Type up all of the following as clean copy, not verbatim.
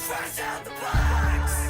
Fresh out the box.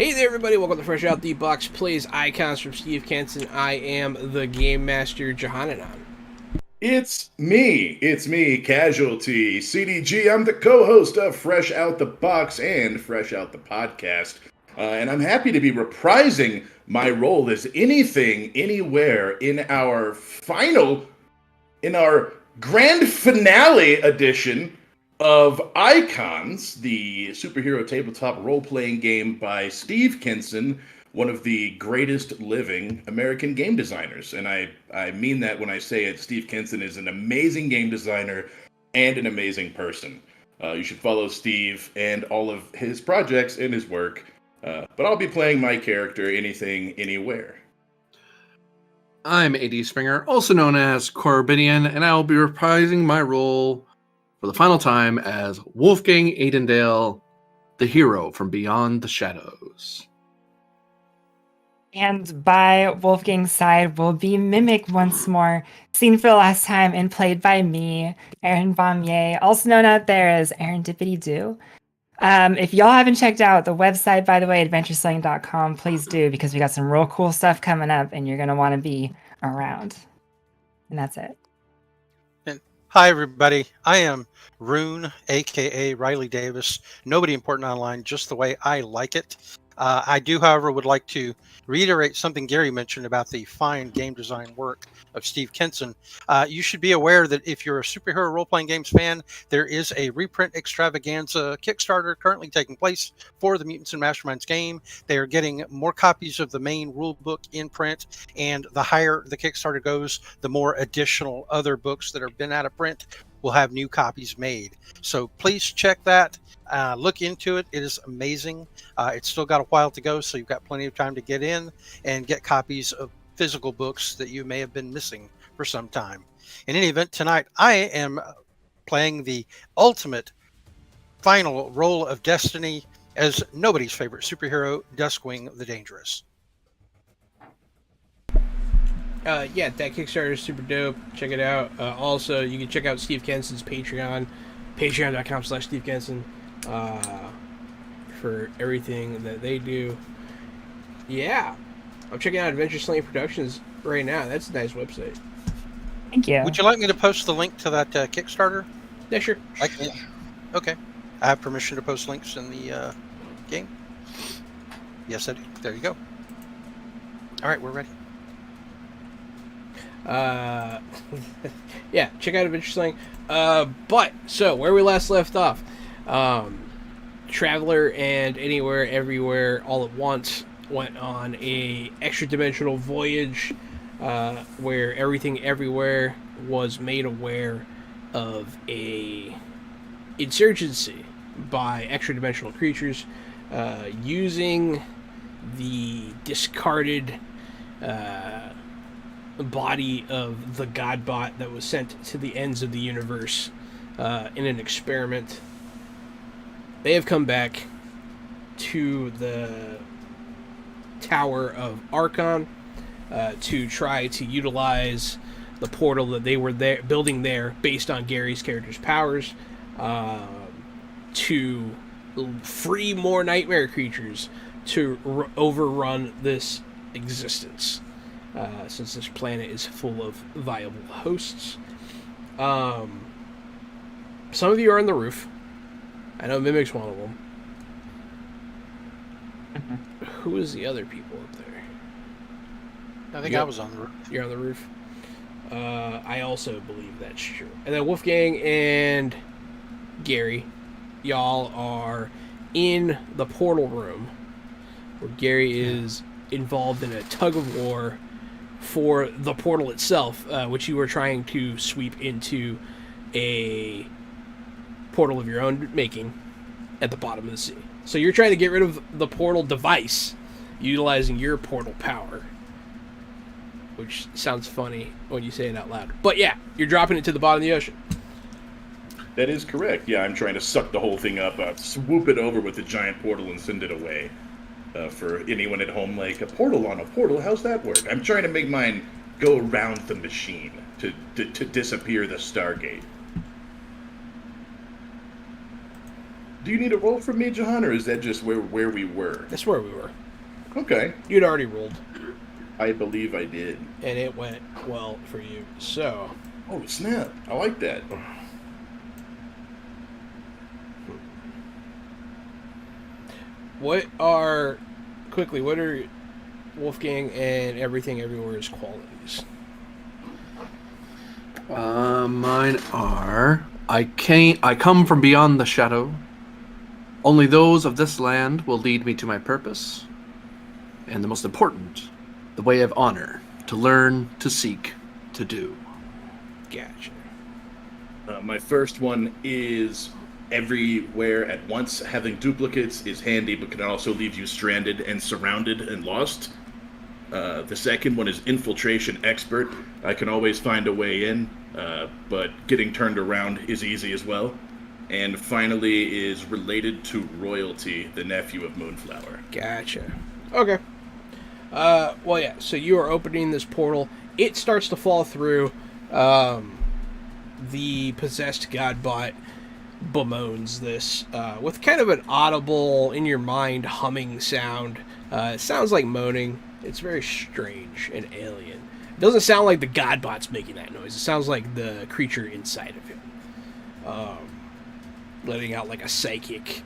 Hey there, everybody. Welcome to Fresh Out the Box Plays Icons from Steve Kenson. I am the Game Master, Johananon. It's me, Casualty, CDG. I'm the co-host of Fresh Out the Box and Fresh Out the Podcast. And I'm happy to be reprising my role as anything, anywhere in our grand finale edition of Icons, the superhero tabletop role-playing game by Steve Kenson, one of the greatest living American game designers. And I mean that when I say it. Steve Kenson is an amazing game designer and an amazing person. You should follow Steve and all of his projects and his work. But I'll be playing my character, Anything, Anywhere. I'm A.D. Springer, also known as Corbidian, and I will be reprising my role for the final time as Wolfgang Aidendale, the hero from Beyond the Shadows. And by Wolfgang's side will be Mimic once more, seen for the last time and played by me, Aaron Baumier, also known out there as Aaron Dippity Doo. If y'all haven't checked out the website, by the way, adventuresling.com, please do, because we got some real cool stuff coming up and you're going to want to be around. And that's it. And hi, everybody. I am Rune, a.k.a. Riley Davis. Nobody important online, just the way I like it. I do, however, would like to reiterate something Gary mentioned about the fine game design work of Steve Kenson. You should be aware that if you're a superhero role-playing games fan, there is a reprint extravaganza Kickstarter currently taking place for the Mutants and Masterminds game. They are getting more copies of the main rule book in print, and the higher the Kickstarter goes, the more additional other books that have been out of print will have new copies made. So please check that. Look into it. It is amazing. It's still got a while to go, so you've got plenty of time to get in and get copies of physical books that you may have been missing for some time. In any event, tonight I am playing the ultimate final role of Destiny as nobody's favorite superhero, Duskwing the Dangerous. Yeah, that Kickstarter is super dope. Check it out. Also, you can check out Steve Kenson's Patreon, patreon.com/Steve Kenson, for everything that they do. Yeah, I'm checking out Adventure Sling Productions right now. That's a nice website. Thank you. Would you like me to post the link to that Kickstarter? Yeah, sure. Okay. I have permission to post links in the game? Yes, I do. There you go. All right, we're ready. Yeah, check out Adventure Sling. But so where we last left off, Traveler and Anywhere, Everywhere, All at Once went on a extra-dimensional voyage where everything everywhere was made aware of a insurgency by extra-dimensional creatures using the discarded body of the Godbot that was sent to the ends of the universe in an experiment. They have come back to the Tower of Archon to try to utilize the portal that they were building there based on Gary's character's powers to free more nightmare creatures to overrun this existence. Since this planet is full of viable hosts. Some of you are on the roof. I know Mimic's one of them. Mm-hmm. Who is the other people up there? I think I was on the roof. You're on the roof? I also believe that's true. And then Wolfgang and Gary, y'all are in the portal room where Gary is involved in a tug of war for the portal itself, which you were trying to sweep into a portal of your own making at the bottom of the sea. So you're trying to get rid of the portal device utilizing your portal power, which sounds funny when you say it out loud. But yeah, you're dropping it to the bottom of the ocean. That is correct. Yeah, I'm trying to suck the whole thing up, swoop it over with the giant portal and send it away. For anyone at home, like, a portal on a portal, how's that work? I'm trying to make mine go around the machine to disappear the Stargate. Do you need a roll from me, John, or is that just where we were? That's where we were. Okay. You'd already rolled, I believe I did. and it went well for you. So, Oh, snap. I like that. what are Wolfgang and Everything Everywhere's qualities? Mine are I come from beyond the shadow. Only those of this land will lead me to my purpose. And the most important, the way of honor, to learn, to seek, to do. Gotcha. My first one is everywhere at once. Having duplicates is handy, but can also leave you stranded and surrounded and lost. The second one is infiltration expert. I can always find a way in, but getting turned around is easy as well. And finally is related to royalty, the nephew of Moonflower. Gotcha. Okay. Well, yeah, so you are opening this portal. It starts to fall through. The possessed godbot bemoans this with kind of an audible, in your mind, humming sound. It sounds like moaning. It's very strange and alien. It doesn't sound like the godbot's making that noise. It sounds like the creature inside of him. Letting out like a psychic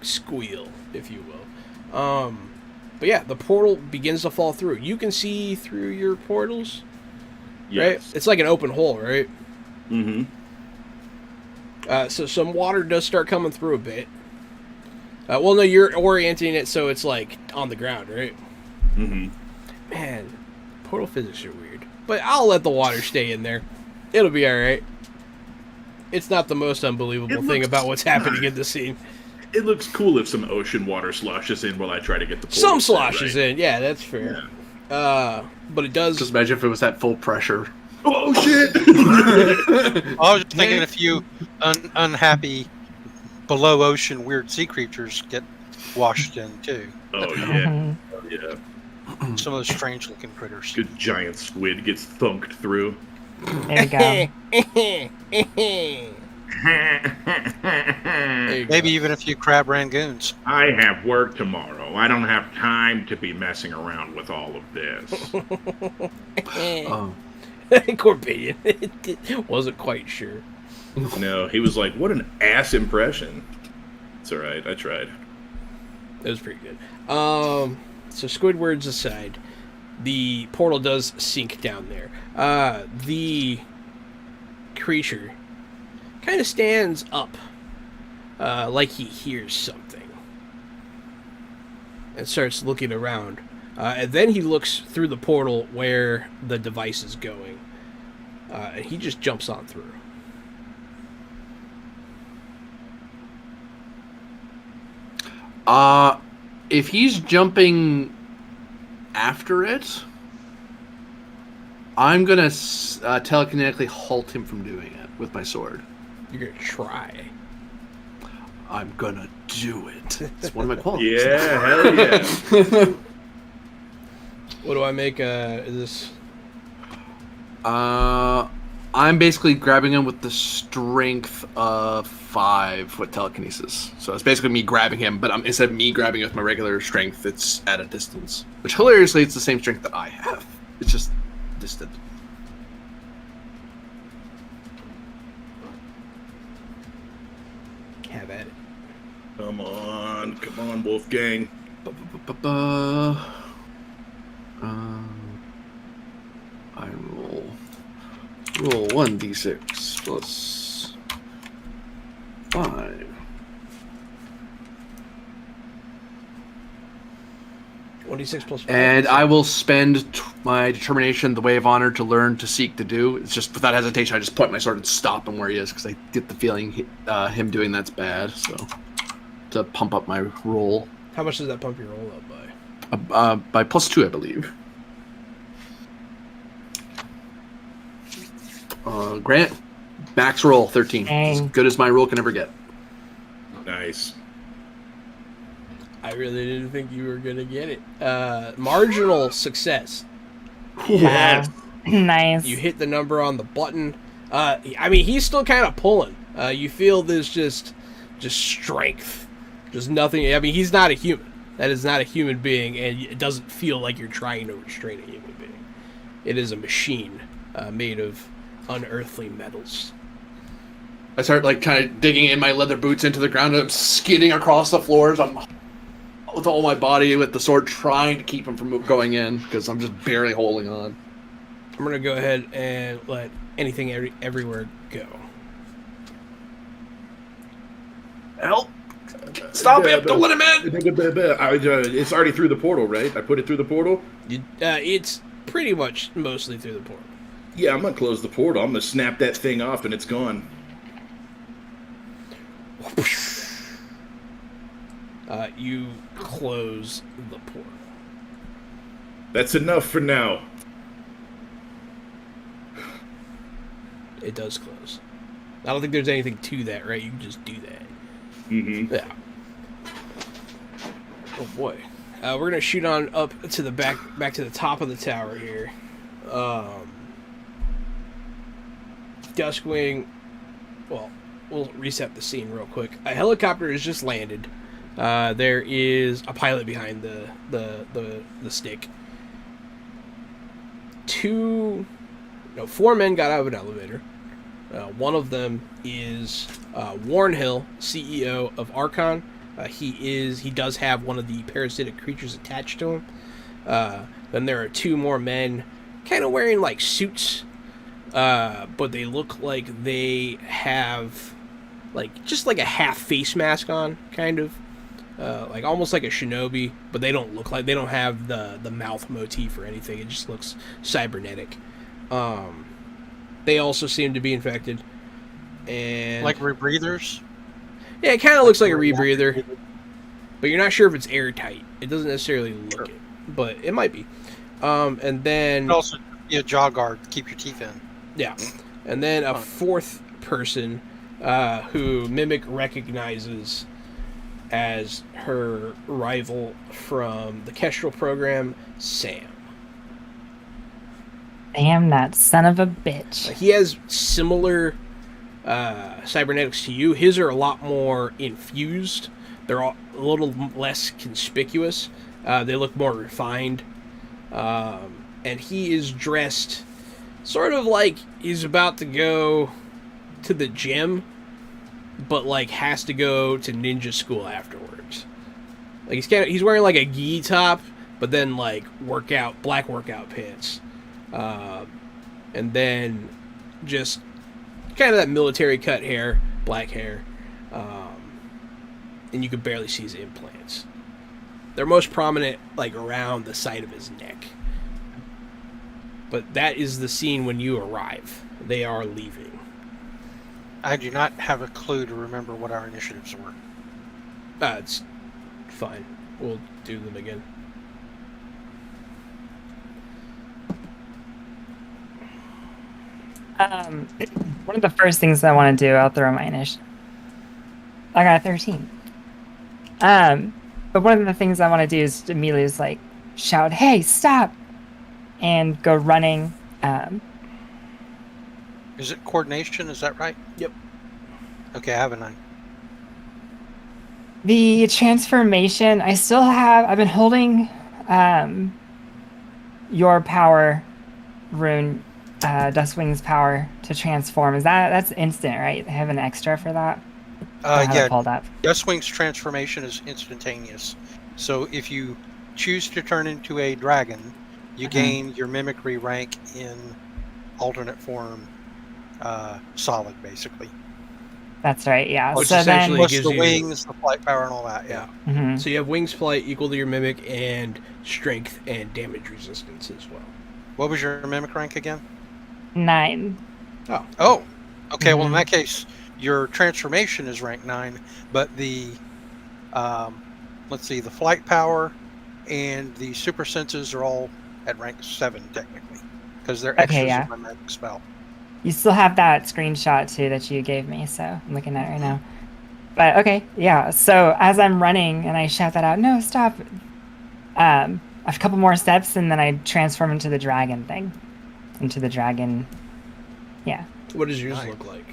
squeal, if you will. But yeah, the portal begins to fall through. You can see through your portals, right? It's like an open hole, right? Mm-hmm. So some water does start coming through a bit. Well, no, you're orienting it so it's like on the ground, right? Mm-hmm. Man, portal physics are weird. But I'll let the water stay in there. It'll be alright. It's not the most unbelievable thing about what's happening in the scene. It looks cool if some ocean water sloshes in while I try to get the portal Some set, sloshes right? in, yeah, that's fair. Yeah. But it does... Just imagine if it was at full pressure. Oh, shit! I was just thinking a few unhappy below ocean weird sea creatures get washed in too. Oh, yeah. Oh, yeah. Some of those strange looking critters. Good giant squid gets thunked through. There you go. There you go. Maybe even a few crab rangoons. I have work tomorrow. I don't have time to be messing around with all of this. Oh. Corbinian wasn't quite sure. No, he was like, what an ass impression. It's alright, I tried. It was pretty good. So Squidward's aside, the portal does sink down there. The creature kind of stands up, like he hears something, and starts looking around. And then he looks through the portal where the device is going, and he just jumps on through. If he's jumping after it, I'm gonna telekinetically halt him from doing it with my sword. You're gonna try. I'm gonna do it. It's one of my qualities. Yeah, hell yeah. What do I make? Is this? I'm basically grabbing him with the strength of 5 with telekinesis. So it's basically me grabbing him, but instead of me grabbing it with my regular strength, it's at a distance. Which hilariously, it's the same strength that I have. It's just distant. Have at it. Come on, Wolfgang. I roll 1d6 plus 5. 1d6 plus 5. And I will spend my determination, the way of honor, to learn, to seek, to do. It's just without hesitation, I just point my sword and stop him where he is, because I get the feeling him doing that's bad. So to pump up my roll. How much does that pump your roll up by? By +2, I believe. Grant, max roll 13. As Dang. good as my roll can ever get. Nice. I really didn't think you were gonna get it. Marginal success. Yes. Nice. You hit the number on the button. I mean, he's still kind of pulling. You feel this just just strength, just nothing. I mean, he's not a human. That is not a human being, and it doesn't feel like you're trying to restrain a human being. It is a machine made of unearthly metals. I start like kind of digging in my leather boots into the ground and I'm skidding across the floors. I'm with all my body with the sword trying to keep him from going in because I'm just barely holding on. I'm going to go ahead and let anything everywhere go. Help! Stop him! Don't let him in! It's already through the portal, right? I put it through the portal? It's pretty much mostly through the portal. Yeah, I'm going to close the portal. I'm going to snap that thing off and it's gone. You close the portal. That's enough for now. It does close. I don't think there's anything to that, right? You can just do that. Mm-hmm. Yeah. Oh boy. We're gonna shoot on up to the back to the top of the tower here. Duskwing. Well, we'll reset the scene real quick. A helicopter has just landed. There is a pilot behind the stick. 4 men got out of an elevator. One of them is Warnhill, CEO of Archon. He does have one of the parasitic creatures attached to him. Then there are 2 more men, kind of wearing like suits, but they look like they have just like a half face mask on, kind of. Like almost like a shinobi, but they don't have the mouth motif or anything. It just looks cybernetic. They also seem to be infected, and Like rebreathers? yeah, it kind of looks like a rebreather, but you're not sure if it's airtight. It doesn't necessarily look it, but it might be. And then And also be a jaw guard, keep your teeth in. yeah, and then a 4th person who Mimic recognizes as her rival from the Kestrel program, Sam. Damn that son of a bitch. He has similar cybernetics to you. His are a lot more infused. They're a little less conspicuous. They look more refined. And he is dressed sort of like he's about to go to the gym, but like has to go to ninja school afterwards. Like he's wearing like a gi top, but then like black workout pants. And then just kind of that military cut hair, black hair, and you could barely see his implants. They're most prominent like around the side of his neck. But that is the scene when you arrive. They are leaving. I do not have a clue to remember what our initiatives were. It's fine. We'll do them again. One of the first things I want to do, I'll throw my initiative. I got a 13. But one of the things I want to do is immediately is like shout, "Hey, stop!" and go running. Is it coordination? Is that right? Yep. Okay, I have a 9. The transformation, I've been holding your power rune, Dustwing's power to transform. That's instant, right? I have an extra for that. Yeah, Pulled up. Dustwing's transformation is instantaneous. So if you choose to turn into a dragon, you gain your mimicry rank in alternate form, solid, basically. That's right, yeah. Which So then, essentially Plus gives the you- wings, the flight power, and all that. Yeah. Mhm. So you have wings flight equal to your mimic and strength and damage resistance as well. What was your mimic rank again? 9. Oh, okay. Well, in that case, your transformation is rank 9, but the the flight power and the super senses are all at rank 7 technically, because they're extras Okay, yeah. of my magic spell. You still have that screenshot too that you gave me, so I'm looking at it right now. But okay, yeah. So as I'm running and I shout that out, "No, stop!" A couple more steps and then I transform into the dragon thing, into the dragon. Yeah. What does yours Nice. look like?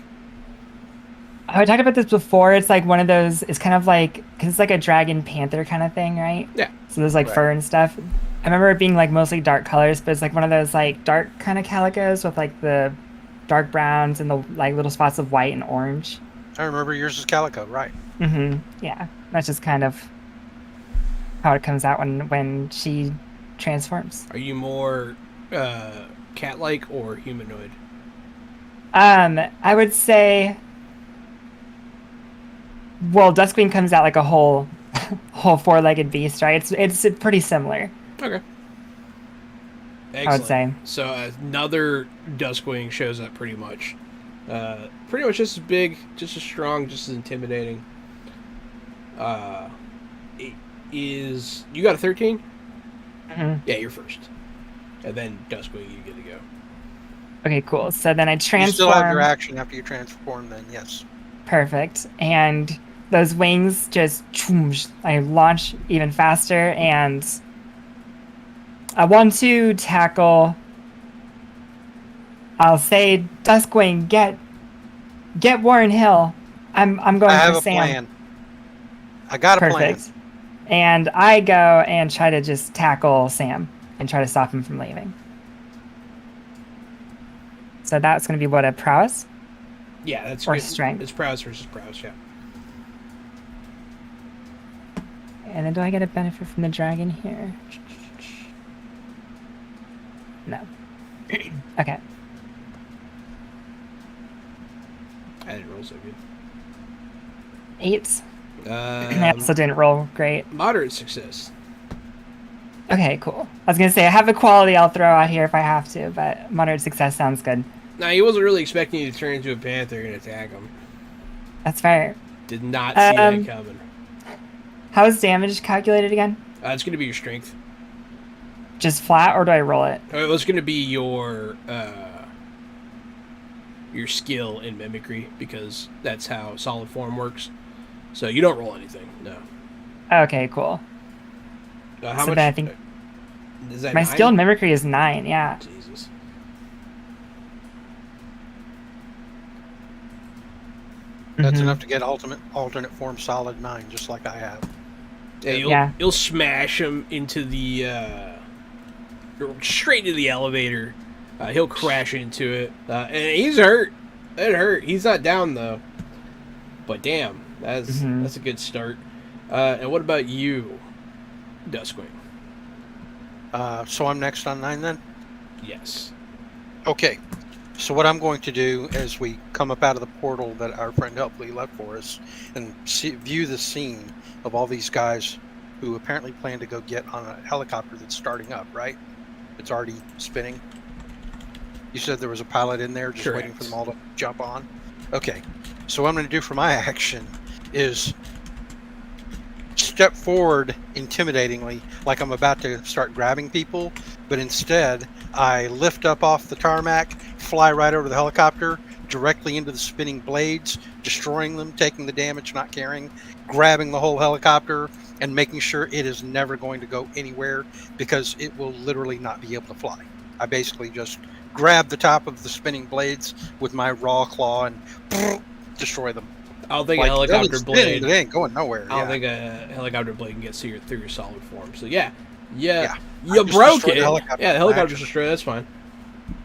I talked about this before. It's like one of those. It's kind of like because it's like a dragon panther kind of thing, right? Yeah. So there's like fur and stuff. I remember it being like mostly dark colors, but it's like one of those like dark kind of calicos with like the dark browns and the like little spots of white and orange. I remember yours is calico, right? Yeah, that's just kind of how it comes out when she transforms. Are you more cat-like or humanoid? I would say, well, Duskwing comes out like a whole four-legged beast, right? It's pretty similar. Okay. Excellent. I would say. So another Duskwing shows up pretty much just as big, just as strong, just as intimidating. It is, you got a 13? Yeah, you're first. And then Duskwing, you get to go. Okay, cool. So then I transform. You still have your action after you transform, then, yes. Perfect. And those wings just, I launch even faster, and I want to tackle. I'll say, Duskwing, get Warren Hill. I'm going I have for a Sam. plan. I got a Perfect. plan. And I go and try to just tackle Sam and try to stop him from leaving. So that's going to be what, a prowess? Yeah, that's Or good. strength. It's prowess versus prowess, yeah. And then do I get a benefit from the dragon here? No. Okay. I didn't roll so good. 8. I also didn't roll great. Moderate success. Okay, cool. I was going to say, I have a quality I'll throw out here if I have to, but moderate success sounds good. Now, he wasn't really expecting you to turn into a panther and attack him. That's fair. Did not see that coming. How is damage calculated again? It's going to be your strength. Just flat, or do I roll it? It's going to be your skill in mimicry, because that's how solid form works. So you don't roll anything, no. Okay, cool. How So much? then I think Is that my 9? skill in mimicry is 9, yeah. Jesus. That's enough to get alternate form solid 9, just like I have. Yeah, you'll smash him into the straight into the elevator. He'll crash into it, and he's hurt. It hurt. He's not down though. But damn, that's a good start. And what about you, Duskwing? So I'm next on 9 then? Yes. Okay. So what I'm going to do as we come up out of the portal that our friend Helpley left for us and view the scene of all these guys who apparently plan to go get on a helicopter that's starting up, right? It's already spinning. You said there was a pilot in there just waiting for them all to jump on? Okay. So what I'm going to do for my action is step forward intimidatingly, like I'm about to start grabbing people, but instead I lift up off the tarmac, fly right over the helicopter, directly into the spinning blades, destroying them, taking the damage, not caring, grabbing the whole helicopter, and making sure it is never going to go anywhere because it will literally not be able to fly. I basically just grab the top of the spinning blades with my raw claw and destroy them. I don't think a helicopter blade. It ain't going nowhere. I don't think a helicopter blade can get through your solid form. So yeah, you I broke it. The helicopter's destroyed. That's fine.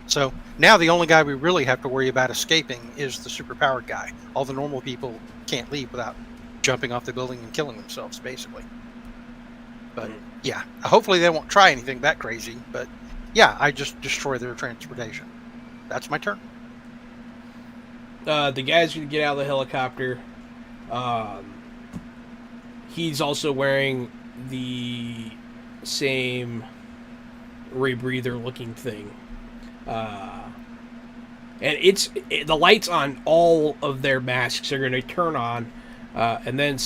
So now the only guy we really have to worry about escaping is the superpowered guy. All the normal people can't leave without jumping off the building and killing themselves, basically. But yeah, hopefully they won't try anything that crazy. But yeah, I just destroy their transportation. That's my turn. The guy's gonna get out of the helicopter. He's also wearing the same rebreather looking thing. And the lights on all of their masks are going to turn on, and then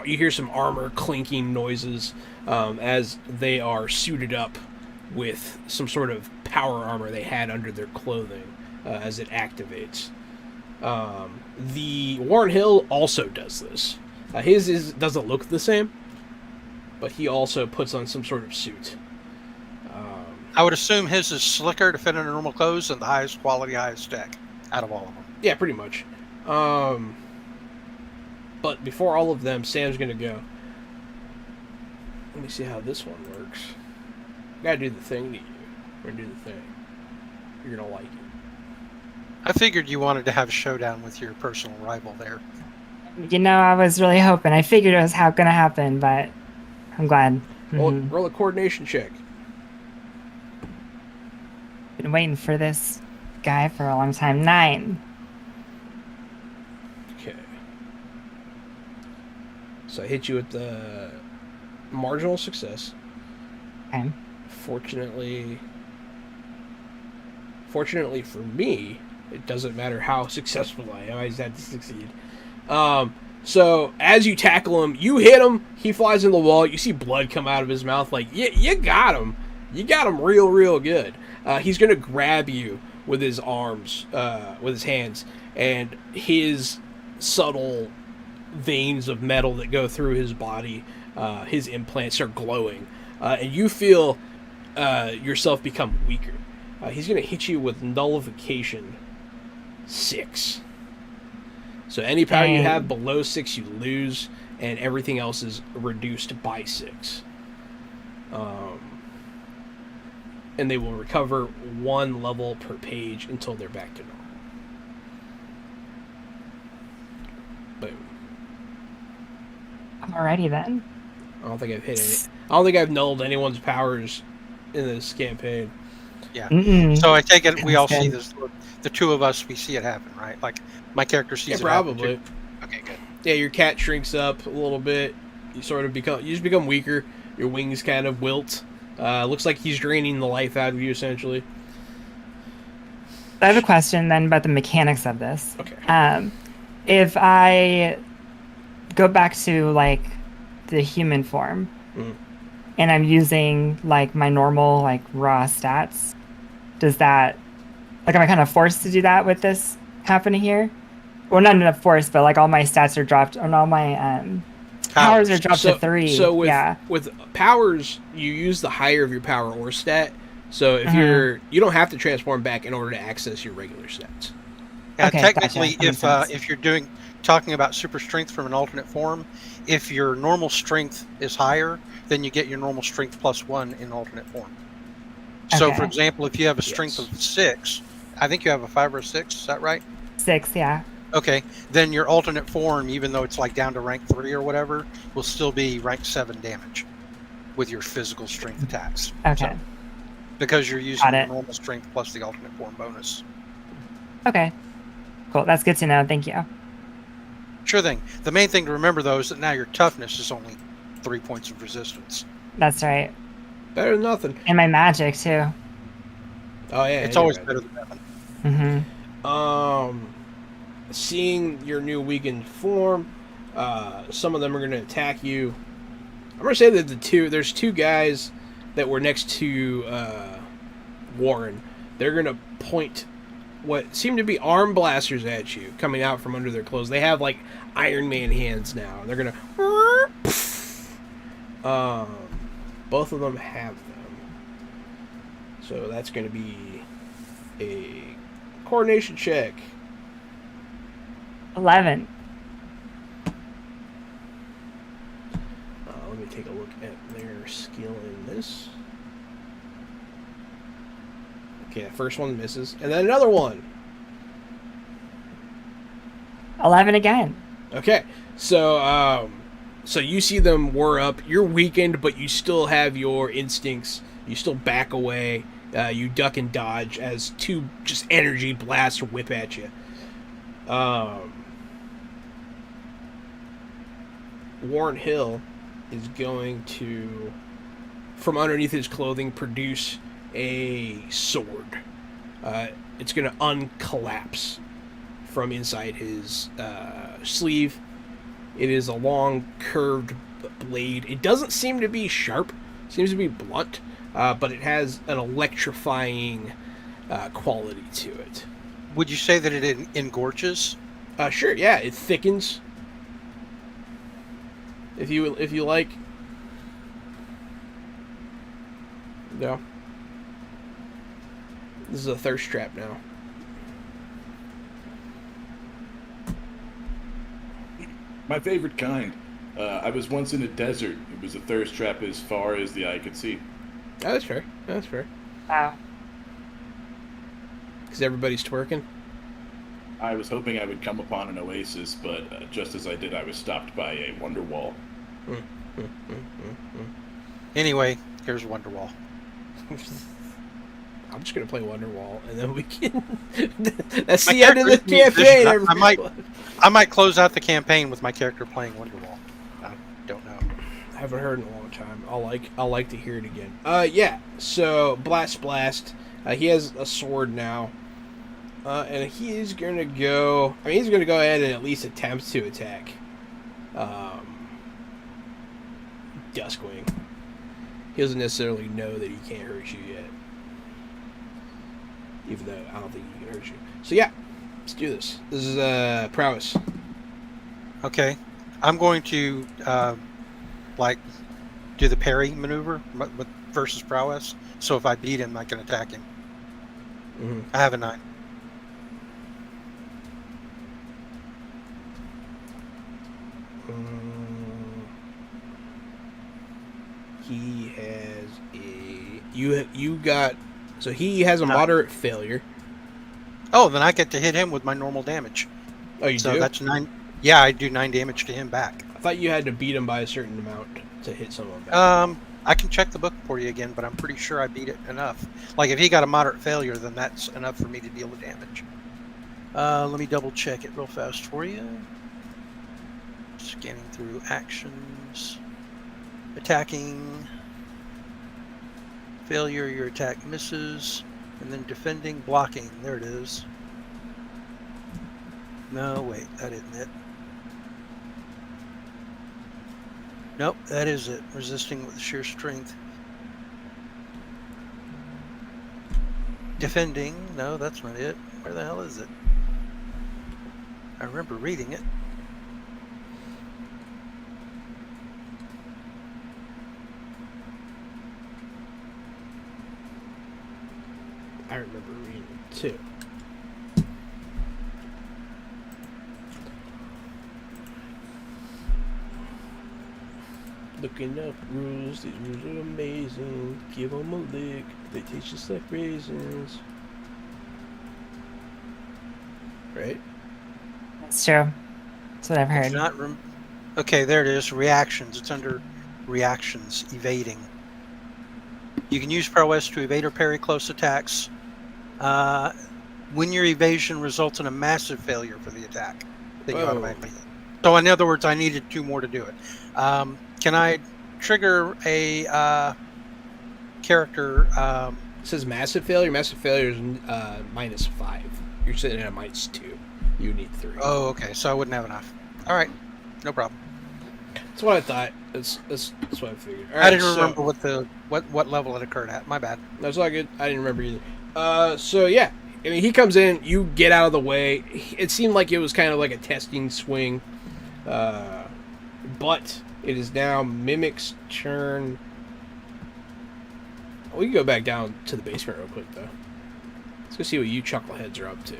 you hear some armor clinking noises as they are suited up with some sort of power armor they had under their clothing as it activates. The Warren Hill also does this. His doesn't look the same, but he also puts on some sort of suit. I would assume his is slicker to fit into normal clothes and the highest quality, highest tech out of all of them. Yeah, pretty much. But before all of them, Sam's going to go. Let me see how this one works. Gotta do the thing to you. We're going to do the thing. You're going to like it. I figured you wanted to have a showdown with your personal rival there. You know, I was really hoping. I figured it was going to happen, but I'm glad. Roll a coordination check. Been waiting for this guy for a long time. 9. Okay. So I hit you with the marginal success. Okay. Fortunately for me, it doesn't matter how successful I am. I just had to succeed. So as you tackle him, you hit him. He flies in the wall. You see blood come out of his mouth. Like, you got him. You got him real good. He's going to grab you with his arms, with his hands, and his subtle veins of metal that go through his body, his implants are glowing. And you feel yourself become weaker. He's going to hit you with nullification 6. So any power you have below 6, you lose, and everything else is reduced by 6. And they will recover 1 level per page until they're back to normal. Boom. Alrighty then. I don't think I've hit any. I don't think I've nulled anyone's powers in this campaign. Yeah. Mm-mm. So I take it we all That's see good. this. The two of us, we see it happen, right? Like my character sees it happen Probably. too. Okay, good. Yeah, your cat shrinks up a little bit. You just become weaker. Your wings kind of wilt. Looks like he's draining the life out of you, essentially. I have a question then about the mechanics of this. Okay. If I go back to like the human form and I'm using like my normal like raw stats, does that like am I kind of forced to do that with this happening here? Well, not forced, but like all my stats are dropped and all my powers are dropped to 3. So yeah. with powers, you use the higher of your power or stat. So if you don't have to transform back in order to access your regular stats. Okay, technically, gotcha. That makes sense. if you're talking about super strength from an alternate form, if your normal strength is higher, then you get your normal strength plus 1 in alternate form. So, for Okay. example, if you have a strength of 6, I think you have a 5 or a 6. Is that right? 6, yeah. Okay, then your alternate form, even though it's like down to rank 3 or whatever, will still be rank 7 damage with your physical strength attacks. Okay. So, because you're using Got your it. normal strength plus the alternate form bonus. Okay. Cool. That's good to know. Thank you. Sure thing. The main thing to remember, though, is that now your toughness is only 3 points of resistance. That's right. Better than nothing. And my magic too. Oh yeah. It's you're always right. better than nothing. Mm-hmm. Seeing your new weakened form, some of them are going to attack you. I'm going to say that there's 2 guys that were next to Warren. They're going to point what seem to be arm blasters at you coming out from under their clothes. They have like Iron Man hands now. They're going to both of them have them. So that's going to be a coordination check. 11. Let me take a look at their skill in this. Okay, the first one misses. And then another one. 11 again. Okay, so you see them whir up. You're weakened, but you still have your instincts. You still back away. You duck and dodge as 2 just energy blasts whip at you. Warren Hill is going to, from underneath his clothing, produce a sword. It's going to uncollapse from inside his sleeve. It is a long, curved blade. It doesn't seem to be sharp. It seems to be blunt, but it has an electrifying quality to it. Would you say that it engorges? Sure, yeah, it thickens. If you like. No. This is a thirst trap now. My favorite kind. I was once in a desert. It was a thirst trap as far as the eye could see. Oh, that's fair. That's fair. Wow. Because everybody's twerking. I was hoping I would come upon an oasis, but just as I did, I was stopped by a wonder wall. Anyway, here's Wonderwall. I'm just gonna play Wonderwall, and then we can. That's My the end of the character is campaign. musician. I might close out the campaign with my character playing Wonderwall. I don't know. I haven't heard in a long time. I'll like to hear it again. Yeah. So Blast. He has a sword now, and he's gonna go. I mean, he's gonna go ahead and at least attempt to attack. Duskwing. He doesn't necessarily know that he can't hurt you yet. Even though I don't think he can hurt you. So yeah, let's do this. This is prowess. Okay, I'm going to do the parry maneuver versus prowess. So if I beat him, I can attack him. Mm-hmm. I have a 9. He has a you got so he has a moderate failure. Oh, then I get to hit him with my normal damage. Oh, you So do? that's 9. Yeah, I do 9 damage to him back. I thought you had to beat him by a certain amount to hit someone back. I can check the book for you again, but I'm pretty sure I beat it enough. Like if he got a moderate failure, then that's enough for me to deal the damage. Let me double check it real fast for you. Scanning through actions. Attacking. Failure, your attack misses. And then defending, blocking. There it is. No, wait, that isn't it. Nope, that is it. Resisting with sheer strength. Defending. No, that's not it. Where the hell is it? I remember reading it. I remember reading it too. Looking up rules, these rules are amazing. Give them a lick, they taste just like raisins. Right? That's true. That's what I've heard. Okay, there it is. Reactions. It's under reactions. Evading. You can use prowess to evade or parry close attacks. When your evasion results in a massive failure for the attack, then you automatically hit. So in other words, I needed 2 more to do it. Can I trigger a character? It says massive failure. Massive failure is -5. You're sitting at a -2. You need 3. Oh, okay. So I wouldn't have enough. All right, no problem. That's what I thought. That's what I figured. All I right, didn't remember what level it occurred at. My bad. That's all good. I didn't remember either. So yeah, I mean, he comes in. You get out of the way. It seemed like it was kind of like a testing swing, but it is now Mimic's turn. We can go back down to the basement real quick though. Let's go see what you chuckleheads are up to.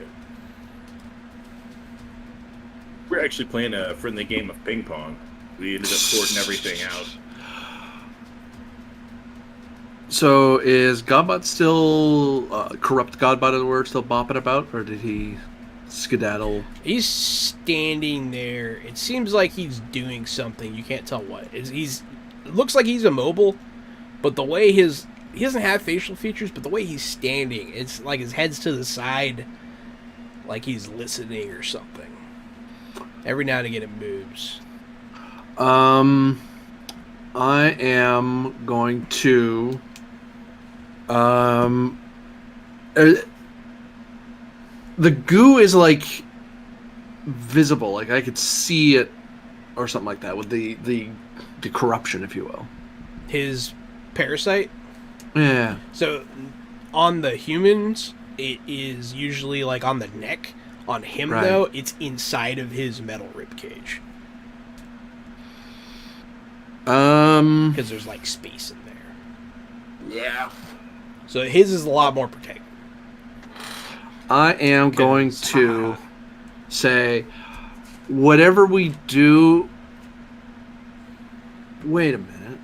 We're actually playing a friendly game of ping pong. We ended up sorting everything out. So is Godbot still corrupt Godbot as it were still bopping about, or did he skedaddle? He's standing there. It seems like he's doing something. You can't tell what. It looks like he's immobile, but the way he doesn't have facial features, but the way he's standing, it's like his head's to the side, like he's listening or something. Every now and again it moves. I am going to the goo is like visible, like I could see it or something like that with the corruption, if you will. His parasite? Yeah. So on the humans, it is usually like on the neck. On him, Right. though, it's inside of his metal ribcage. Because there's like space in there. Yeah. So his is a lot more protected. I am going to say, whatever we do... Wait a minute.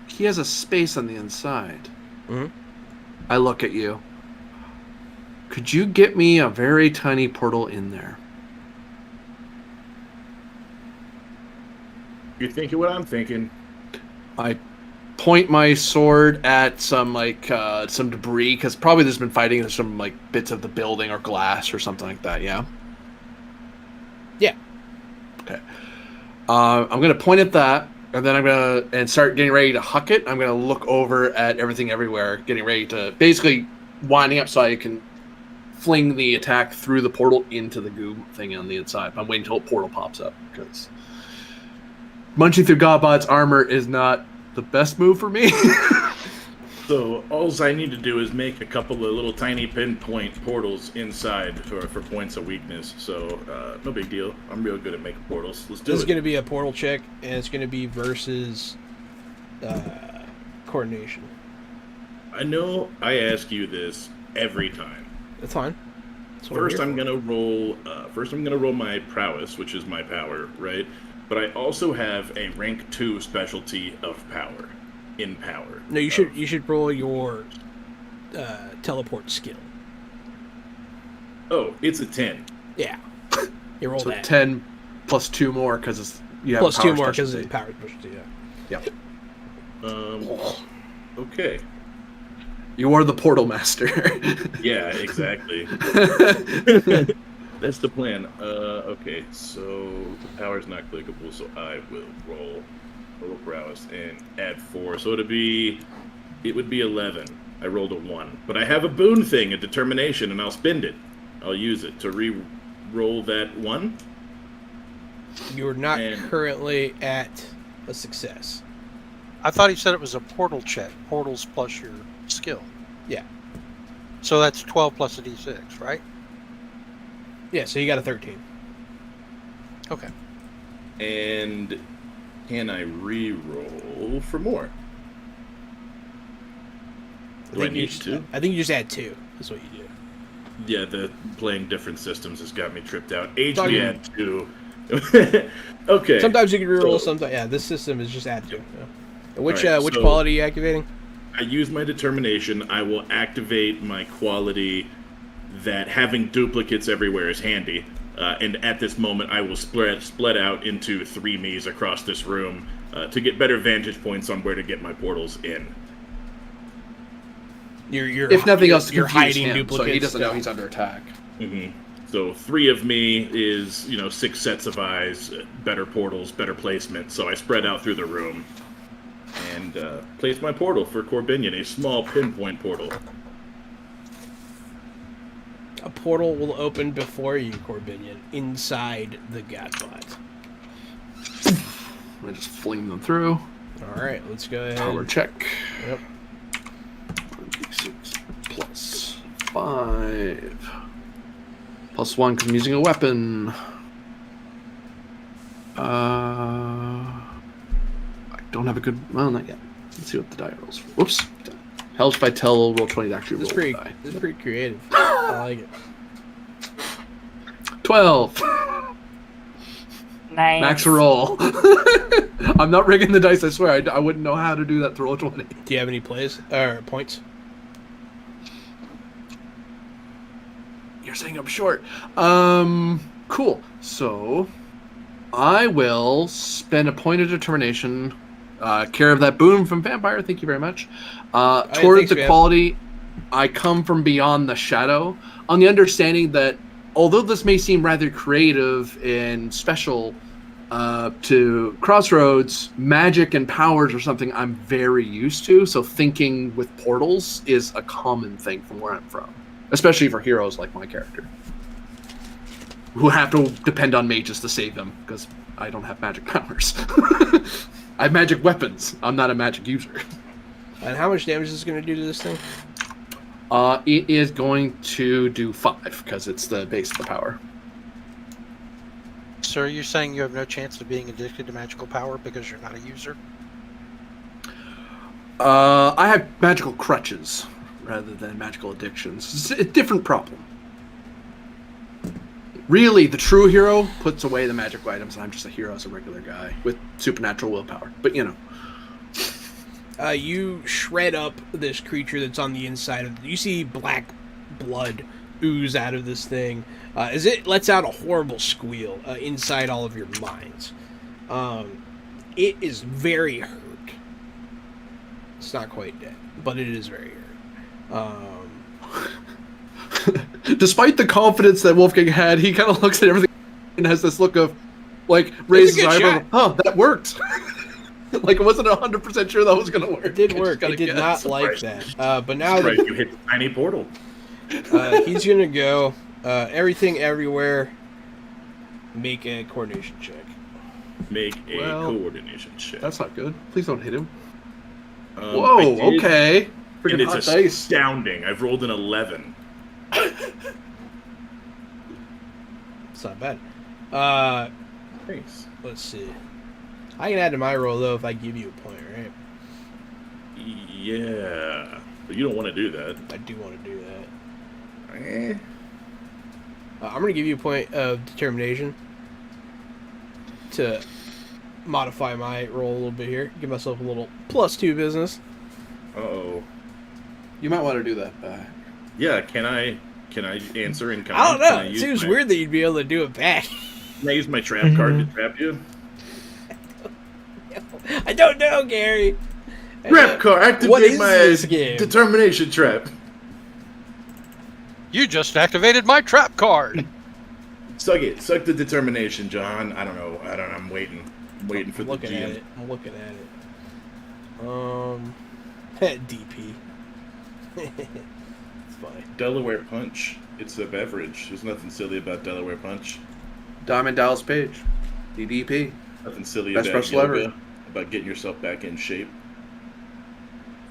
He has a space on the inside. Mhm. I look at you. Could you get me a very tiny portal in there? You're thinking what I'm thinking. I point my sword at some some debris, because probably there's been fighting. There's some like bits of the building or glass or something like that. Yeah. Yeah. Okay. I'm gonna point at that, and then I'm gonna start getting ready to huck it. I'm gonna look over at everything everywhere, getting ready to basically winding up so I can fling the attack through the portal into the goo thing on the inside. I'm waiting until a portal pops up, because munching through Godbot's armor is not the best move for me. So all I need to do is make a couple of little tiny pinpoint portals inside for points of weakness. So no big deal. I'm real good at making portals. Let's do This is it. going to be a portal check, and it's going to be versus coordination. I know I ask you this every time. That's fine. That's what First, we're I'm here gonna roll. First, I'm gonna roll my prowess, which is my power, right? But I also have a rank 2 specialty of power. In power. for. No, you should roll your teleport skill. Oh, it's a 10. Yeah. You roll So that. 10 plus 2 more because you have Plus a power 2 more because specialty. it's power specialty, yeah. Yep. Okay. You are the portal master. Yeah, exactly. That's the plan. Okay, so the power's not clickable, so I will roll prowess and add 4. So it would be 11. I rolled a 1. But I have a boon thing, a determination, and I'll spend it. I'll use it to re-roll that 1. You're not And- currently at a success. I thought he said it was a portal check. Portals plus your skill. Yeah. So that's 12 plus a d6, right? Yeah, so you got a 13. Okay. And can I re-roll for more? Do I need to? I think you just add 2. That's what you do. Yeah, the playing different systems has got me tripped out. Age Talking- me add 2. Okay. Sometimes you can reroll, So- sometimes... Yeah, this system is just add 2. Yeah. And which Alright, which so- quality are you activating? I use my determination. I will activate my quality that having duplicates everywhere is handy. And at this moment, I will split out into 3 me's across this room to get better vantage points on where to get my portals in. You're if nothing else, to you're confuse hiding him, duplicates. so he doesn't know he's under attack. hmm So 3 of me is 6 sets of eyes, better portals, better placement. So I spread out through the room and place my portal for Corbinian, a small pinpoint portal. A portal will open before you, Corbinian, inside the Godbot. I just fling them through. All right, let's go ahead. Power check. Yep. 6 plus 5. Plus 1 because I'm using a weapon. I don't have a good... Well, not yet. Let's see what the die rolls. Whoops. Helps if I tell roll 20 to actually This roll is the die. pretty creative. I like it. 12. Nice. Max roll. I'm not rigging the dice, I swear. I wouldn't know how to do that to roll 20. Do you have any plays or points? You're saying I'm short. Cool. So, I will spend a point of determination, care of that boon from Vampire, thank you very much, toward thanks, the man. quality I come from beyond the shadow, on the understanding that although this may seem rather creative and special to Crossroads, magic and powers are something I'm very used to, so thinking with portals is a common thing from where I'm from. Especially for heroes like my character, who have to depend on mages to save them, because I don't have magic powers. I have magic weapons. I'm not a magic user. And how much damage is this going to do to this thing? It is going to do 5, because it's the base of the power. So are you saying you have no chance of being addicted to magical power because you're not a user? I have magical crutches, rather than magical addictions. It's a different problem. Really, the true hero puts away the magic items, and I'm just a hero as a regular guy with supernatural willpower. But You shred up this creature that's on the inside of. You see black blood ooze out of this thing as it lets out a horrible squeal inside all of your minds. It is very hurt. It's not quite dead, but it is very hurt. Despite the confidence that Wolfgang had, he kind of looks at everything and has this look of, like, raises his eyebrow. Oh, that worked. Like, it wasn't 100% sure that was going to work. It did work. It did not like that. But now Right, you hit the tiny portal. he's going to go everything, everywhere. Make a coordination check. Make a coordination check. That's not good. Please don't hit him. Whoa, okay. And Freaking it's hot dice. astounding. I've rolled an 11. It's not bad. Thanks. Let's see. I can add to my roll, though, if I give you a point, right? Yeah. But you don't want to do that. I do want to do that. Eh. I'm going to give you a point of determination to modify my roll a little bit here. Give myself a little +2 business. Uh-oh. You might want to do that back. Yeah, can I answer in kind? I don't know. Can I It use seems my- weird that you'd be able to do it back. Can I use my trap card to trap you? I don't know, Gary. Trap card! Activate What is my this game? determination trap. You just activated my trap card. Suck it. Suck the determination, John. I don't know. I'm waiting. I'm waiting for I'm the looking GM. at it. I'm looking at it. DP. It's funny. Delaware Punch. It's a beverage. There's nothing silly about Delaware Punch. Diamond Dallas Page. DDP. Nothing silly Best about wrestler yoga. ever. About getting yourself back in shape.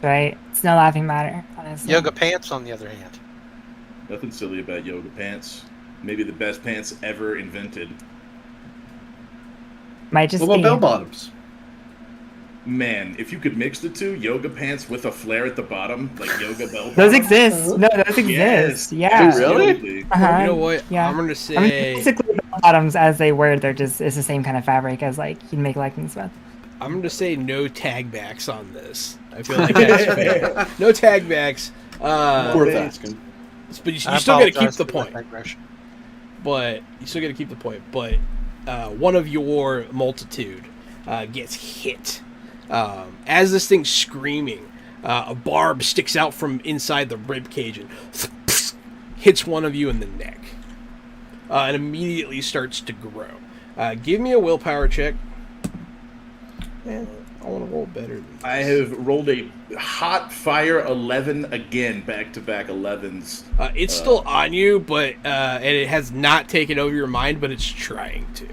Right? It's no laughing matter, honestly. Yoga pants, on the other hand. Nothing silly about yoga pants. Maybe the best pants ever invented. Might just What about be. bell bottoms? Man, if you could mix the two, yoga pants with a flare at the bottom, like yoga bell Those bottom. exist. No, those exist. Yeah. Oh, really? Absolutely. Uh-huh. You know what? Yeah. I'm going to I mean, say... basically, bell bottoms as they were, they're just, it's the same kind of fabric as, like, you'd make leggings with. I'm going to say no tag backs on this. I feel like that's fair. No tag backs. Worth asking. But you I still got to keep apologize the for that point. digression. But you still got to keep the point. But one of your multitude gets hit. As this thing's screaming, a barb sticks out from inside the rib cage and hits one of you in the neck. And immediately starts to grow. Give me a willpower check. Man, I want to roll better than this. I have rolled a hot fire 11 again, back-to-back 11s. It's still on you, but and it has not taken over your mind, but it's trying to.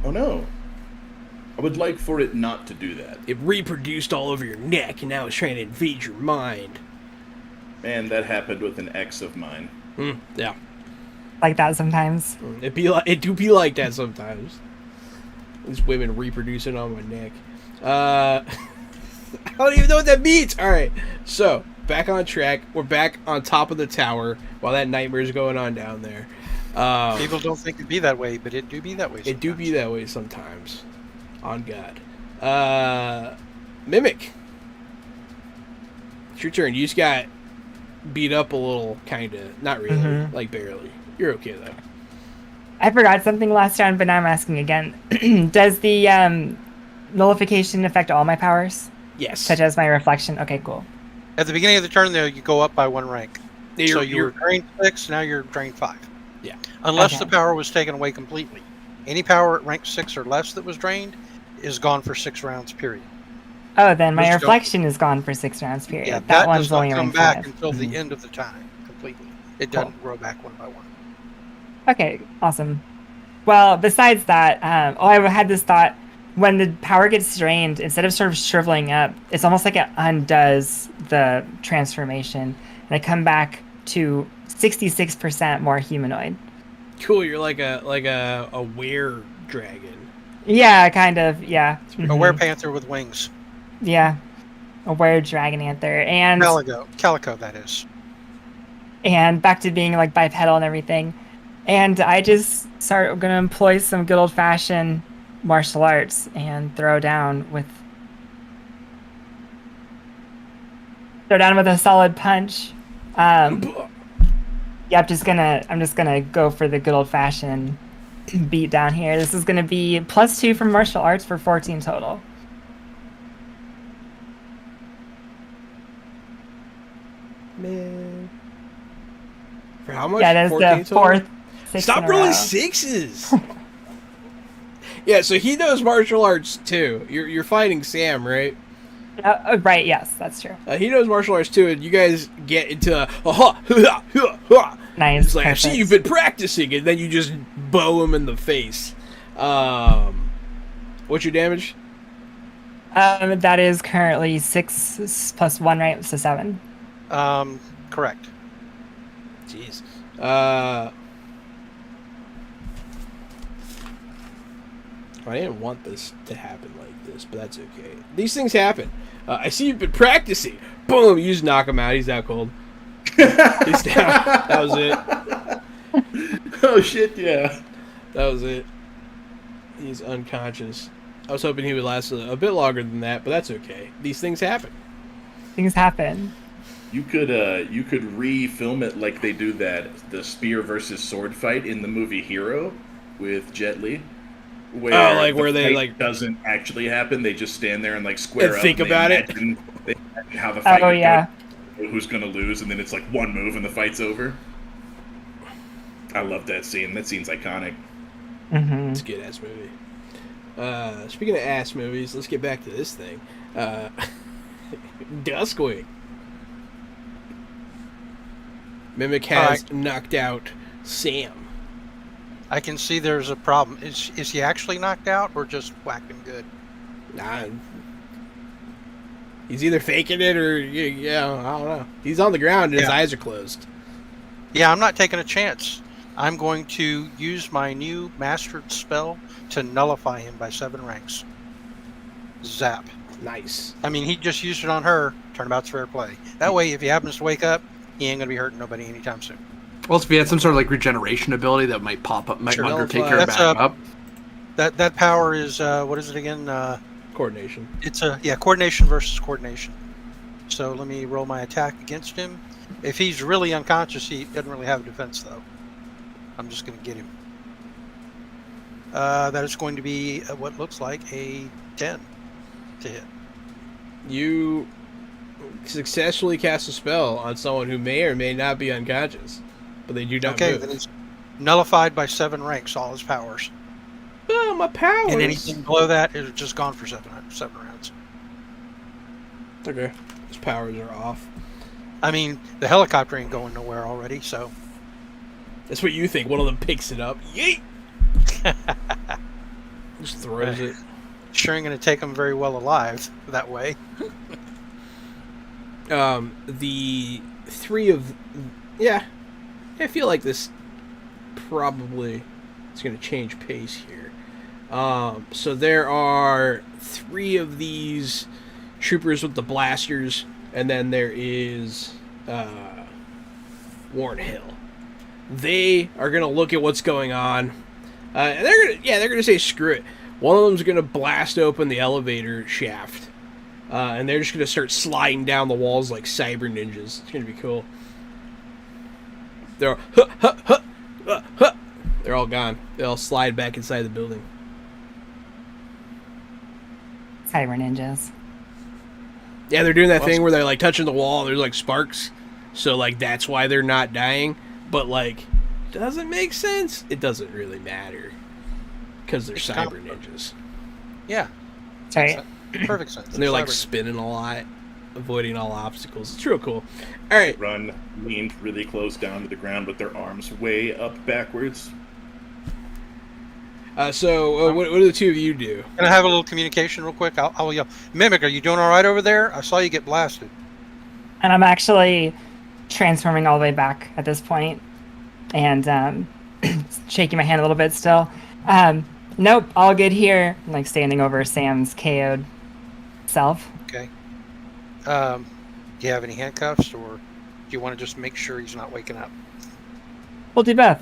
Oh no. I would like for it not to do that. It reproduced all over your neck, and now it's trying to invade your mind. Man, that happened with an ex of mine. Yeah, Like that sometimes. it do be like that sometimes. These women reproducing on my neck. I don't even know what that means. All right, so back on track. We're back on top of the tower while that nightmare is going on down there. People don't think it'd be that way, but it do be that way. It do be sometimes. that way sometimes. On God. Mimic. It's your turn. You just got beat up a little, kind of. Not really. Mhm. Like, barely. You're okay, though. I forgot something last round, but now I'm asking again. Does the nullification affect all my powers, Yes. such as my reflection? Okay, cool. At the beginning of the turn, though, you go up by 1 rank. You're- So you were you're- drained 6, now you're drained 5. Yeah. Unless Okay. the power was taken away completely. Any power at rank 6 or less that was drained is gone for 6 rounds, period. Oh, then my Let's go. reflection is gone for 6 rounds, period. Yeah, that that one's does not only come rank back 5. until the Mhm. end of the time, completely. It doesn't grow back one by one. Okay, awesome. Well, besides that, I had this thought. When the power gets drained, instead of sort of shriveling up, it's almost like it undoes the transformation. And I come back to 66% more humanoid. Cool. You're like a were dragon. Yeah, kind of. Yeah. A Mhm. werepanther with wings. Yeah. A weird dragonanther. And Calico, that is. and back to being like bipedal and everything. And I just going to employ some good old-fashioned martial arts and throw down with a solid punch. Yeah, I'm just gonna go for the good old-fashioned beat down here. This is gonna be +2 from martial arts for 14 total. Man. For how much? Yeah, that's 14 the total? fourth. Six Stop in a rolling row. sixes. Yeah, so he knows martial arts too. You're fighting Sam, right? Right, yes, that's true. He knows martial arts too, and you guys get into Nice. It's like, I see perfect. you've been practicing, and then you just bow him in the face. What's your damage? That is currently 6 + 1, right? So 7. Correct. Jeez. I didn't want this to happen like this, but that's okay. These things happen. I see you've been practicing. Boom! You just knock him out. He's out cold. He's down. That was it. Oh shit! Yeah. That was it. He's unconscious. I was hoping he would last a bit longer than that, but that's okay. These things happen. Things happen. You could re-film it like they do the spear versus sword fight in the movie Hero with Jet Li. Where they fight like doesn't actually happen. They just stand there and like square and up. think and about it. they imagine how the fight Oh would yeah. go, who's gonna lose, and then it's like one move and the fight's over. I love that scene. That scene's iconic. Mm-hmm. It's a good ass movie. Speaking of ass movies, let's get back to this thing. Duskwing. Mimic has knocked out Sam. I can see there's a problem. Is he actually knocked out or just whacked him good? Nah, he's either faking it or yeah, I don't know. He's on the ground and his eyes are closed. Yeah, I'm not taking a chance. I'm going to use my new mastered spell to nullify him by 7 ranks. Zap. Nice. I mean, he just used it on her. Turnabout's fair play. That way, if he happens to wake up, he ain't gonna be hurting nobody anytime soon. Well, if he had some sort of like regeneration ability that might pop up, might Sure. undertake her That's, back up. That power is what is it again? Coordination. It's coordination versus coordination. So let me roll my attack against him. If he's really unconscious, he doesn't really have a defense though. I'm just going to get him. That is going to be what looks like a 10 to hit. You successfully cast a spell on someone who may or may not be unconscious, but they do not Okay, move. then he's nullified by 7 ranks, all his powers. Oh, my powers! And anything below that is just gone for 7 rounds. Okay. His powers are off. I mean, the helicopter ain't going nowhere already, so... That's what you think. One of them picks it up. Yeet! Just throws it. Sure ain't going to take him very well alive that way. The 3 of... Yeah. I feel like this probably is going to change pace here. So there are 3 of these troopers with the blasters, and then there is Warren Hill. They are gonna look at what's going on, and they're gonna say screw it. One of them's gonna blast open the elevator shaft, and they're just gonna start sliding down the walls like cyber ninjas. It's gonna be cool. They're they're all gone. They all slide back inside the building. Cyber ninjas. Yeah, they're doing that thing where they're like touching the wall. There's like sparks, so like that's why they're not dying. But like, doesn't make sense. It doesn't really matter because they're cyber ninjas. Yeah. Right. Perfect sense. And they're like Cyber- spinning a lot, avoiding all obstacles. It's real cool. All right, Run leaned really close down to the ground with their arms way up backwards. so what do the 2 of you do? Can I have a little communication real quick? I'll yell, Mimic, are you doing all right over there? I saw you get blasted. And I'm actually transforming all the way back at this point, and shaking my hand a little bit still. Nope, all good here. I'm like standing over Sam's KO'd self. Okay. Do you have any handcuffs, or do you want to just make sure he's not waking up? We'll do both.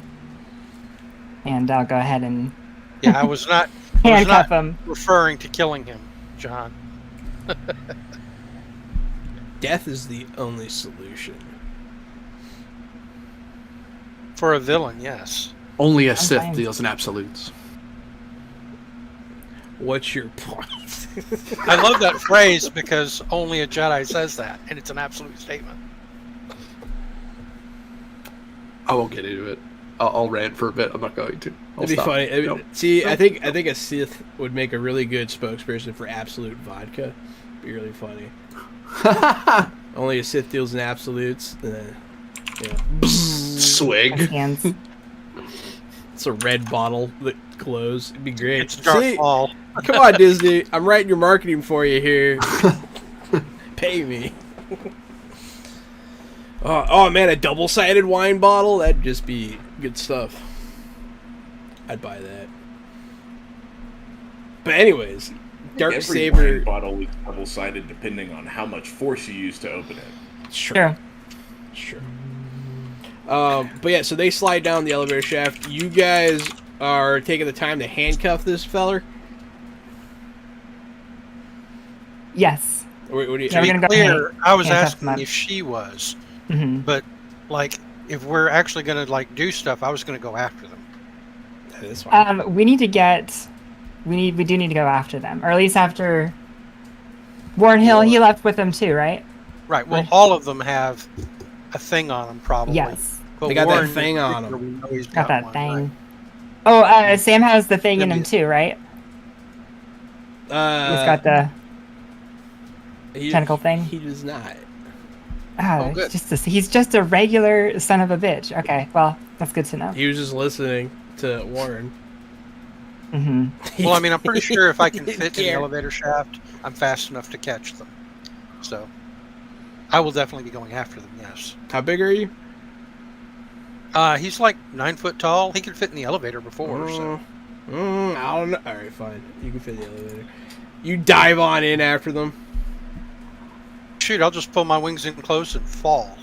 and I'll go ahead and Yeah, I was not handcuff him. referring to killing him, John. Death is the only solution. For a villain, yes. Only a I'm Sith fine. deals in absolutes. What's your point? I love that phrase because only a Jedi says that, and it's an absolute statement. I won't get into it. I'll rant for a bit. I'm not going to. I'll It'd be stop. funny. Nope. See, I Nope. think a Sith would make a really good spokesperson for absolute vodka. Be really funny. Only a Sith deals in absolutes. Yeah. Swig. Hands. It's a red bottle that glows. It'd be great. It's Darth See? Maul. Come on, Disney. I'm writing your marketing for you here. Pay me. Oh man, a double-sided wine bottle? That'd just be good stuff. I'd buy that. But anyways, Dark Every Saber. wine bottle is double-sided depending on how much force you use to open it. Sure. Sure. But yeah, so they slide down the elevator shaft. You guys are taking the time to handcuff this feller? Yes. What do you... Yeah, To we're be gonna go clear, I was handcuff him asking up. if she was, Hmm. but like if we're actually going to like do stuff, I was going to go after them. That's fine. We need to get. We do need to go after them, or at least after. Warren Hill, he left with them too, right? Right. Well, Right. all of them have a thing on them, probably. Yes. But They got that Warren in thing on particular, him. we know he's Got that one, thing. right? Oh, Sam has the thing in him Yeah. too, right? He's got the. tentacle thing? He does not. Oh, good. he's just a regular son of a bitch. Okay, well, that's good to know. He was just listening to Warren. Hmm. Well, I mean, I'm pretty sure if I can He fit in the can't. elevator shaft, I'm fast enough to catch them. So, I will definitely be going after them. Yes. How big are you? He's like 9 foot tall. He could fit in the elevator before. So, I don't know. All right, fine. You can fit in the elevator. You dive on in after them. shoot, I'll just pull my wings in close and fall.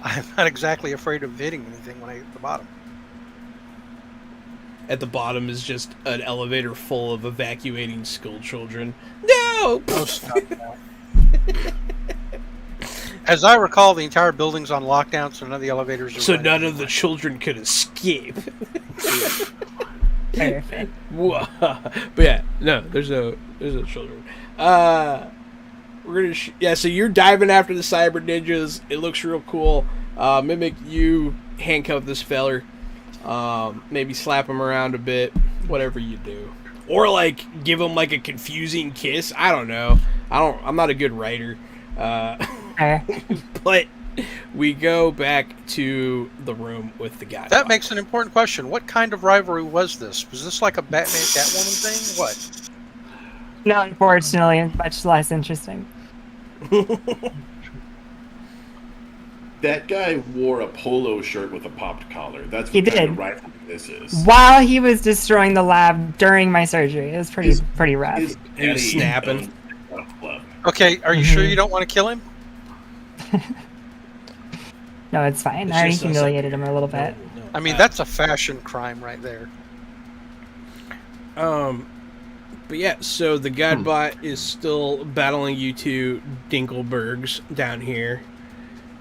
I'm not exactly afraid of hitting anything when I hit the bottom. At the bottom is just an elevator full of evacuating school children. No! Oh, stop that. As I recall, the entire building's on lockdown, so none of the elevators are So running none of the anyway. children could escape. Perfect. Whoa. But yeah, no, there's no children. We're gonna yeah. So you're diving after the cyber ninjas. It looks real cool. Mimic, you handcuff this feller. Maybe slap him around a bit. Whatever you do, or like give him like a confusing kiss. I don't know. I'm not a good writer. Fair. But we go back to the room with the guy. That makes an important question. What kind of rivalry was this? Was this like a Batman Catwoman thing? What? No, unfortunately, much less interesting. That guy wore a polo shirt with a popped collar. That's He what kind did. of rivalry this is. While he was destroying the lab during my surgery, it was pretty rough. His He was daddy snapping. owns a golf club. Okay, are you sure you don't want to kill him? No, it's fine. It's I already just us. humiliated him a little bit. No. I mean, that's a fashion crime right there. But yeah, so the Godbot is still battling you two Dinkelbergs down here.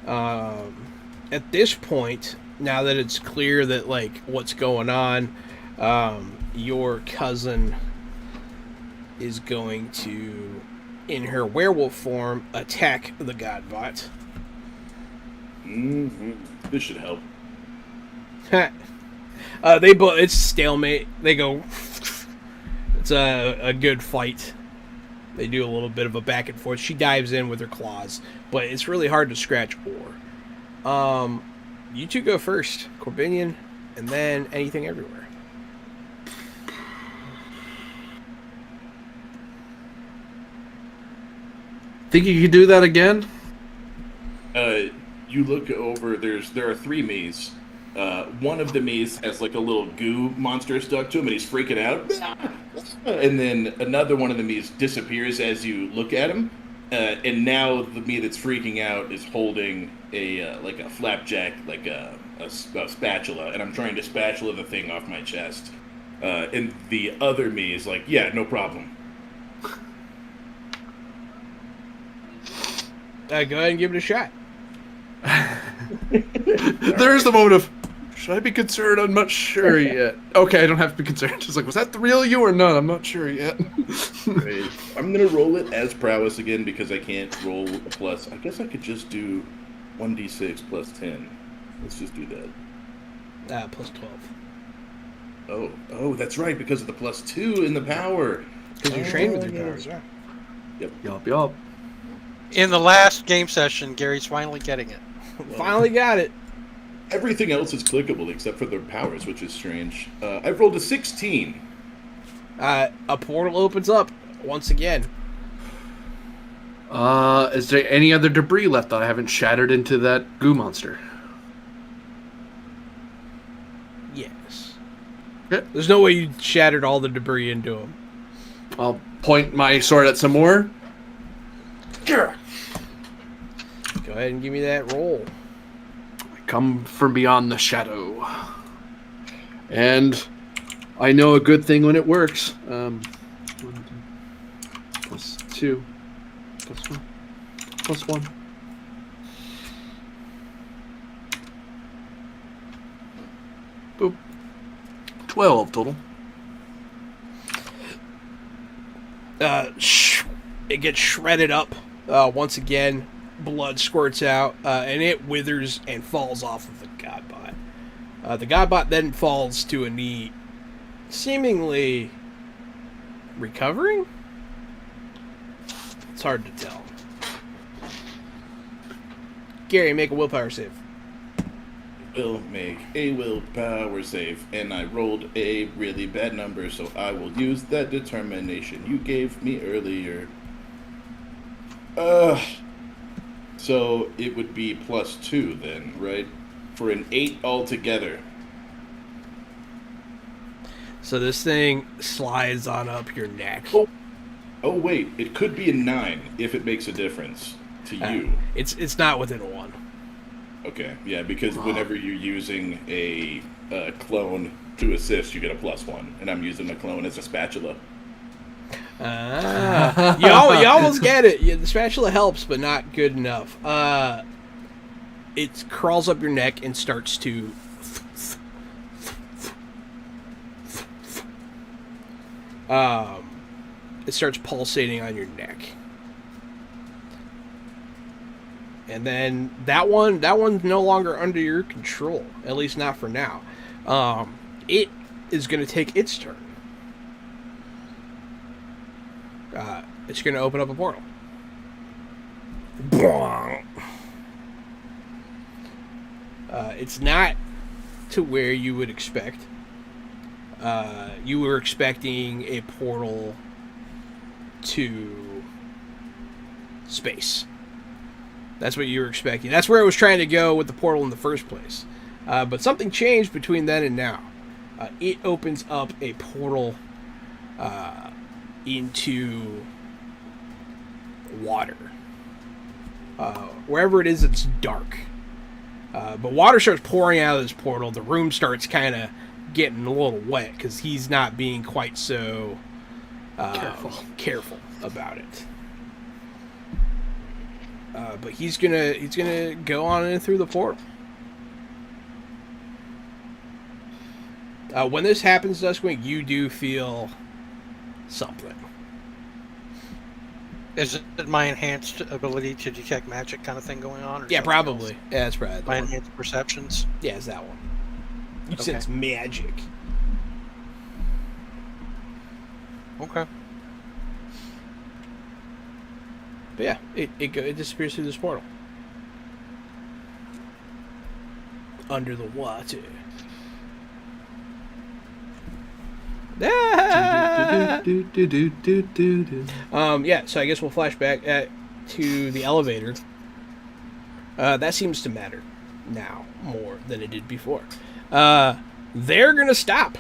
At this point, now that it's clear that like what's going on, your cousin is going to, in her werewolf form, attack the Godbot. This should help. They both. It's stalemate. They go. It's a good fight. They do a little bit of a back and forth. She dives in with her claws, but it's really hard to scratch ore. You two go first, Corbinian, and then anything everywhere. Think you could do that again? You look over. There are three Miis. One of the Miis has like a little goo monster stuck to him, and he's freaking out. And then another one of the Miis disappears as you look at him. And now the me that's freaking out is holding a like a flapjack, like a spatula, and I'm trying to spatula the thing off my chest. And the other me is like, yeah, no problem. Go ahead and give it a shot. There's the moment of, should I be concerned? I'm not sure yet. Okay, I don't have to be concerned. It's like, was that the real you or not? I'm not sure yet. Right. I'm gonna roll it as prowess again because I can't roll a plus. I guess I could just do 1d6 plus 10. Let's just do that. Plus 12. Oh, that's right, because of the plus 2 in the power. Because you're trained with your powers. Yup. In the last game session, Gary's finally getting it. Finally got it. Everything else is clickable except for their powers, which is strange. I've rolled a 16. A portal opens up once again. Is there any other debris left that I haven't shattered into that goo monster? Yes. Okay. There's no way you shattered all the debris into him. I'll point my sword at some more. Go ahead and give me that roll. I come from beyond the shadow. And I know a good thing when it works. 1, 2, plus 1, plus 1. Boop. 12 total. It gets shredded up once again. Blood squirts out, and it withers and falls off of the Godbot. The Godbot then falls to a knee, seemingly recovering? It's hard to tell. Gary, make a willpower save. Will make a willpower save, and I rolled a really bad number, so I will use that determination you gave me earlier. So it would be plus 2 then, right? For an 8 altogether. So this thing slides on up your neck. Oh wait, it could be a 9 if it makes a difference to you. It's not within a 1. Okay, yeah, because whenever you're using a clone to assist, you get a plus 1, and I'm using a clone as a spatula. You almost get it. The spatula helps, but not good enough. It crawls up your neck and starts to it starts pulsating on your neck. And then that one's no longer under your control, at least not for now. It is going to take its turn. It's going to open up a portal. It's not to where you would expect. You were expecting a portal to space. That's what you were expecting. That's where I was trying to go with the portal in the first place. But something changed between then and now. It opens up a portal into water. Wherever it is, it's dark. But water starts pouring out of this portal. The room starts kind of getting a little wet because he's not being quite so careful about it. But he's gonna go on in through the portal. When this happens, Duskwing, you do feel something. Is it my enhanced ability to detect magic kind of thing going on? Or Yeah, something probably. else? Yeah, that's probably the My one. enhanced perceptions? Yeah, it's that one. You Okay. sense magic. Okay. But yeah, it disappears through this portal. Under the water. Yeah, so I guess we'll flash back to the elevator. That seems to matter now more than it did before. They're gonna stop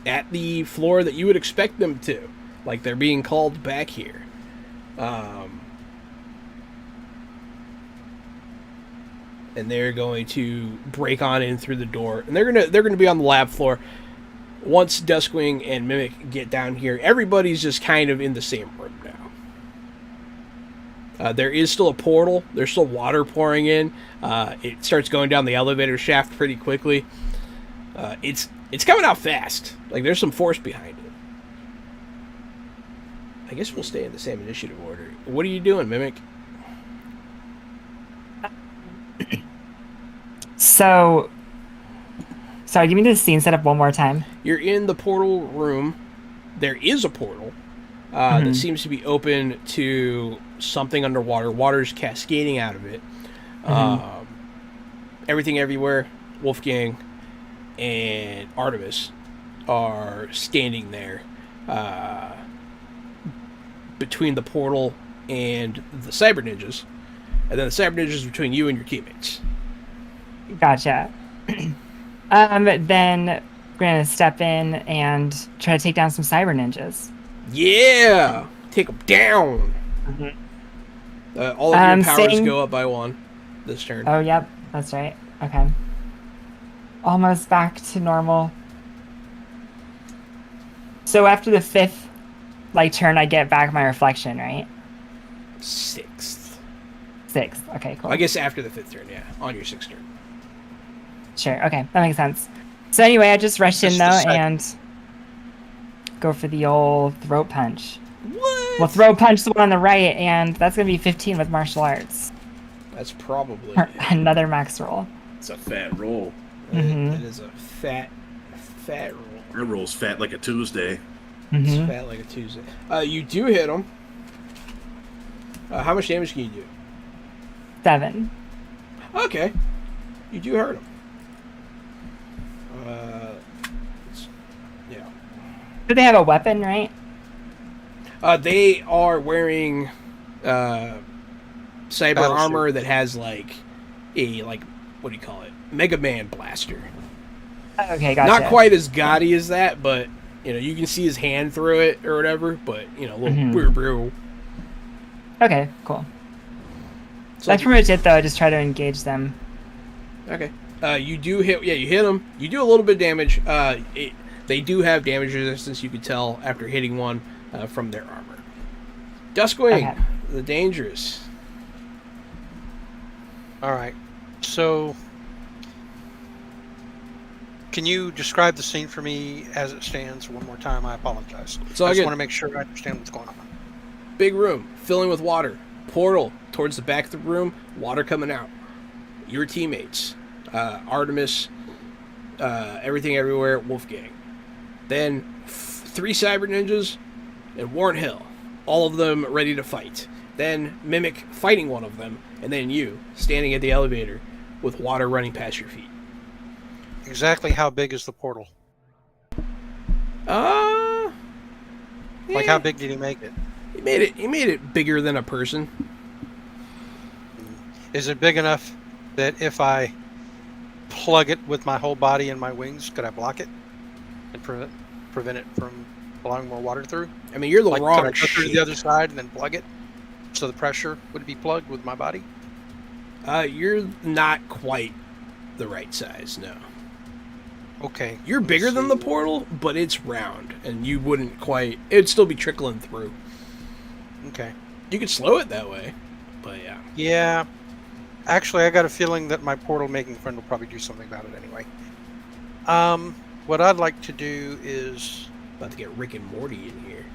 at the floor that you would expect them to, like they're being called back here. and they're going to break on in through the door, and they're gonna be on the lab floor. Once Duskwing and Mimic get down here, everybody's just kind of in the same room now. There is still a portal. There's still water pouring in. It starts going down the elevator shaft pretty quickly. It's coming out fast. Like, there's some force behind it. I guess we'll stay in the same initiative order. What are you doing, Mimic? So, sorry, give me the scene setup one more time. You're in the portal room. There is a portal that seems to be open to something underwater. Water's cascading out of it. Everything Everywhere, Wolfgang, and Artemis are standing there between the portal and the Cyber Ninjas. And then the Cyber Ninjas between you and your teammates. Gotcha. Then we're gonna step in and try to take down some cyber ninjas. Yeah! Take them down! All of your powers go up by 1 this turn. Oh, yep, that's right. Okay. Almost back to normal. So after the 5th turn, I get back my reflection, right? 6th. 6th. Okay, cool. I guess after the 5th turn, yeah. On your 6th turn. Sure. Okay, that makes sense. So anyway, I just rushed in though and go for the old throat punch. What? Well, throat punch the one on the right, and that's gonna be 15 with martial arts. That's probably Another max roll. It's a fat roll. That is a fat roll. That roll's fat like a Tuesday. It's fat like a Tuesday. You do hit him. How much damage can you do? 7. Okay. You do hurt him. Yeah. Do they have a weapon, right? They are wearing cyber Battle armor suit. that has like a what do you call it? Mega Man blaster. Okay, gotcha. Not quite as gaudy as that, but you can see his hand through it or whatever. But a little brew. Okay, cool. So That's pretty much it, though. I just try to engage them. Okay. You do hit. Yeah, you hit them. You do a little bit of damage. They do have damage resistance. You could tell after hitting one from their armor. Duskwing, Okay. the dangerous. All right. So, can you describe the scene for me as it stands one more time? I apologize. So I just good. want to make sure I understand what's going on. Big room filling with water. Portal towards the back of the room. Water coming out. Your teammates, Artemis, Everything Everywhere, Wolfgang. Then 3 Cyber Ninjas and Warren Hill. All of them ready to fight. Then Mimic fighting one of them. And then you standing at the elevator with water running past your feet. Exactly how big is the portal? Like, how big did he make it? He made it bigger than a person. Is it big enough that if I plug it with my whole body and my wings, could I block it and prevent it from allowing more water through? I mean, you're the Like, wrong could I go through shape. the other side and then plug it so the pressure would be plugged with my body? You're not quite the right size, no. Okay. You're bigger than the portal, but it's round, and you wouldn't quite... It'd still be trickling through. Okay. You could slow it that way, but yeah. Yeah. Actually, I got a feeling that my portal making friend will probably do something about it anyway. What I'd like to do is... About to get Rick and Morty in here.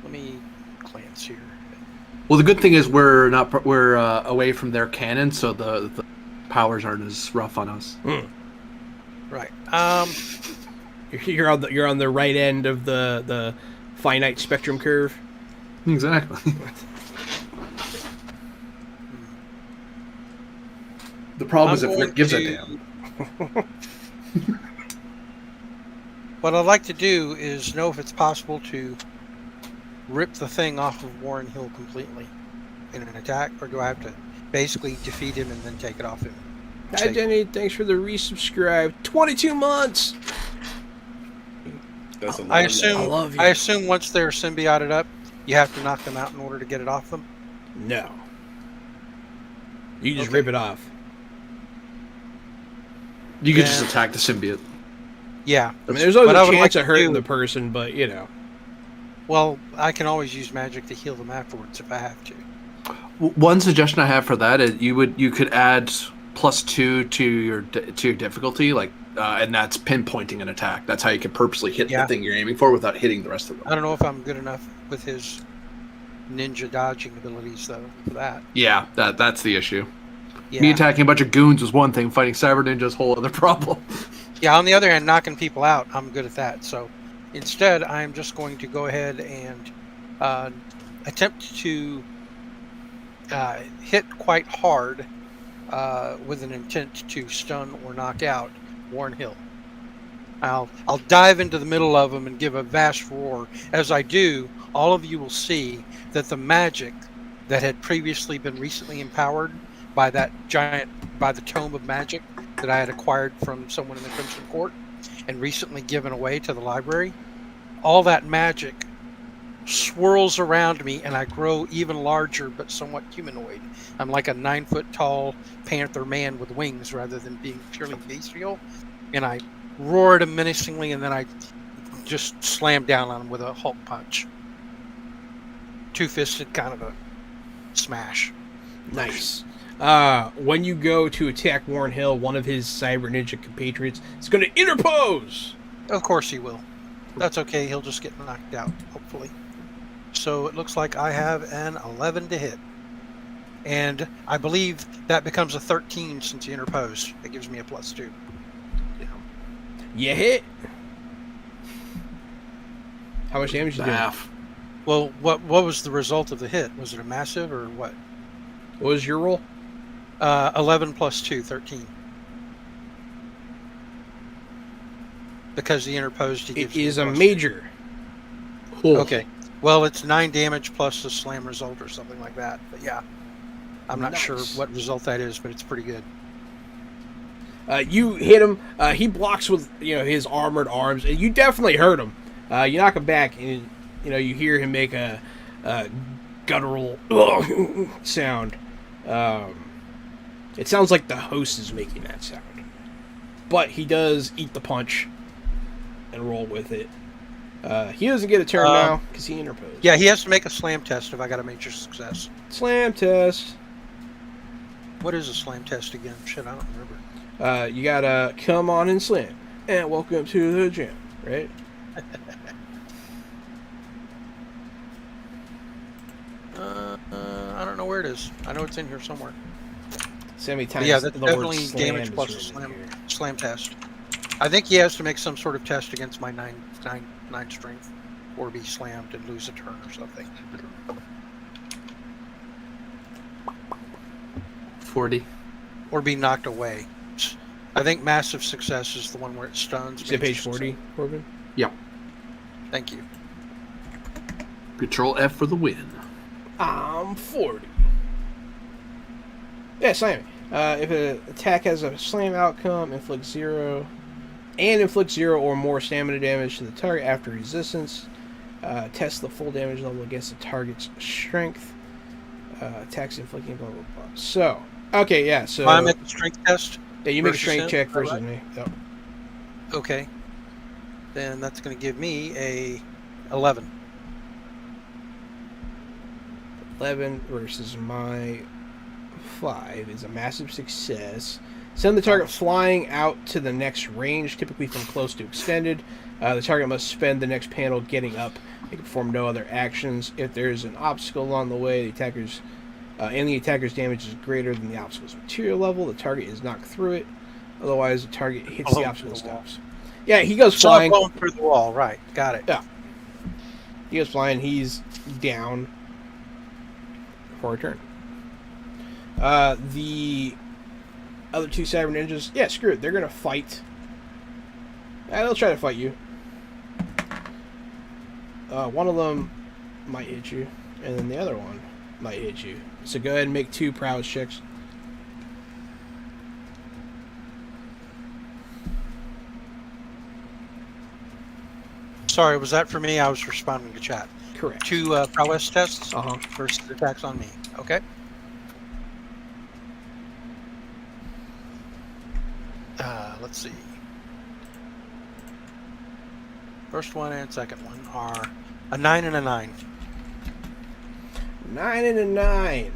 Let me glance here. Well, the good thing is we're away from their cannon, so the powers aren't as rough on us. Right. You're on the right end of the finite spectrum curve. Exactly. The problem is if Rick gives a damn. What I'd like to do is know if it's possible to rip the thing off of Warren Hill completely in an attack, or do I have to basically defeat him and then take it off him? Hi, Jenny. Thanks for the resubscribe. 22 months! That's a lot. I assume. I love you. I assume once they're symbioted up, you have to knock them out in order to get it off them. No. You just Okay. rip it off. You could Yeah. just attack the symbiote. Yeah. I mean, there's always What a I would chance like of to hurting do- the person, but you know. Well, I can always use magic to heal them afterwards if I have to. One suggestion I have for that is you could add +2 to your difficulty, like, and that's pinpointing an attack. That's how you can purposely hit Yeah. the thing you're aiming for without hitting the rest of them. I don't know if I'm good enough with his ninja dodging abilities though for that. Yeah, that's the issue. Yeah. Me attacking a bunch of goons is one thing. Fighting cyber ninjas, whole other problem. Yeah, on the other hand, knocking people out, I'm good at that. So instead, I'm just going to go ahead and attempt to hit quite hard with an intent to stun or knock out Warren Hill. I'll dive into the middle of them and give a vast roar. As I do, all of you will see that the magic that had previously been recently empowered by the Tome of Magic that I had acquired from someone in the Crimson Court and recently given away to the library, all that magic swirls around me and I grow even larger but somewhat humanoid. I'm like a 9-foot tall panther man with wings rather than being purely bestial, and I roar at him menacingly and then I just slam down on him with a Hulk punch. Two-fisted kind of a smash. Nice. When you go to attack Warren Hill, one of his cyber ninja compatriots is going to interpose. Of course he will. That's okay. He'll just get knocked out, hopefully. So it looks like I have an 11 to hit. And I believe that becomes a 13 since he interposed. That gives me a +2. You hit. How much damage you do? Half. Well, what was the result of the hit? Was it a massive or what? What was your roll? 11 + 2, 13. Because he interposed, he gives It me is a +2. major. Okay. Well, it's 9 damage plus a slam result or something like that. But yeah, I'm not sure Nice. what result that is, but it's pretty good. You hit him. He blocks with his armored arms, and you definitely hurt him. You knock him back, and you hear him make a guttural sound. It sounds like the host is making that sound, but he does eat the punch and roll with it. He doesn't get a turn now because he interposed. Yeah, he has to make a slam test if I got a major success. Slam test. What is a slam test again? Shit, I don't remember. You gotta come on and slam, and welcome to the gym, right? I don't know where it is. I know it's in here somewhere. So many times Yeah, that's the word definitely slam damage is plus a written slam. here. Slam test. I think he has to make some sort of test against my 9 strength, or be slammed and lose a turn or something. 40. Or be knocked away. I think massive success is the one where it stuns. You say page major 40, Corbin? Yep. Thank you. Control F for the win. I'm 40. Yeah, slam. If an attack has a slam outcome, inflict 0 or more stamina damage to the target after resistance. Test the full damage level against the target's strength. Attacks inflicting blah blah blah. So, okay, yeah. So I'm at the strength test. yeah, you make a versus strength him, check is that versus right? me. Yep. Okay. Then that's going to give me a 11. 11 versus my 5 is a massive success. Send the target flying out to the next range, typically from close to extended. The target must spend the next panel getting up. They can perform no other actions. If there's an obstacle along the way, the attacker's damage is greater than the obstacle's material level, the target is knocked through it. Otherwise, the target hits the obstacle and stops. Yeah, he goes So flying. I'm going through the wall, right? Got it. Yeah. He goes flying. He's down for a turn. The other two cyber ninjas, yeah, screw it. They're gonna fight. They'll try to fight you. One of them might hit you, and then the other one might hit you. So go ahead and make 2 prowess checks. Sorry, was that for me? I was responding to chat. Correct. 2 prowess tests Uh huh. versus attacks on me. Okay. let's see. First one and second one are a 9 and a 9. 9 and a 9.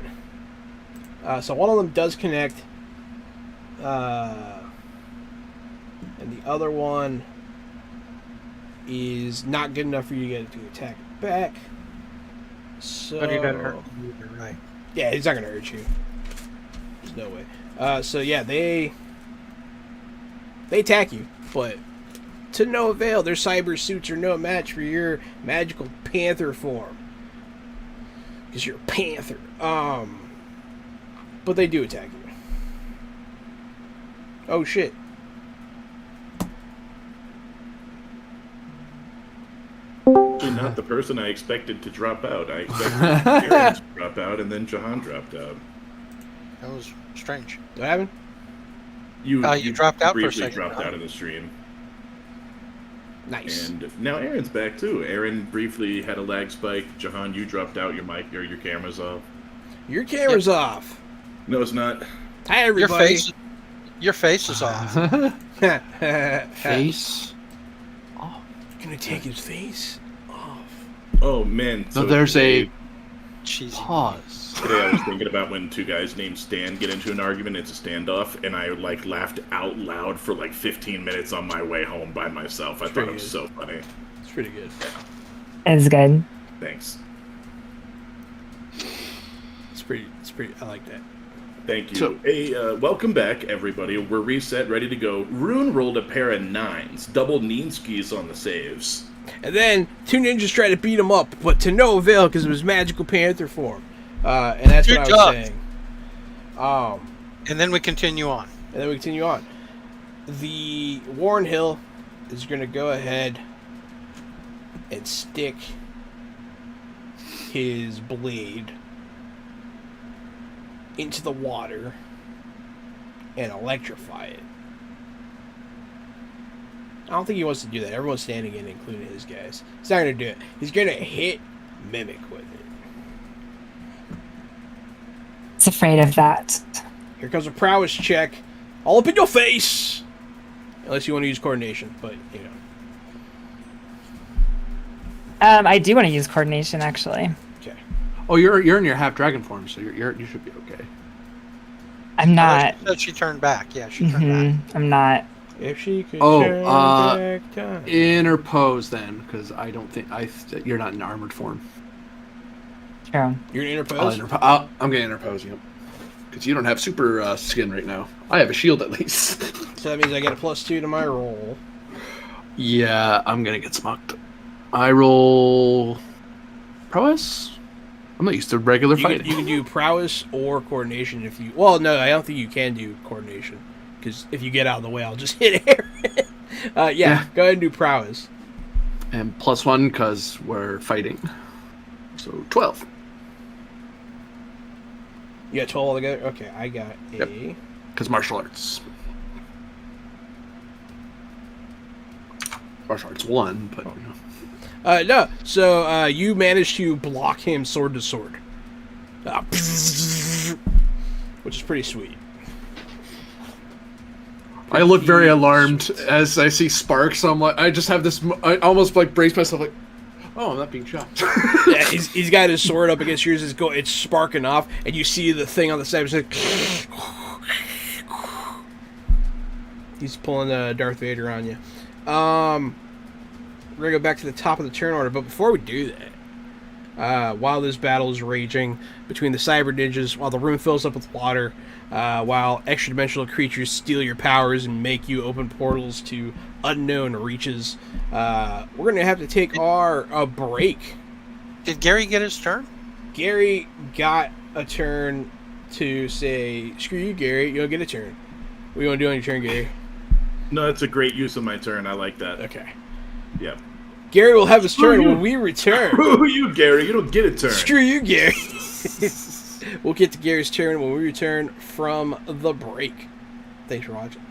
So one of them does connect. And the other one is not good enough for you to get it to attack back. So, But he doesn't hurt you either, right? yeah, he's not going to hurt you. There's no way. So yeah, they attack you, but to no avail. Their cyber suits are no match for your magical panther form. Because you're a panther. But they do attack you. Oh shit. Actually, not the person I expected to drop out. I expected Aaron to drop out, and then Jahan dropped out. That was strange. What happened? You dropped out for a briefly second, dropped huh? out of the stream. Nice. And now Aaron's back too. Aaron briefly had a lag spike. Jahan, you dropped out. Your mic or your camera's off. Your camera's off. No, it's not. Hi everybody. Your face is off. Face. Gonna take his face off. Oh man. So there's a Cheesy. pause. Today I was thinking about when two guys named Stan get into an argument. It's a standoff, and I laughed out loud for 15 minutes on my way home by myself. I thought pretty it was good. so funny. It's pretty good. It's good. Thanks. It's pretty. I like that. Thank you. So- Hey, welcome back, everybody. We're reset, ready to go. Rune rolled a pair of 9s, double Neenskis on the saves. And then two ninjas tried to beat him up, but to no avail because it was magical panther form. And that's Good what I job. was saying. And then we continue on. And then we continue on. The Warren Hill is going to go ahead and stick his blade into the water and electrify it. I don't think he wants to do that. Everyone's standing in, including his guys. He's not going to do it. He's going to hit Mimic with it. It's afraid of that. Here comes a prowess check. All up in your face! Unless you want to use coordination, but, you know. I do want to use coordination, actually. Okay. Oh, you're in your half dragon form, so you should be okay. I'm not. She said she turned back. Yeah, she turned back. I'm not. If she could Oh, turn back time. Interpose then, because I don't think you're not in armored form. True. You're going to interpose? I'm gonna interpose, yep. Because you don't have super skin right now. I have a shield at least. So that means I get a +2 to my roll. Yeah, I'm gonna get smucked. I roll prowess. I'm not used to regular You fighting. can do prowess or coordination if you... Well, no, I don't think you can do coordination. Because if you get out of the way, I'll just hit Aaron. Yeah, go ahead and do prowess. And +1 because we're fighting. So 12. You got 12 altogether? Okay, I got a... Yep. Because martial arts. Martial arts 1, but you know. No, so you managed to block him sword to sword. Which is pretty sweet. I look very alarmed as I see sparks. I'm like, I just have this. I almost brace myself, like, oh, I'm not being shot. Yeah, he's got his sword up against yours. It's sparking off, and you see the thing on the side. It's like he's pulling Darth Vader on you. We're gonna go back to the top of the turn order, but before we do that, while this battle is raging between the cyber ninjas, while the room fills up with water, while extra-dimensional creatures steal your powers and make you open portals to unknown reaches, we're gonna have to take a break. Did Gary get his turn? Gary got a turn to say, screw you, Gary, you don't get a turn. What do you want to do on your turn, Gary? No, that's a great use of my turn. I like that. Okay. Yeah. Gary will have his turn you. when we return. Screw you, Gary. You don't get a turn. Screw you, Gary. We'll get to Gary's turn when we return from the break. Thanks for watching.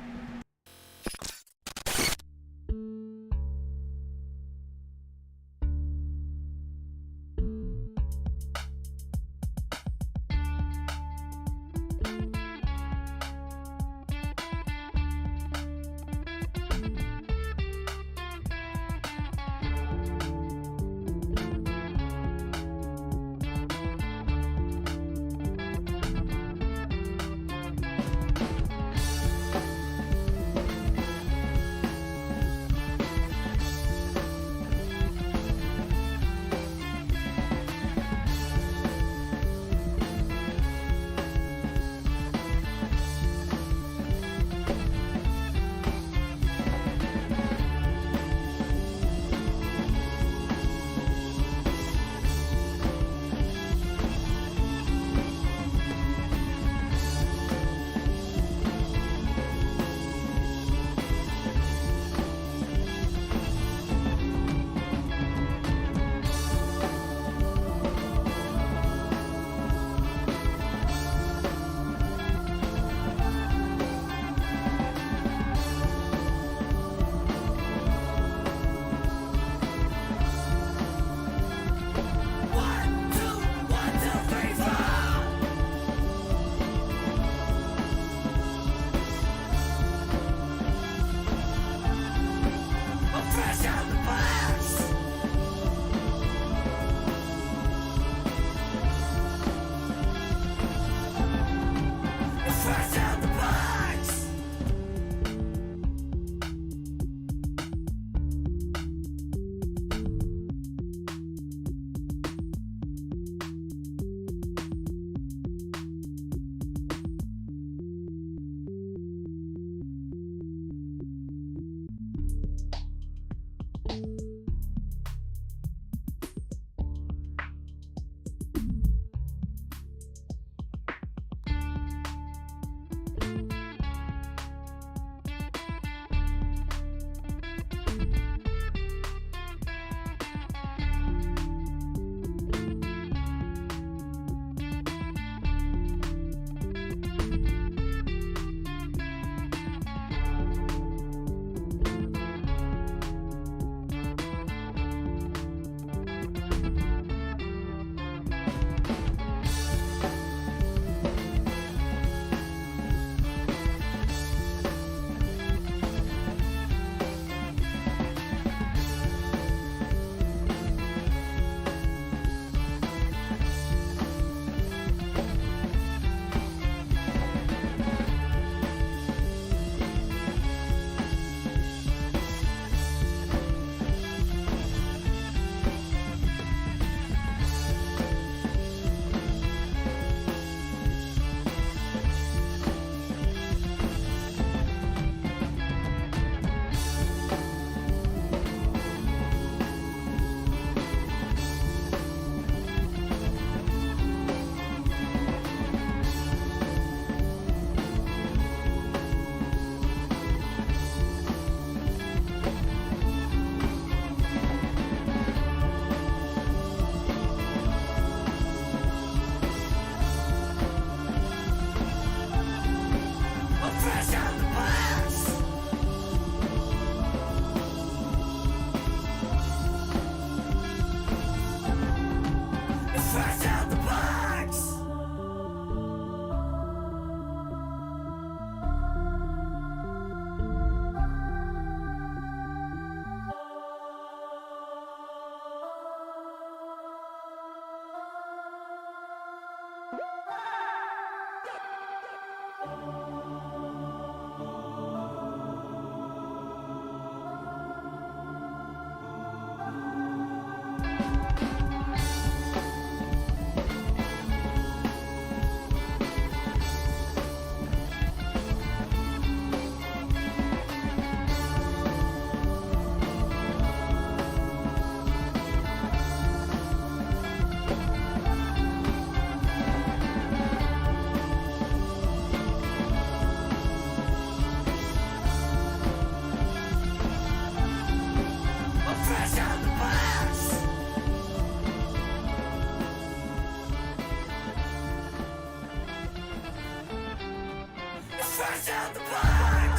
Fresh out the box.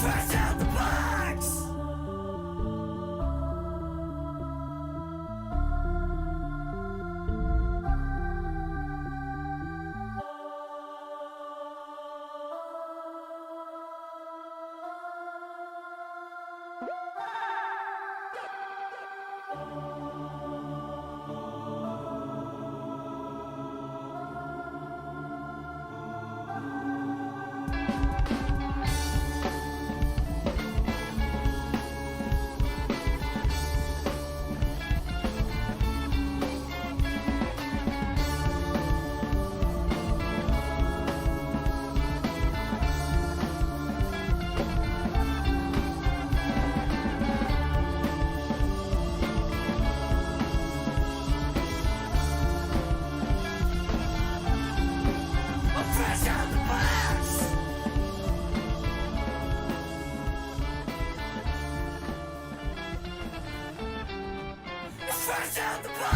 Fresh out the box. out the box.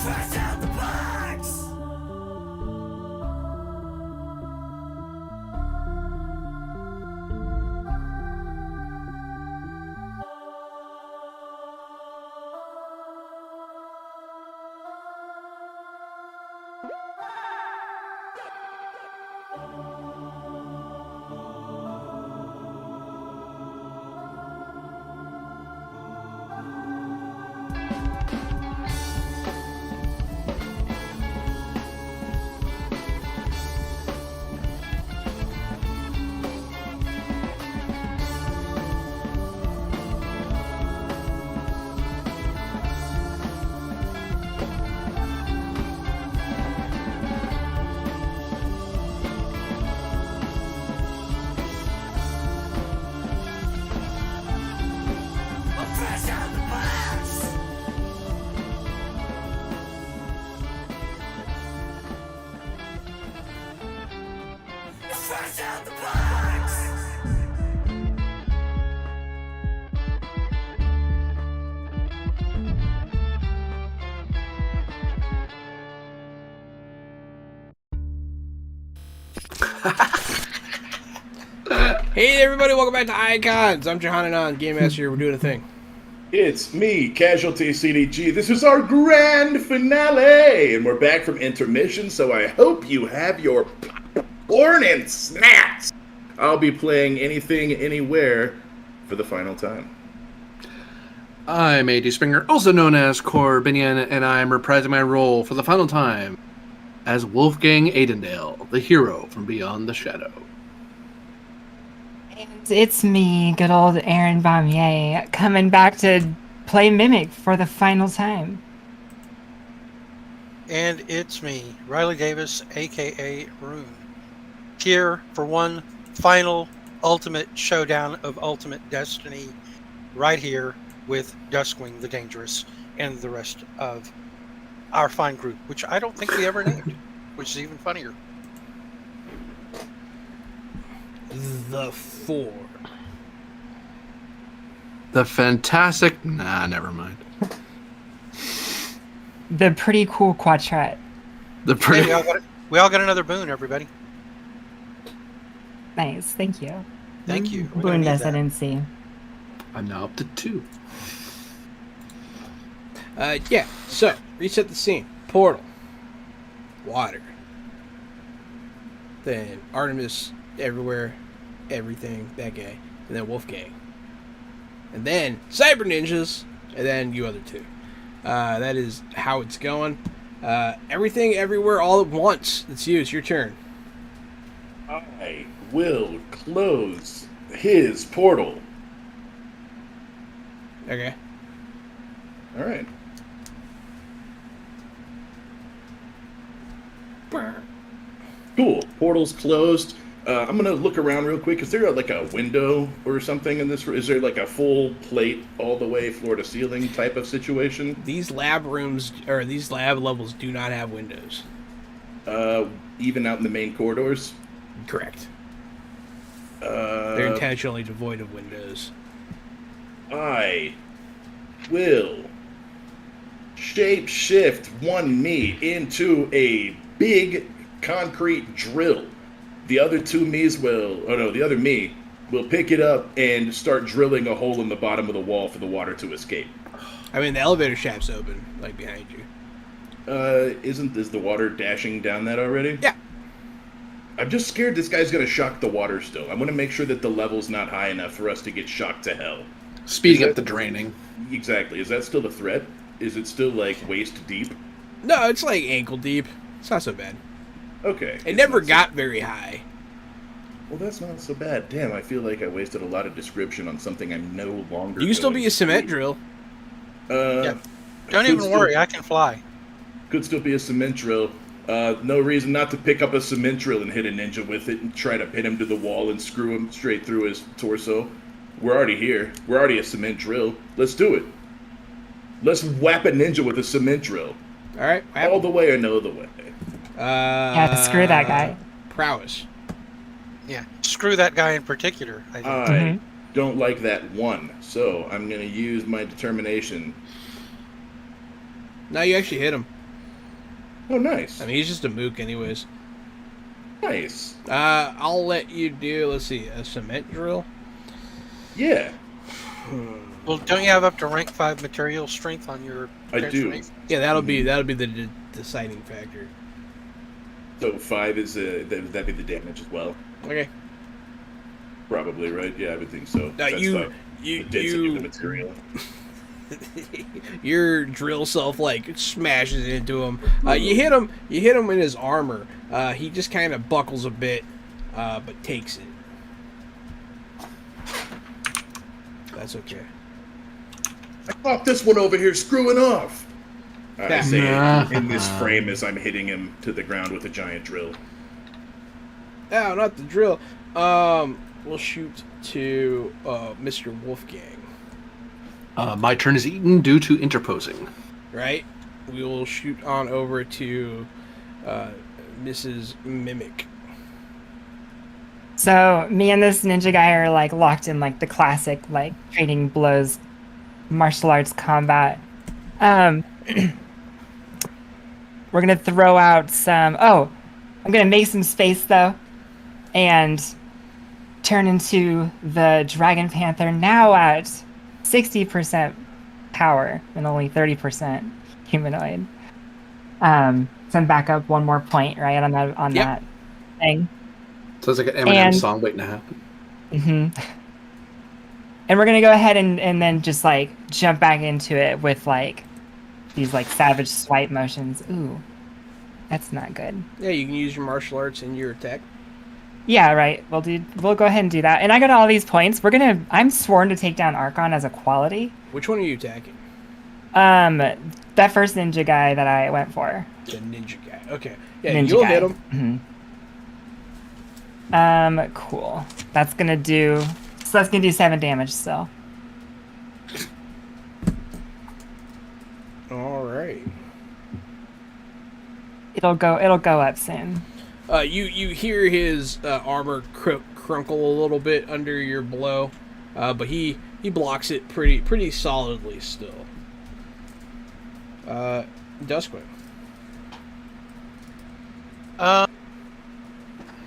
Fresh out the box. Fresh out the box. Fresh out the box. Hey everybody, welcome back to Icons. I'm Johanan, Game Master here. We're doing a thing. It's me, Casualty CDG. This is our grand finale, and we're back from intermission, so I hope you have your popcorn and snacks. I'll be playing anything, anywhere for the final time. I'm A.D. Springer, also known as Corbinian, and I'm reprising my role for the final time as Wolfgang Aidendale, the hero from Beyond the Shadow. And it's me, good old Aaron Baumier, coming back to play Mimic for the final time. And it's me, Riley Davis, aka Rune, here for one final ultimate showdown of Ultimate Destiny, right here with Duskwing the Dangerous and the rest of our fine group, which I don't think we ever named, which is even funnier. The Four. The fantastic... Nah, never mind. The pretty cool quartet. The Hey, pretty... we all got another boon, everybody. Nice, thank you. Thank you. We're gonna need Boondas, I that. didn't see. I'm now up to 2. Yeah, so, reset the scene. Portal. Water. Then Artemis everywhere, everything, that guy. And then Wolfgang. And then Cyber Ninjas, and then you other two. That is how it's going. Everything, everywhere, all at once. It's you, it's your turn. I will close his portal. Okay. All right. Cool. Portal's closed. I'm gonna look around real quick. Is there like a window or something in this? Is there like a full plate all the way floor to ceiling type of situation? These lab rooms, or these lab levels do not have windows. Even out in the main corridors? Correct. Uh, They're intentionally devoid of windows. I will shape-shift one me into a big concrete drill. The other two me's the other me will pick it up and start drilling a hole in the bottom of the wall for the water to escape. I mean, the elevator shaft's open, like behind you. Is the water dashing down that already? Yeah. I'm just scared this guy's gonna shock the water still. I want to make sure that the level's not high enough for us to get shocked to hell. Speeding Is up that- the draining. Exactly. Is that still a threat? Is it still like waist deep? No, it's like ankle deep. It's not so bad. Okay. It never got very high. Well, that's not so bad. Damn, I feel like I wasted a lot of description on something I'm no longer. You can still going be a to cement do. drill. Yeah. Don't could even still- worry, I can fly. Could still be a cement drill. No reason not to pick up a cement drill and hit a ninja with it and try to pin him to the wall and screw him straight through his torso. We're already here. We're already a cement drill. Let's do it. Let's whap a ninja with a cement drill. All right. All the way or no the way. Yeah, screw that guy. Prowess. Yeah. Screw that guy in particular, I think. I don't like that one, so I'm going to use my determination. No, you actually hit him. Oh, nice. I mean, he's just a mook anyways. Nice. I'll let you do, let's see, a cement drill. Yeah, Well, don't you have up to rank 5 material strength on your I do. transformation? Yeah, that'll be the deciding factor. So 5 is that'd be the damage as well. Okay. Probably, right? Yeah, I would think so. Now That's you the density of the material. your drill self like smashes into him. You hit him in his armor. He just kind of buckles a bit, but takes it. That's okay. I thought this one over here screwing off. I say Nah. in this frame as I'm hitting him to the ground with a giant drill. Oh, not the drill. We'll shoot to Mr. Wolfgang. My turn is eaten due to interposing. Right? We will shoot on over to Mrs. Mimic. So me and this ninja guy are like locked in like the classic like trading blows martial arts combat. We're gonna throw out some I'm gonna make some space though and turn into the Dragon Panther now at 60% power and only 30% humanoid. Send back up one more point, right, on that thing. So it's like an Eminem And- song waiting to happen. hmm And we're gonna go ahead and then just like jump back into it with like these like savage swipe motions. Ooh, that's not good. Yeah, you can use your martial arts in your attack. Yeah, right. We'll go ahead and do that. And I got all these points. I'm sworn to take down Archon as a quality. Which one are you attacking? That first ninja guy that I went for. The ninja guy. Okay. Yeah, Ninja you'll guy. hit him. Cool. That's gonna do 7 damage still. All right. It'll go up soon. You hear his armor crunkle a little bit under your blow, but he blocks it pretty solidly still. Duskwing.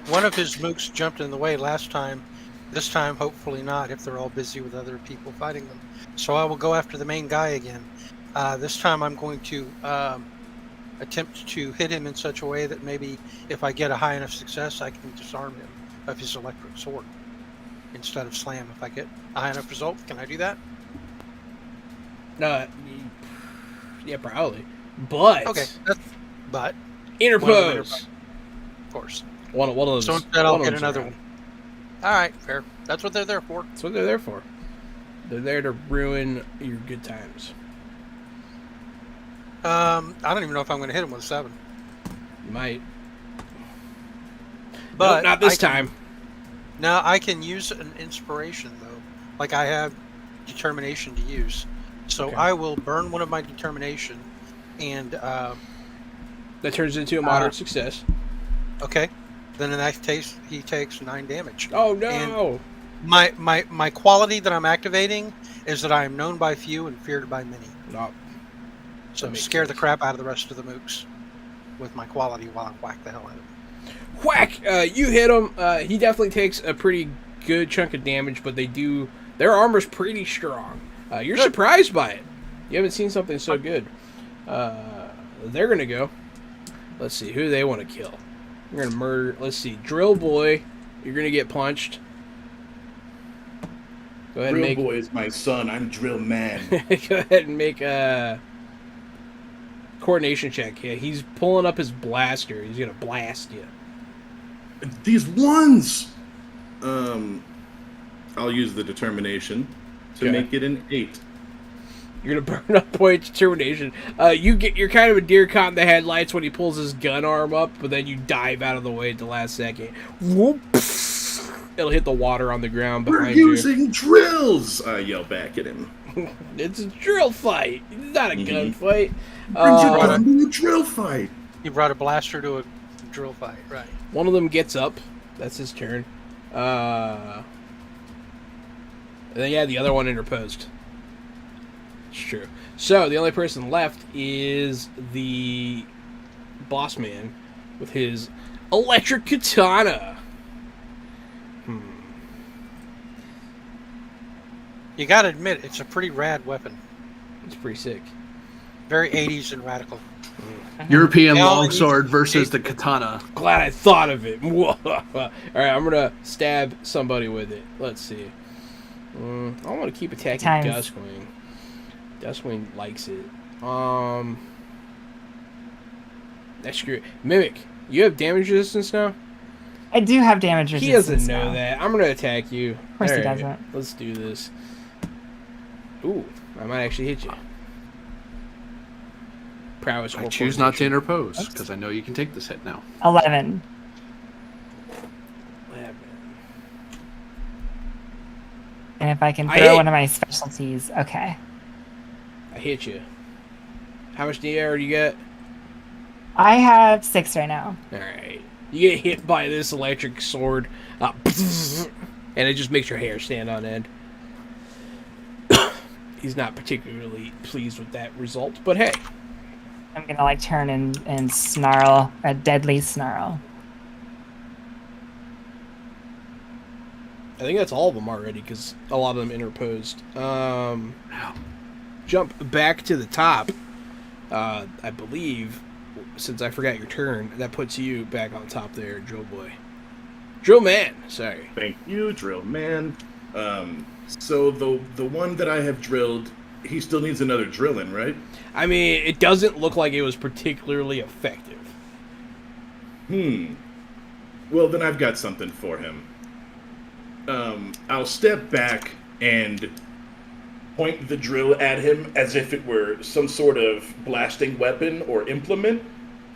One of his mooks jumped in the way last time. This time, hopefully not, if they're all busy with other people fighting them. So I will go after the main guy again. This time I'm going to attempt to hit him in such a way that maybe if I get a high enough success, I can disarm him of his electric sword instead of slam. If I get a high enough result, can I do that? Yeah, probably. But Okay, but interpose. of course. One of those. So instead, I'll one of get them's another around. one. All right, fair. That's what they're there for. That's what they're there for. They're there to ruin your good times. I don't even know if I'm going to hit him with a 7. You might. But Nope, not this time. Now I can use an inspiration though, like I have determination to use. So Okay. I will burn one of my determination, and That turns into a moderate success. okay, then in that case he takes 9 damage. Oh no! My quality that I'm activating is that I am known by few and feared by many. No. So That makes scare the sense. crap out of the rest of the mooks with my quality while I whack the hell out of them. Whack! You hit him. He definitely takes a pretty good chunk of damage, but their armor's pretty strong. You're Good. surprised by it. You haven't seen something so good. They're gonna go. Let's see who they want to kill. You're gonna murder. Let's see, Drill Boy. You're gonna get punched. Go ahead Drill and make. Boy is my son. I'm Drill Man. Go ahead and make a coordination check. Yeah, he's pulling up his blaster. He's gonna blast you. These ones. I'll use the determination to Okay. make it an 8. You're gonna burn up point determination. You're kind of a deer caught in the headlights when he pulls his gun arm up, but then you dive out of the way at the last second. Whoop! It'll hit the water on the ground We're behind you. using drills! I yell back at him. It's a drill fight. It's not a Mhm. gunfight. Brings you Uh, down to a drill fight. He brought a blaster to a drill fight, right? One of them gets up. That's his turn. And then, yeah, the other one interposed. It's true. So, the only person left is the boss man with his electric katana. You gotta admit, it's a pretty rad weapon. It's pretty sick. Very 80s and radical. European Yeah, longsword versus the katana. Glad I thought of it. All right, I'm gonna stab somebody with it. Let's see. I want to keep attacking Duskwing. Duskwing likes it. That's screw it. Mimic, you have damage resistance now? I do have damage resistance. He doesn't know now. that. I'm gonna attack you. Of course he doesn't. Let's do this. Ooh, I might actually hit you. Prowess. I choose not to interpose because I know you can take this hit now. 11. And if I can throw one of my specialties, okay. I hit you. How much DR do you get? I have 6 right now. Alright. You get hit by this electric sword, and it just makes your hair stand on end. He's not particularly pleased with that result, but hey. I'm gonna like turn and snarl, a deadly snarl. I think that's all of them already, because a lot of them interposed. Jump back to the top. I believe, since I forgot your turn, that puts you back on top there, Drill Boy. Drill Man, sorry. Thank you, Drill Man. So the one that I have drilled, he still needs another drilling, right? I mean, it doesn't look like it was particularly effective. Well, then I've got something for him. I'll step back and point the drill at him as if it were some sort of blasting weapon or implement,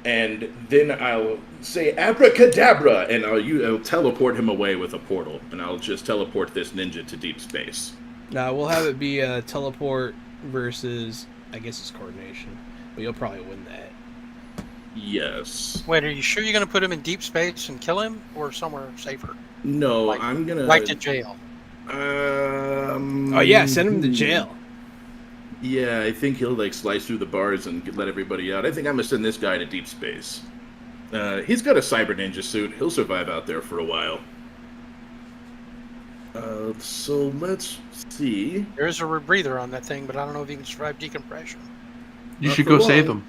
and then I'll say abracadabra, and I'll teleport him away with a portal, and I'll just teleport this ninja to deep space. Now, we'll have it be a teleport versus, I guess it's coordination, but you'll probably win that. Yes. Wait, are you sure you're going to put him in deep space and kill him, or somewhere safer? No, I'm gonna... Right to jail. Oh yeah, send him to jail. Yeah, I think he'll like slice through the bars and let everybody out. I think I'm gonna send this guy to deep space. He's got a cyber ninja suit. He'll survive out there for a while. So let's see. There is a rebreather on that thing, but I don't know if he can survive decompression. You should go save him.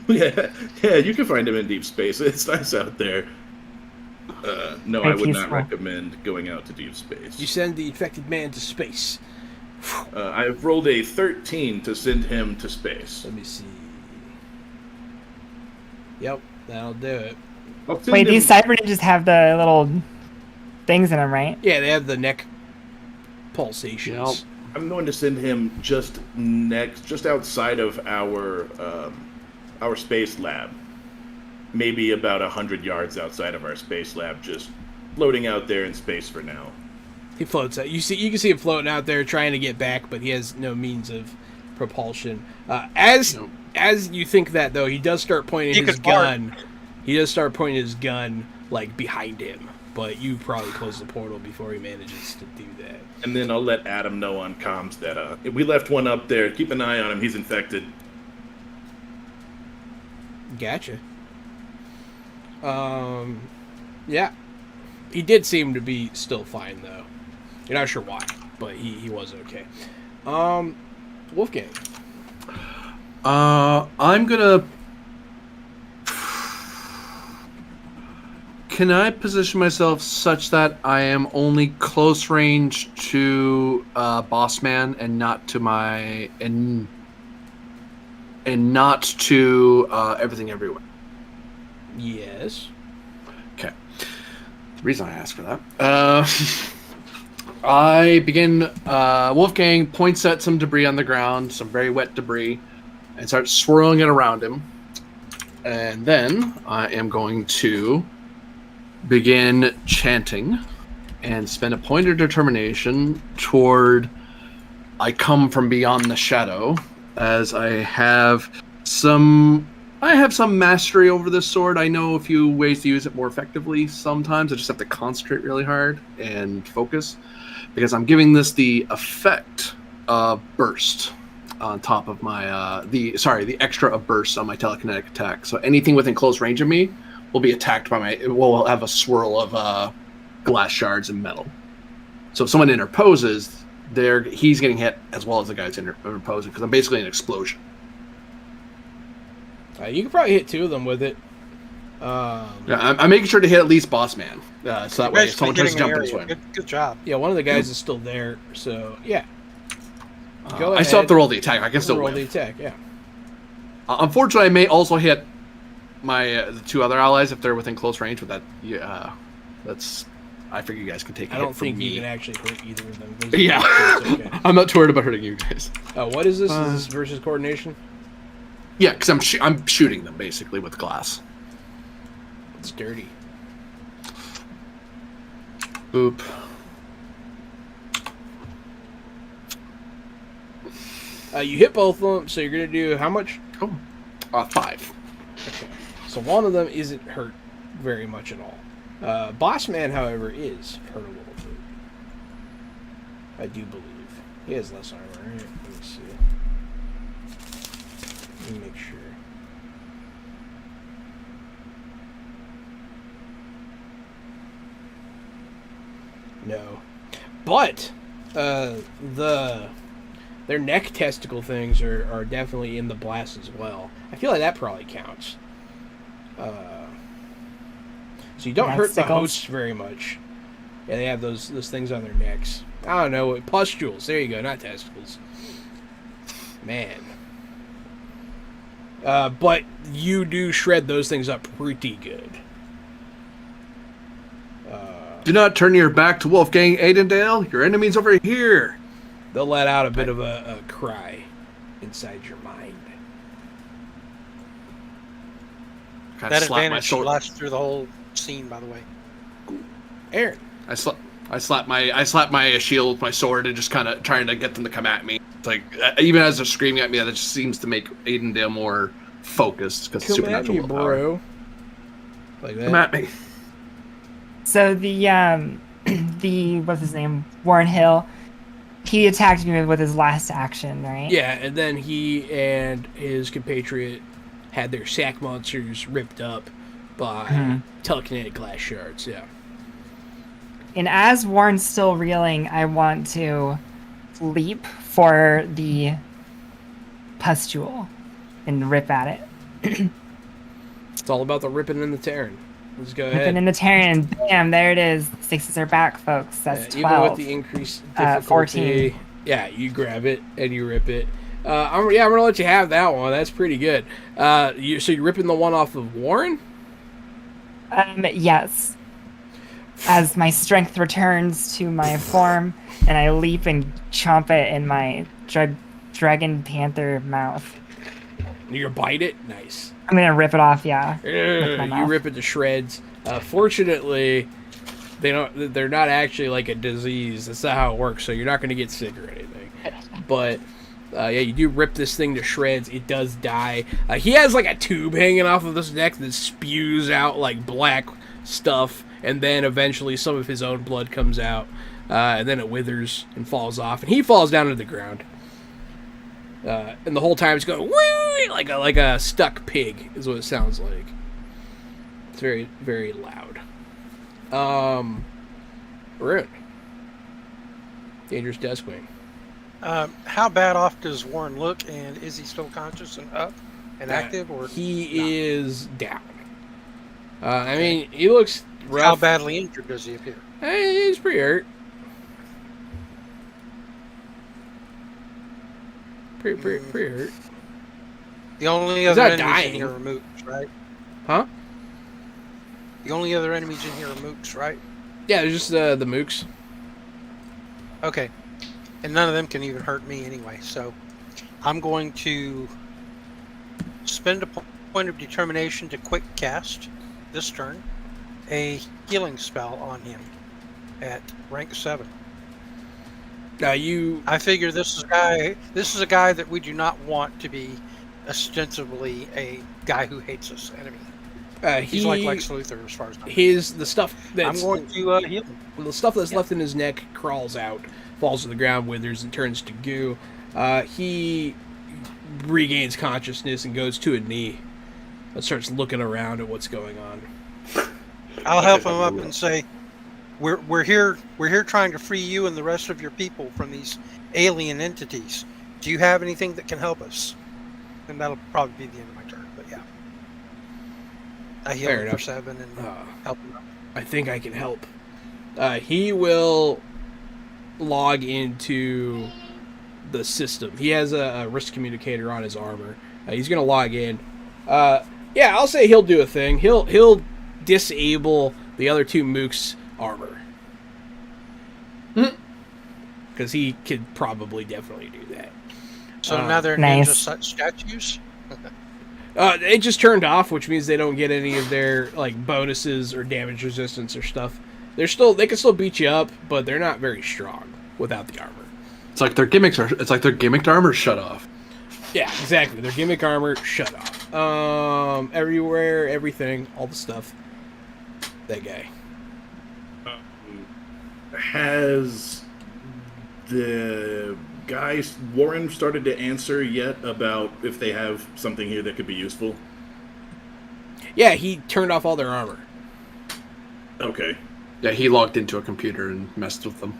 Yeah, you can find him in deep space. It's nice out there. No, I would not recommend going out to deep space. You send the infected man to space. I've rolled a 13 to send him to space. Let me see. Yep, that'll do it. Wait, these cyber ninjas have the little things in them, right? Yeah, they have the neck pulsations. Yep. I'm going to send him just outside of our space lab. Maybe about 100 yards outside of our space lab, just floating out there in space for now. He floats out. You can see him floating out there trying to get back, but he has no means of propulsion. As you think that, though, he does start pointing his gun. He does start pointing his gun like behind him, but you probably close the portal before he manages to do that. And then I'll let Adam know on comms that we left one up there. Keep an eye on him. He's infected. Gotcha. Yeah. He did seem to be still fine, though. You're not sure why, but he was okay. Wolfgang. I'm gonna... Can I position myself such that I am only close range to Boss Man and not to my... and not to everything everywhere? Yes. Okay. The reason I asked for that. I begin... Wolfgang points at some debris on the ground, some very wet debris, and starts swirling it around him. And then I am going to begin chanting and spend a point of determination toward I come from beyond the shadow, as I have some mastery over this sword. I know a few ways to use it more effectively sometimes. I just have to concentrate really hard and focus, because I'm giving this the effect of burst. on top of my the extra of bursts on my telekinetic attack. So anything within close range of me will be attacked by my. Will have a swirl of glass shards and metal. So if someone interposes, he's getting hit as well as the guys interposing because I'm basically an explosion. You can probably hit 2 of them with it. Yeah, I'm making sure to hit at least boss man, so that way if someone tries to jump this way. Good job. Yeah, one of the guys is still there, so yeah. Go ahead. I still have to roll the attack. I can still roll win. the attack. Yeah. Unfortunately, I may also hit my the 2 other allies if they're within close range. But that, that's. I figure you guys can take. I don't think you can actually hurt either of them. Yeah, okay. I'm not too worried about hurting you guys. What is this? Is this versus coordination? Yeah, because I'm shooting them basically with glass. It's dirty. Oop. You hit both of them, so you're gonna do how much? 5. Okay. So one of them isn't hurt very much at all. Boss Man, however, is hurt a little bit. I do believe he has less armor. Right? Let me see. Let me make sure. No, but their neck testicle things are definitely in the blast as well. I feel like that probably counts. So you don't hurt the hosts very much. Yeah, they have those things on their necks. I don't know, pustules. There you go, not testicles. Man. But you do shred those things up pretty good. Do not turn your back to Wolfgang Aidendale. Your enemy's over here. They'll let out a bit of a cry inside your mind. That advantage lasts through the whole scene, by the way. Aaron. I slap my shield with my sword and just kind of trying to get them to come at me. It's like even as they're screaming at me, that just seems to make Aidendale more focused because supernatural willpower. Bro. Like that. Come at me. So the what's his name? Warren Hill. He attacked me with his last action, right? Yeah, and then he and his compatriot had their sack monsters ripped up by telekinetic glass shards, yeah. And as Warren's still reeling, I want to leap for the pustule and rip at it. It's all about the ripping and the tearing. Let's go ahead. Ripping and the tearing. Bam, there it is. Sixes are back, folks. That's 12. Even with the increased difficulty. 14. Yeah, you grab it and you rip it. I'm going to let you have that one. That's pretty good. So you're ripping the one off of Warren? Yes. As my strength returns to my form, and I leap and chomp it in my dragon panther mouth. You bite it? Nice. I'm gonna rip it off, yeah. You rip it to shreds. Fortunately, they're not actually like a disease. That's not how it works, so you're not going to get sick or anything. But yeah, you do rip this thing to shreds. It does die. He has like a tube hanging off of his neck that spews out like black stuff, and then eventually some of his own blood comes out, and then it withers and falls off, and he falls down to the ground. And the whole time it's going woo, like a stuck pig is what it sounds like. It's very, very loud. Rune. Dangerous Deathwing. How bad off does Warren look, and is he still conscious and up and active, or he is down? I mean, he looks rough. How badly injured does he appear? He's pretty hurt. Pretty hurt. The only other enemies dying. in here are mooks, right? Huh? The only other enemies in here are mooks, right? Yeah, there's just the mooks. Okay. And none of them can even hurt me anyway, so I'm going to spend a point of determination to quick cast this turn a healing spell on him at rank 7. I figure this is a guy that we do not want to be ostensibly a guy who hates us enemy. He's like Lex Luthor as far as I'm the stuff that's I'm going to heal him. The stuff that's left in his neck crawls out, falls to the ground, withers, and turns to goo. He regains consciousness and goes to a knee and starts looking around at what's going on. I'll help him up and say, we're here trying to free you and the rest of your people from these alien entities. Do you have anything that can help us? And that'll probably be the end of my turn, but yeah. I heal Fair him for enough. 7 and help him out. I think I can help. He will log into the system. He has a risk communicator on his armor. He's going to log in. Yeah, I'll say he'll do a thing. He'll disable the other 2 mooks' armor. Because he could probably definitely do that. So now they're Nice. ninja statues? It just turned off, which means they don't get any of their like bonuses or damage resistance or stuff. They can still beat you up, but they're not very strong without the armor. It's like their gimmicked armor shut off. Yeah, exactly. Their gimmick armor shut off. Everywhere, everything, all the stuff. That guy. Has the guy Warren started to answer yet about if they have something here that could be useful? Yeah, he turned off all their armor. Okay. Yeah, he logged into a computer and messed with them.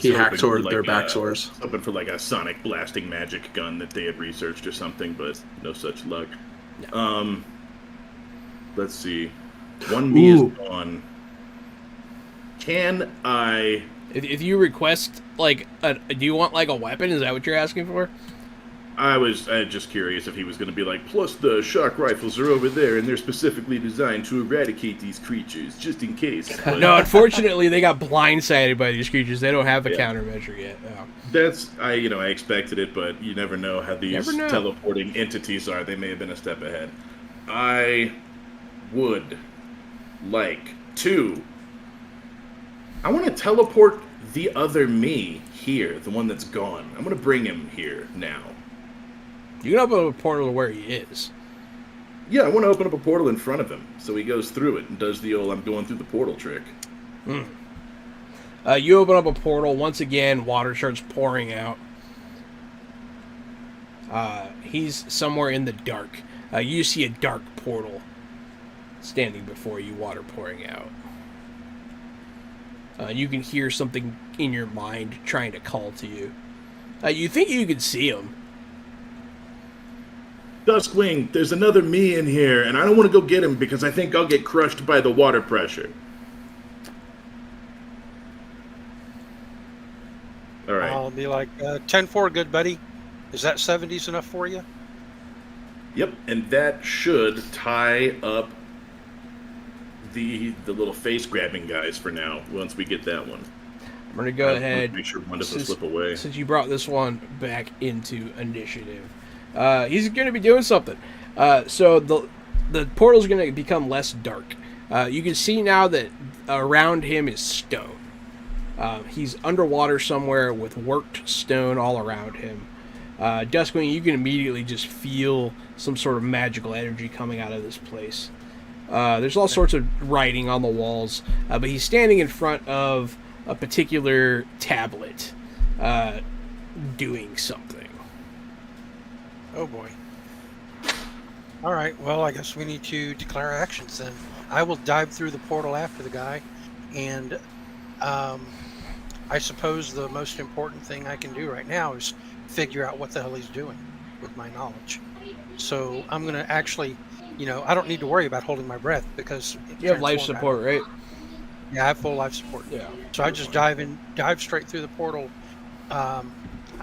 He hacked their backdoors. Hoping for like a sonic blasting magic gun that they had researched or something, but no such luck. No. Let's see. One me is gone. Can I? If you request like, do you want like a weapon? Is that what you're asking for? I was just curious if he was going to be like, plus the shock rifles are over there, and they're specifically designed to eradicate these creatures, just in case. But No, unfortunately, they got blindsided by these creatures. They don't have a countermeasure yet. No. that's I expected it, but you never know how these teleporting entities are. They may have been a step ahead. I would like to. I want to teleport the other me here, the one that's gone. I'm going to bring him here now. You can open up a portal to where he is. Yeah, I want to open up a portal in front of him, so he goes through it and does the old I'm going through the portal trick. You open up a portal. Once again, water starts pouring out. He's somewhere in the dark. You see a dark portal standing before you, water pouring out. You can hear something in your mind trying to call to you. You think you can see him. Duskwing, there's another me in here, and I don't want to go get him because I think I'll get crushed by the water pressure. All right. I'll be like, 10-4, good buddy. Is that 70s enough for you? Yep, and that should tie up the little face grabbing guys for now. Once we get that one, I'm gonna go ahead. Make sure one doesn't slip away. Since you brought this one back into initiative, he's gonna be doing something. So the portal's gonna become less dark. You can see now that around him is stone. He's underwater somewhere with worked stone all around him. Duskwing, you can immediately just feel some sort of magical energy coming out of this place. There's all sorts of writing on the walls, but he's standing in front of a particular tablet doing something. Oh boy. All right, well, I guess we need to declare our actions then. I will dive through the portal after the guy, and I suppose the most important thing I can do right now is figure out what the hell he's doing with my knowledge. So I'm going to actually, I don't need to worry about holding my breath because You have life support, right? Yeah, I have full life support. Yeah. So I just dive straight through the portal. I'm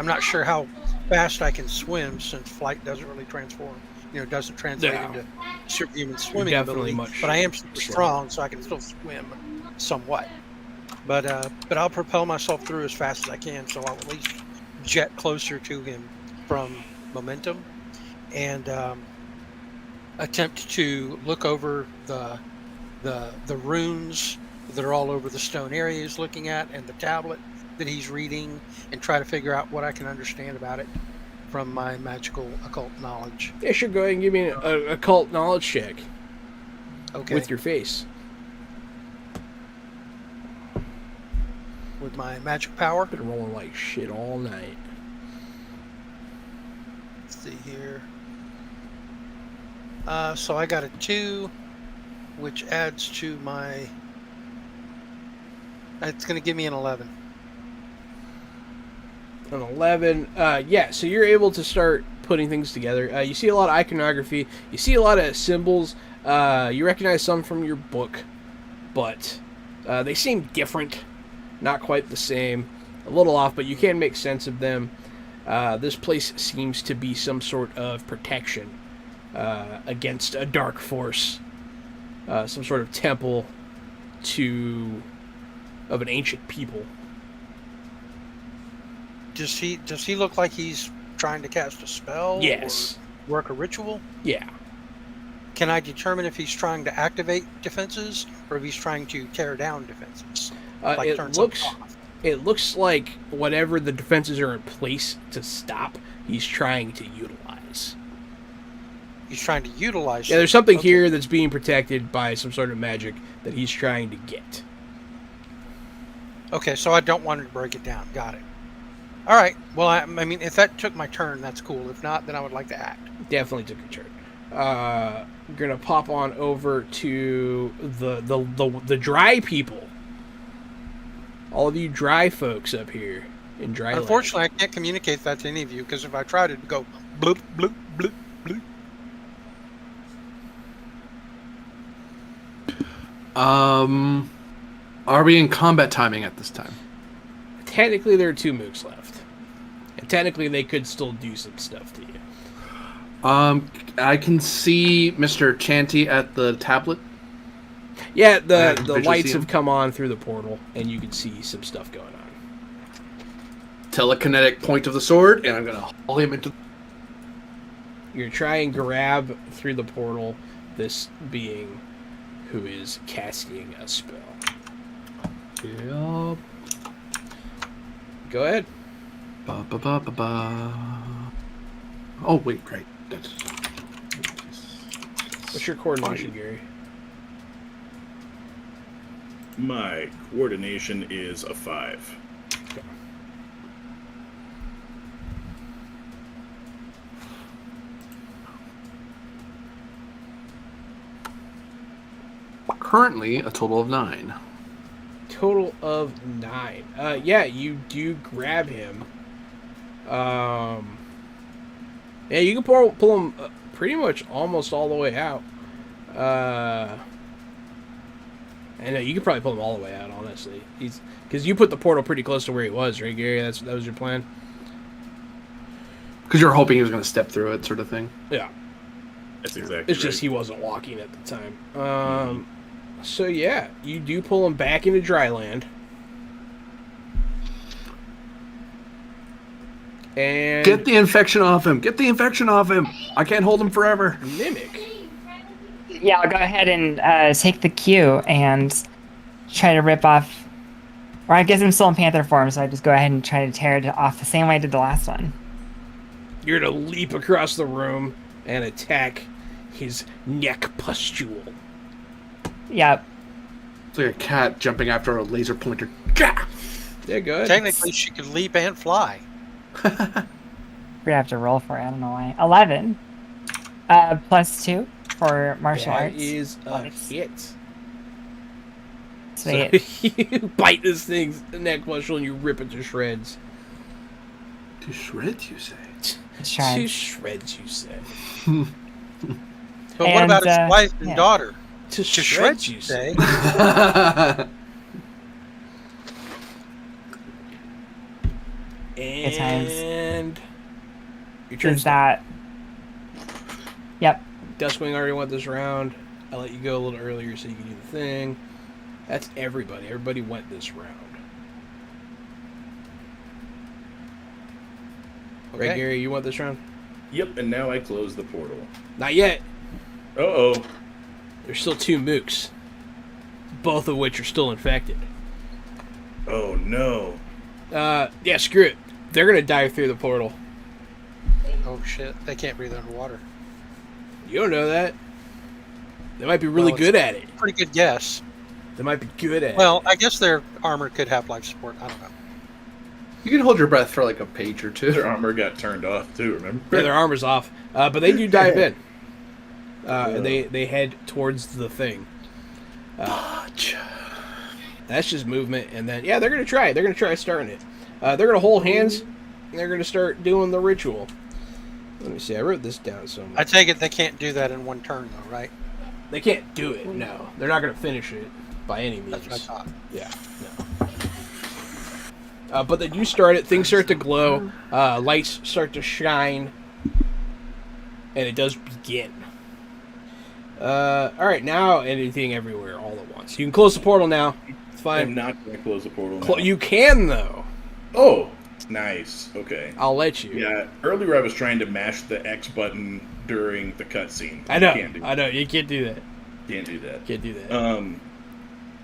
not sure how fast I can swim since flight doesn't really transform. Doesn't translate into superhuman swimming ability. But I am super strong, so I can still swim somewhat. But I'll propel myself through as fast as I can, so I'll at least jet closer to him from momentum, and attempt to look over the runes that are all over the stone area he's looking at, and the tablet that he's reading, and try to figure out what I can understand about it from my magical occult knowledge. Yeah, sure. Go ahead and give me an occult knowledge check. Okay. With your face. With my magic power. Been rolling like shit all night. see here. So I got a 2, which adds to my. It's going to give me an 11. An 11. Yeah, so you're able to start putting things together. You see a lot of iconography. You see a lot of symbols. You recognize some from your book, but they seem different. Not quite the same. A little off, but you can make sense of them. This place seems to be some sort of protection against a dark force. Some sort of temple of an ancient people. Does he look like he's trying to cast a spell? Yes. Or work a ritual? Yeah. Can I determine if he's trying to activate defenses or if he's trying to tear down defenses? It looks like whatever the defenses are in place to stop, he's trying to utilize. He's trying to utilize. Yeah, there's something here that's being protected by some sort of magic that he's trying to get. Okay, so I don't want him to break it down. Got it. All right. Well, I mean, if that took my turn, that's cool. If not, then I would like to act. Definitely took a turn. We're gonna pop on over to the dry people. All of you dry folks up here in dry. Unfortunately, I can't communicate that to any of you because if I tried to go bloop bloop bloop bloop. Are we in combat timing at this time? Technically, there are 2 mooks left, and technically, they could still do some stuff to you. I can see Mr. Chanty at the tablet. Yeah, the visually lights see him. have come on through the portal, and you can see some stuff going on. Telekinetic point of the sword, and I'm gonna haul him into. You're trying to grab through the portal this being who is casting a spell. Yep. Go ahead. Ba, ba, ba, ba, ba. Oh wait, right. That's... What's your coordination, Gary? My coordination is a 5. Okay. Currently, a total of 9. Total of 9. Yeah, you do grab him. Yeah, you can pull him pretty much almost all the way out. And you could probably pull him all the way out, honestly. Because you put the portal pretty close to where he was, right, Gary? That was your plan? Because you're hoping he was going to step through it, sort of thing. Yeah. That's exactly It's just he wasn't walking at the time. So yeah, you do pull him back into dry land. And Get the infection off him! Get the infection off him! I can't hold him forever. Mimic. Yeah, I'll go ahead and take the cue and try to rip off. Or I guess I'm still in panther form, so I just go ahead and try to tear it off the same way I did the last one. You're gonna leap across the room and attack his neck pustule. Yep. It's like a cat jumping after a laser pointer. Gah! Yeah, go ahead. Technically, she could leap and fly. We're gonna have to roll for it. I don't know why. 11. Plus 2 for martial That arts. is a Nice. hit. Sweet. So you bite this thing's neck pustule and you rip it to shreds. To shreds, you say? Shreds. To shreds, you say. But what And, about his wife and yeah. daughter? To To shreds, shreds, you you say. say. Good times. And your turn. Is that? Yep. Dustwing already went this round. I let you go a little earlier so you can do the thing. That's everybody. Everybody went this round. Right, Okay. Gary, you went this round? Yep, and now I close the portal. Not yet. Uh-oh. There's still 2 mooks. Both of which are still infected. Oh, no. Yeah, screw it. They're going to dive through the portal. Oh shit! They can't breathe underwater. You don't know that. They might be really Well, good at it. Pretty good guess. They might be good at it. Well, I guess their armor could have life support. I don't know. You can hold your breath for like a page or two. Their armor got turned off too. Remember? Yeah, their armor's off, but they do dive in. And they head towards the thing. That's just movement, and then they're gonna try it. They're gonna try starting it. They're gonna hold hands, and they're gonna start doing the ritual. Let me see. I wrote this down somewhere. I take it they can't do that in one turn, though, right? They can't do it. No, they're not gonna finish it by any means. That's what I thought. Yeah, no. But they do start it. Things start to glow. Lights start to shine, and it does begin. All right, now anything everywhere all at once. You can close the portal now. It's fine. I'm not going to close the portal now. You can though. Oh, nice. Okay. I'll let you. Yeah, earlier I was trying to mash the X button during the cutscene. I know. You can't do I know. You can't do that. Can't do that. Can't do that.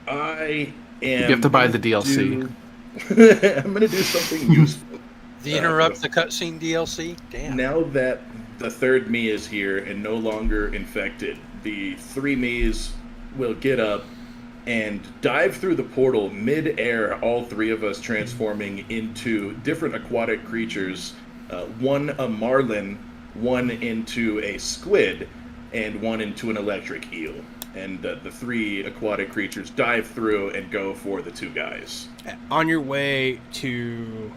I am. You have to buy the DLC. I'm going to do something useful. Interrupt the cutscene DLC? Damn. Now that the third me is here and no longer infected, the three me's will get up and dive through the portal mid-air, all three of us transforming into different aquatic creatures. One a marlin, one into a squid, and one into an electric eel. And the three aquatic creatures dive through and go for the two guys. On your way to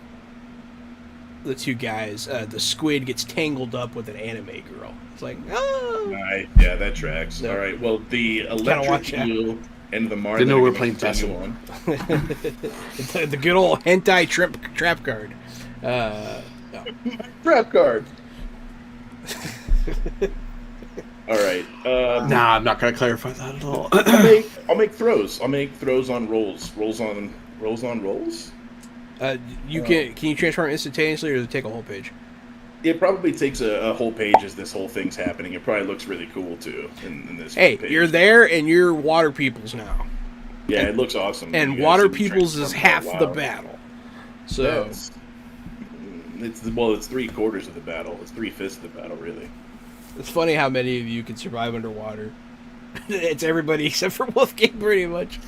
the two guys, the squid gets tangled up with an anime girl. It's like, oh. Right, yeah, that tracks. No. All right, well, the watch electric out. eel and the marlin Didn't know we are were gonna playing continue on. the good old hentai trap card. Trap card. All right. Nah, I'm not gonna clarify that at all. I'll make throws. I'll make throws on rolls. Rolls on rolls. You can you transform instantaneously, or does it take a whole page? It probably takes a whole page as this whole thing's happening. It probably looks really cool too in this. Hey, page. you're there, and you're water peoples now. Yeah, it looks awesome. And You guys water see me peoples is transform half out the loud. battle. So Yes. It's 3/4 of the battle. It's 3/5 of the battle, really. it's funny how many of you can survive underwater. It's everybody except for Wolfgang, pretty much.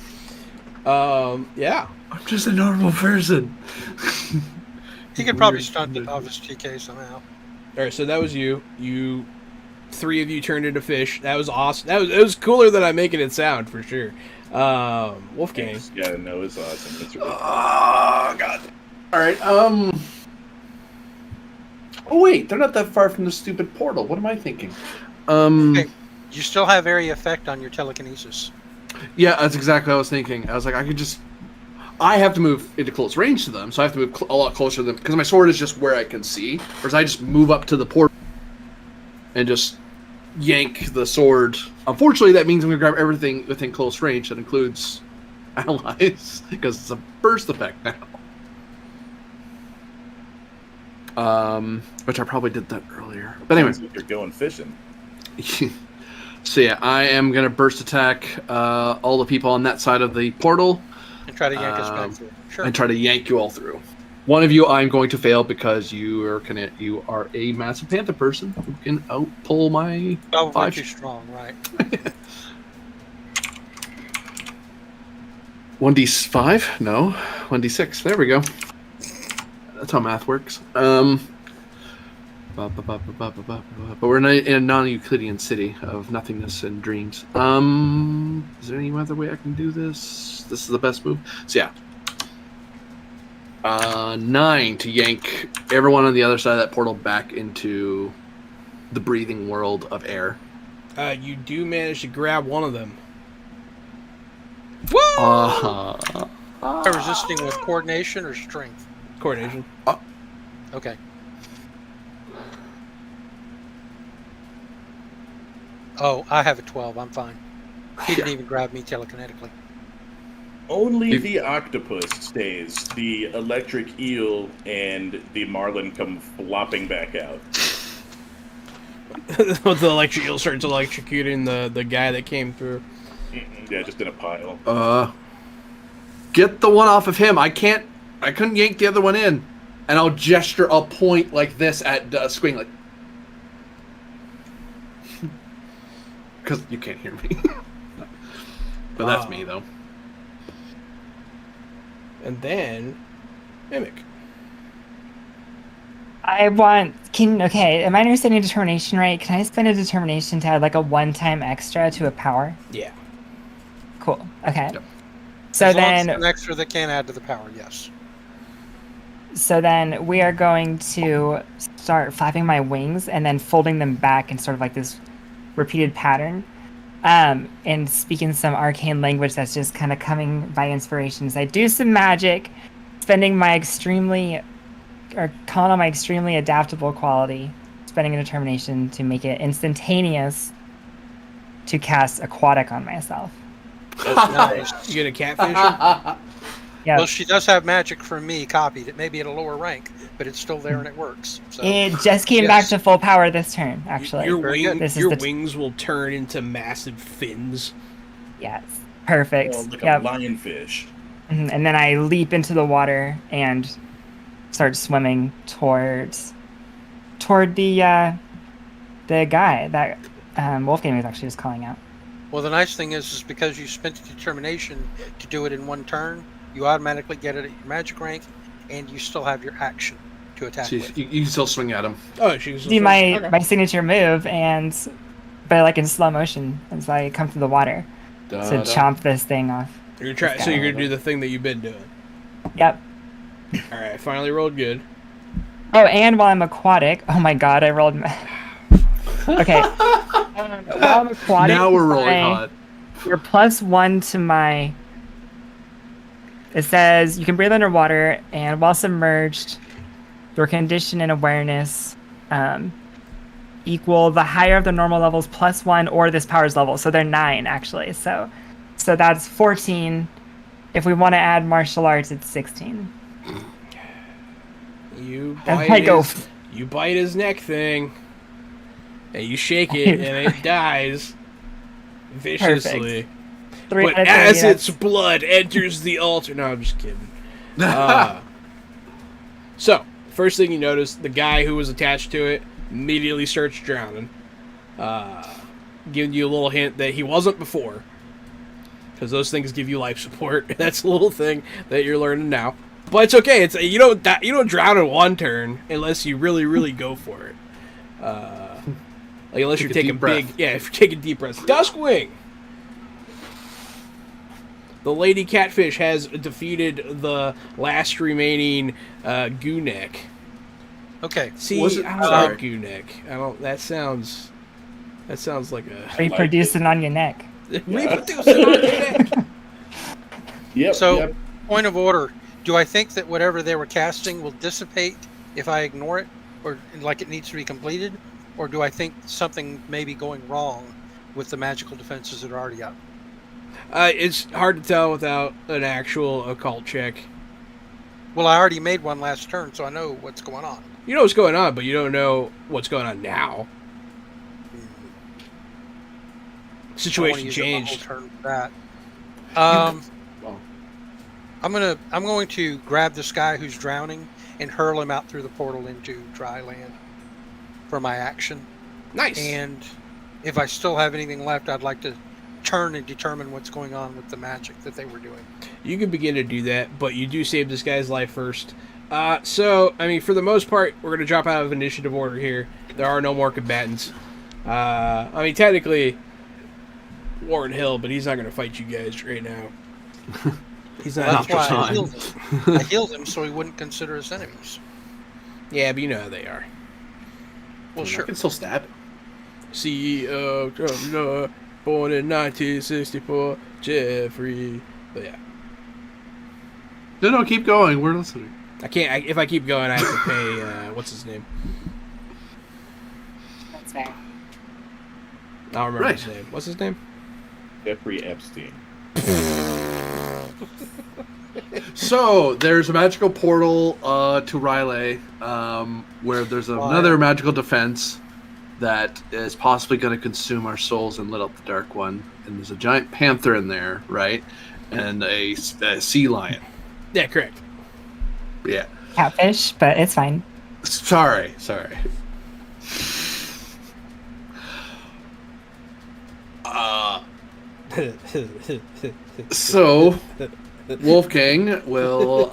Yeah. I'm just a normal person. He could probably stunt it off his TK somehow. All right, so that was you. You, three of you turned into fish. That was awesome. It was cooler than I'm making it sound for sure. Wolfgang. Yeah, no, it's awesome. It's really Oh god. All right. Oh wait, they're not that far from the stupid portal. What am I thinking? Okay. You still have area effect on your telekinesis. Yeah, that's exactly what I was thinking. I was like, I have to move into close range to them, so I have to move a lot closer to them because my sword is just where I can see. Whereas I just move up to the portal and just yank the sword. Unfortunately, that means I'm gonna grab everything within close range. That includes allies because it's a burst effect now. Which I probably did that earlier. But anyway, Sounds like you're going fishing. so yeah, I am gonna burst attack all the people on that side of the portal. And try to yank us back through. Sure. And try to yank you all through. One of you I'm going to fail because you are a massive panther person who can outpull my Probably 5. too strong, right? 1d5? No. 1d6. There we go. That's how math works. But we're in a non-Euclidean city of nothingness and dreams. Is there any other way I can do this? This is the best move. So yeah. 9 to yank everyone on the other side of that portal back into the breathing world of air. You do manage to grab one of them. Resisting with coordination or strength? Coordination. Okay. Oh, I have a 12. I'm fine. He didn't even grab me telekinetically. Only the octopus stays. The electric eel and the marlin come flopping back out. The electric eel starts electrocuting the guy that came through. Yeah, just in a pile. Get the one off of him. I couldn't yank the other one in. And I'll point like this at Squing, like, because you can't hear me. But that's me, though. And then, Mimic. am I understanding determination right? Can I spend a determination to add like a one-time extra to a power? Yeah. Cool. Okay. Yep. So As long as then, it's an extra that can add to the power, yes. so then we are going to start flapping my wings and then folding them back in sort of like this repeated pattern. And speaking some arcane language that's just kind of coming by inspirations. I do some magic, spending my calling on my extremely adaptable quality, spending a determination to make it instantaneous to cast aquatic on myself. Nice. You get a catfish her? Yeah, Well, she does have magic from me copied. It may be at a lower rank, but it's still there and it works. So it just came back yes. to full power this turn. Actually, Your, Very good. This is your the wings will turn into massive fins. yes, perfect. Well, like a Yep. lionfish. And then I leap into the water and start swimming toward the guy that Wolfgang was actually just calling out. Well, the nice thing is because you spent the determination to do it in one turn, you automatically get it at your magic rank, and you still have your action to attack So with. you can still swing at him. Oh, she's Do my signature move but like in slow motion as I come through the water to chomp this thing off. You're so you're gonna do the thing that you've been doing. Yep. All right, finally rolled good. Oh, and while I'm aquatic, oh my god, I rolled. Okay. While I'm aquatic, Now we're rolling hot. You're +1 to my. It says you can breathe underwater, and while submerged, your condition and awareness equal the higher of the normal levels +1 or this power's level. So they're 9 actually. So that's 14. If we want to add martial arts, it's 16. You And bite I go. you bite his neck thing, and you shake it, and it dies viciously. 3 But out of 30, as that's- its blood enters the altar, no, I'm just kidding. So, first thing you notice, the guy who was attached to it immediately starts drowning. Giving you a little hint that he wasn't before, because those things give you life support. That's a little thing that you're learning now. But it's okay. It's you don't drown in one turn unless you really, really go for it. Like unless Take you're a taking deep breath. if you're taking deep breaths. Duskwing. The lady catfish has defeated the last remaining Goonek. Okay. See, Was it- I don't sorry. like Goonek. I don't. That sounds like a reproducing on your neck. reproducing on your neck. Yep. So, yep. point of order. Do I think that whatever they were casting will dissipate if I ignore it, or like it needs to be completed, or do I think something may be going wrong with the magical defenses that are already up? It's hard to tell without an actual occult check. Well, I already made one last turn, so I know what's going on. You know what's going on, but you don't know what's going on now. I Situation wanna use up my whole changed. turn for that. well. I'm going to grab this guy who's drowning and hurl him out through the portal into dry land for my action. Nice. And if I still have anything left, I'd like to turn and determine what's going on with the magic that they were doing. You can begin to do that, but you do save this guy's life first. So, I mean, for the most part, we're going to drop out of initiative order here. There are no more combatants. I mean, technically, Warren Hill, but he's not going to fight you guys right now. He's not. That's why I fine. healed him. I healed him so he wouldn't consider us enemies. Yeah, but you know how they are. Well, I sure. can still stab it. CEO, born in 1964, Jeffrey. But yeah. No, keep going. We're listening. I can't. If I keep going, I have to pay. What's his name? That's fair. I don't remember Right. his name. What's his name? Jeffrey Epstein. So there's a magical portal to Riley, where there's another magical defense that is possibly going to consume our souls and lit up the dark one. And there's a giant panther in there, right? And a sea lion. Yeah, correct. Yeah. Catfish, but it's fine. Sorry. So Wolfgang will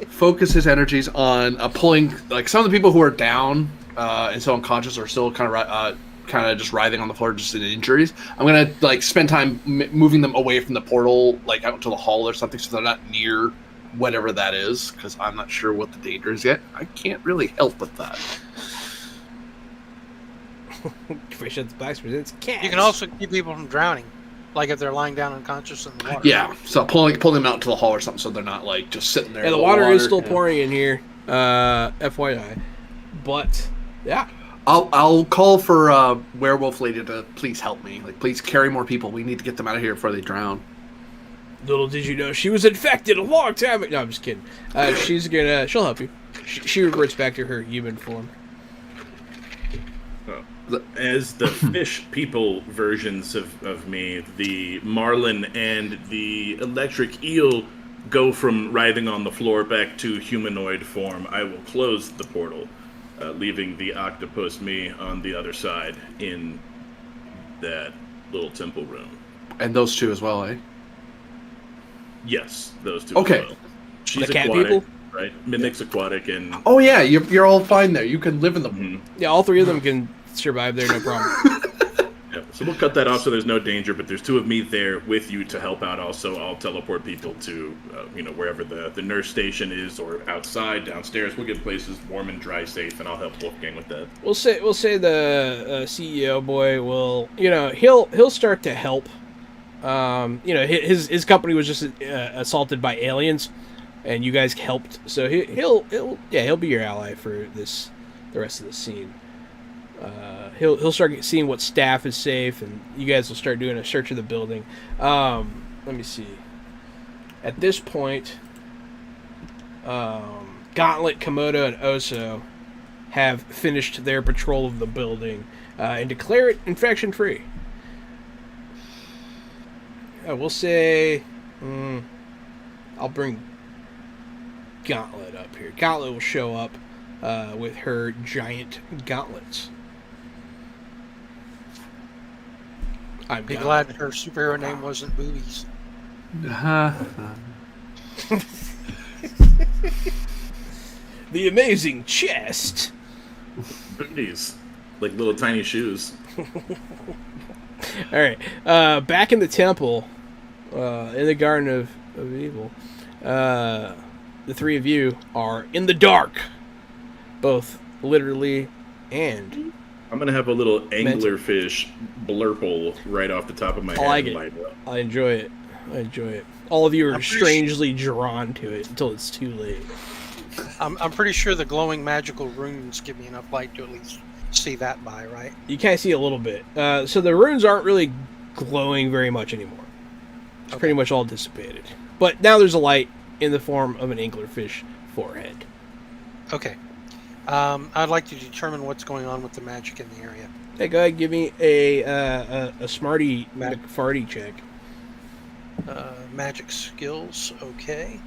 focus his energies on pulling, like, some of the people who are down and so unconscious are still kind of just writhing on the floor, just in injuries. I'm gonna like spend time moving them away from the portal, like out into the hall or something, so they're not near whatever that is, because I'm not sure what the danger is yet. I can't really help with that. Fish at the Blacks presents cats. You can also keep people from drowning, like if they're lying down unconscious in the water. Yeah, so pulling them out to the hall or something, so they're not like just sitting there. Yeah, the water is still pouring in here. FYI, but yeah. I'll call for Werewolf Lady to please help me. Like, please carry more people. We need to get them out of here before they drown. Little did you know she was infected a long time ago. No, I'm just kidding. She'll help you. She reverts back to her human form. As the fish people versions of me, the marlin and the electric eel go from writhing on the floor back to humanoid form, I will close the portal, leaving the octopus me on the other side in that little temple room. And those two as well, eh? Yes, those two Okay. as well. She's The cat aquatic, people? right? Mimics aquatic, and Oh yeah, you're all fine there. You can live in the. Yeah, all three of them can survive there, no problem. yeah, so we'll cut that off so there's no danger, but there's two of me there with you to help out. Also, I'll teleport people to, wherever the nurse station is, or outside, downstairs. We'll get places warm and dry, safe, and I'll help Wolfgang with that. We'll say the CEO boy will, he'll start to help. His company was just assaulted by aliens, and you guys helped, so he'll be your ally for the rest of the scene. He'll start seeing what staff is safe, and you guys will start doing a search of the building. Let me see. At this point, Gauntlet, Komodo, and Oso have finished their patrol of the building and declare it infection-free. We'll say... I'll bring Gauntlet up here. Gauntlet will show up with her giant gauntlets. I'm Be Gauntlet. glad her superhero name wasn't Boobies. The amazing chest. Booties, like little tiny shoes. All right, back in the temple, in the Garden of Evil, the three of you are in the dark, both literally and. I'm gonna have a little anglerfish blurple right off the top of my head. I like and it. light up. I enjoy it. All of you are I'm pretty strangely drawn to it until it's too late. I'm pretty sure the glowing magical runes give me enough light to at least see that by, right? You kind of see a little bit. So the runes aren't really glowing very much anymore. It's pretty much all dissipated. But now there's a light in the form of an anglerfish forehead. Okay. I'd like to determine what's going on with the magic in the area. Hey, go ahead and give me a smarty McFarty check. Magic skills, okay.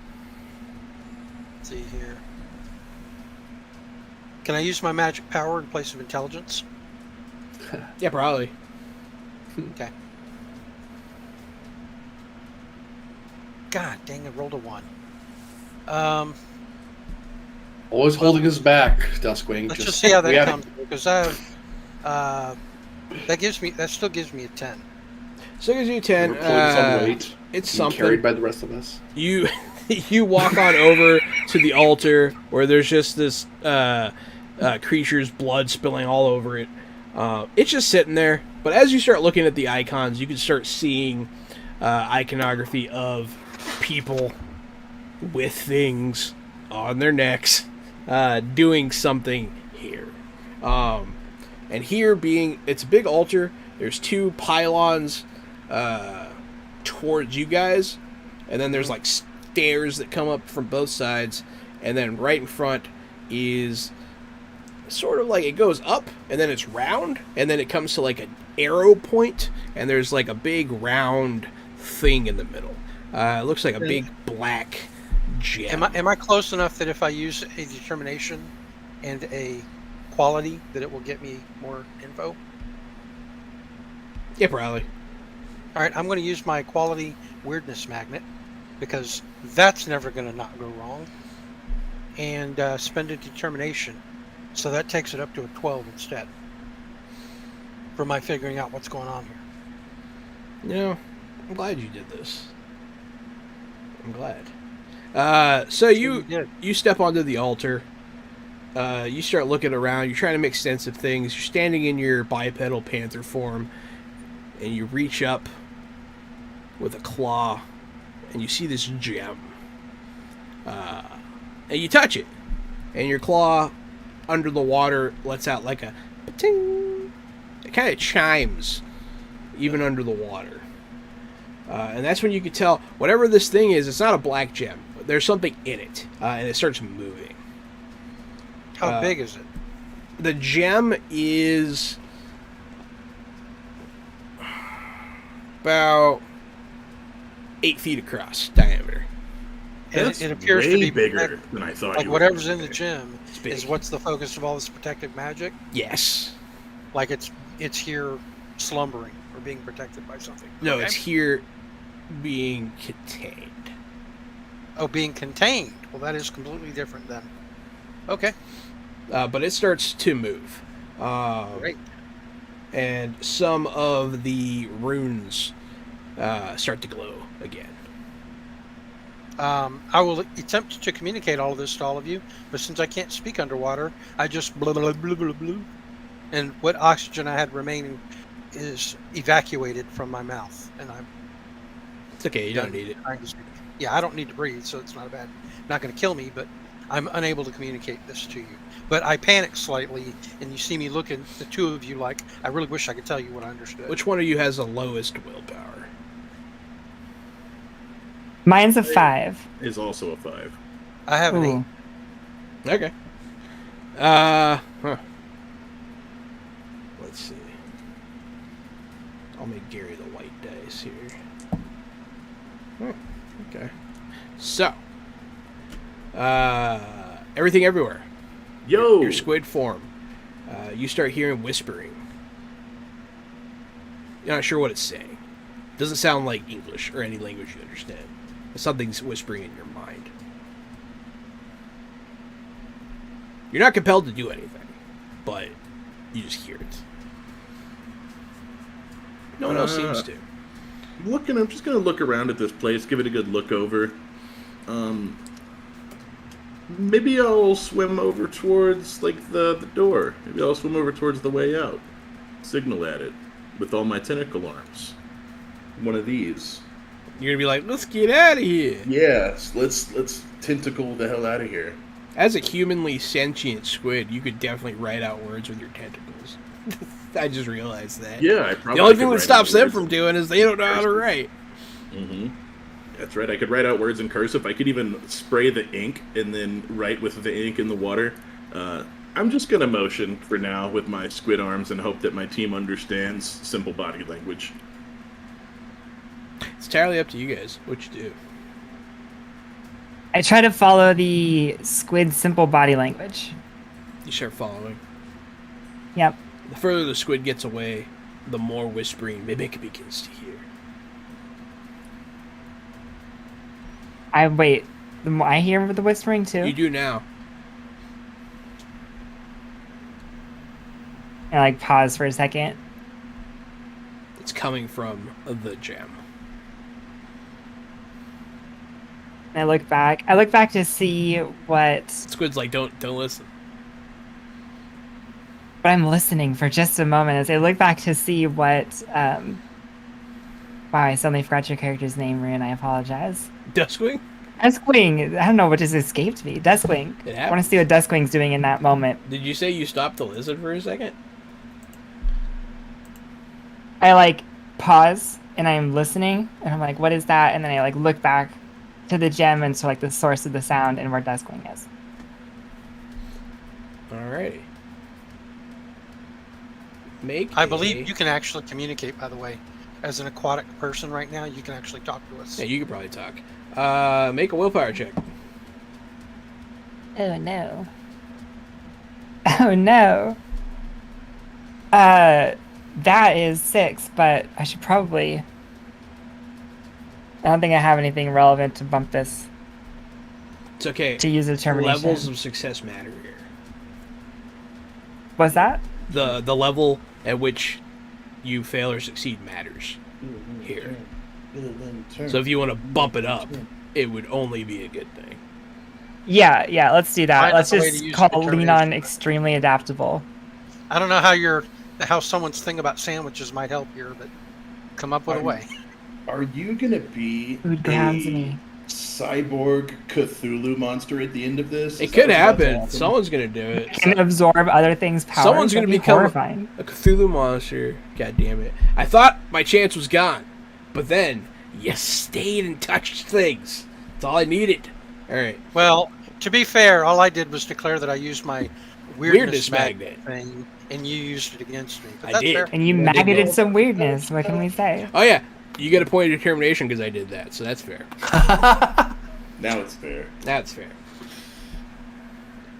Let's see here. Can I use my magic power in place of intelligence? Yeah, probably. Okay. God dang, I rolled a 1. Always holding us back, Duskwing. Let's just see how that comes, because that still gives me a 10. So it gives you 10. Some weight. It's being something. carried by the rest of us. You walk on over to the altar where there's just this creature's blood spilling all over it. It's just sitting there. But as you start looking at the icons, you can start seeing iconography of people with things on their necks doing something here. And here it's a big altar. There's two pylons towards you guys, and then there's like stairs that come up from both sides, and then right in front is sort of like it goes up and then it's round, and then it comes to like an arrow point, and there's like a big round thing in the middle. It looks like a big black gem. Am I close enough that if I use a determination and a quality that it will get me more info? Yeah, probably. All right, I'm going to use my quality weirdness magnet. because that's never going to not go wrong. And spend a determination. So that takes it up to a 12 instead. For my figuring out what's going on here. You know, I'm glad you did this. I'm glad. So you step onto the altar. You start looking around. You're trying to make sense of things. You're standing in your bipedal panther form, and you reach up with a claw, and you see this gem. And you touch it, and your claw under the water lets out like a ting. It kind of chimes even under the water. And that's when you can tell whatever this thing is, it's not a black gem. There's something in it, and it starts moving. How big is it? The gem is about 8 feet across diameter. And it appears way to be bigger than I thought. like you were whatever's gonna in the say. gem big. is what's the focus of all this protective magic. Yes. Like it's here slumbering or being protected by something. No, Okay? it's here being contained. Oh, being contained. Well, that is completely different then. Okay. But it starts to move. Great. And some of the runes start to glow again. I will attempt to communicate all of this to all of you, but since I can't speak underwater, I just blah, blah, blah, blah, blah, and what oxygen I had remaining is evacuated from my mouth, and I'm It's okay, you don't need it. trying to speak. Yeah, I don't need to breathe, so it's not not going to kill me, but I'm unable to communicate this to you. But I panic slightly, and you see me looking, the two of you, like, I really wish I could tell you what I understood. Which one of you has the lowest willpower? Mine's a 5. Is also a 5. I have an 8. Ooh. Okay. Let's see. I'll make Gary the white dice here. Okay. So, everything everywhere. Yo! Your squid form. You start hearing whispering. You're not sure what it's saying. Doesn't sound like English or any language you understand. Something's whispering in your mind. You're not compelled to do anything, but you just hear it. No one else seems to. I'm just gonna look around at this place, give it a good look over. Maybe I'll swim over towards like the door. Maybe I'll swim over towards the way out. Signal at it with all my tentacle arms. One of these. You're gonna be like, let's get out of here. Yes, let's tentacle the hell out of here. As a humanly sentient squid, you could definitely write out words with your tentacles. I just realized that. Yeah, I probably. The only could thing that write stops out them words from in- doing is they don't know how to write. Mm-hmm. That's right. I could write out words in cursive. I could even spray the ink and then write with the ink in the water. I'm just gonna motion for now with my squid arms and hope that my team understands simple body language. It's entirely up to you guys what you do. I try to follow the squid simple body language. You start following. Yep. The further the squid gets away, the more whispering Mimic begins to hear. I hear the whispering too. You do now. I like pause for a second. It's coming from the gem. And I look back. I look back to see what. Squid's like, don't listen. But I'm listening for just a moment as I look back to see what. Wow, I suddenly forgot your character's name, Rune. I apologize. Duskwing? Duskwing. I don't know what just escaped me. Duskwing. It I want to see what Duskwing's doing in that moment. Did you say you stopped to listen for a second? I like pause and I'm listening and I'm like, what is that? And then I like look back to the gem and to like the source of the sound and where Duskwing is. Alrighty. I believe you can actually communicate, by the way. As an aquatic person right now, you can actually talk to us. Yeah, you could probably talk. Make a willpower check. Oh no. Oh no. That is 6, but I should probably. don't think I have anything relevant to bump this It's okay. to use a determination. Levels of success matter here. What's that? The level at which you fail or succeed matters here. So if you want to bump it up, it would only be a good thing. Yeah, let's do that. Find Let's a way to just use call lean on determination. extremely adaptable. I don't know how someone's thing about sandwiches might help here, but come up with a way. Are you gonna be Food grounds me. cyborg Cthulhu monster at the end of this? It Is could that what's about to happen. Someone's gonna do it. Can absorb other things' powers. Someone's gonna That'd be become horrifying. a Cthulhu monster. God damn it! I thought my chance was gone, but then you stayed and touched things. That's all I needed. All right. Well, to be fair, all I did was declare that I used my weirdness magnet. thing, and you used it against me. But I that's did. fair. And you I did magneted both. some weirdness. What can we say? Oh yeah, you get a point of determination because I did that, so that's fair. Now it's fair. That's fair.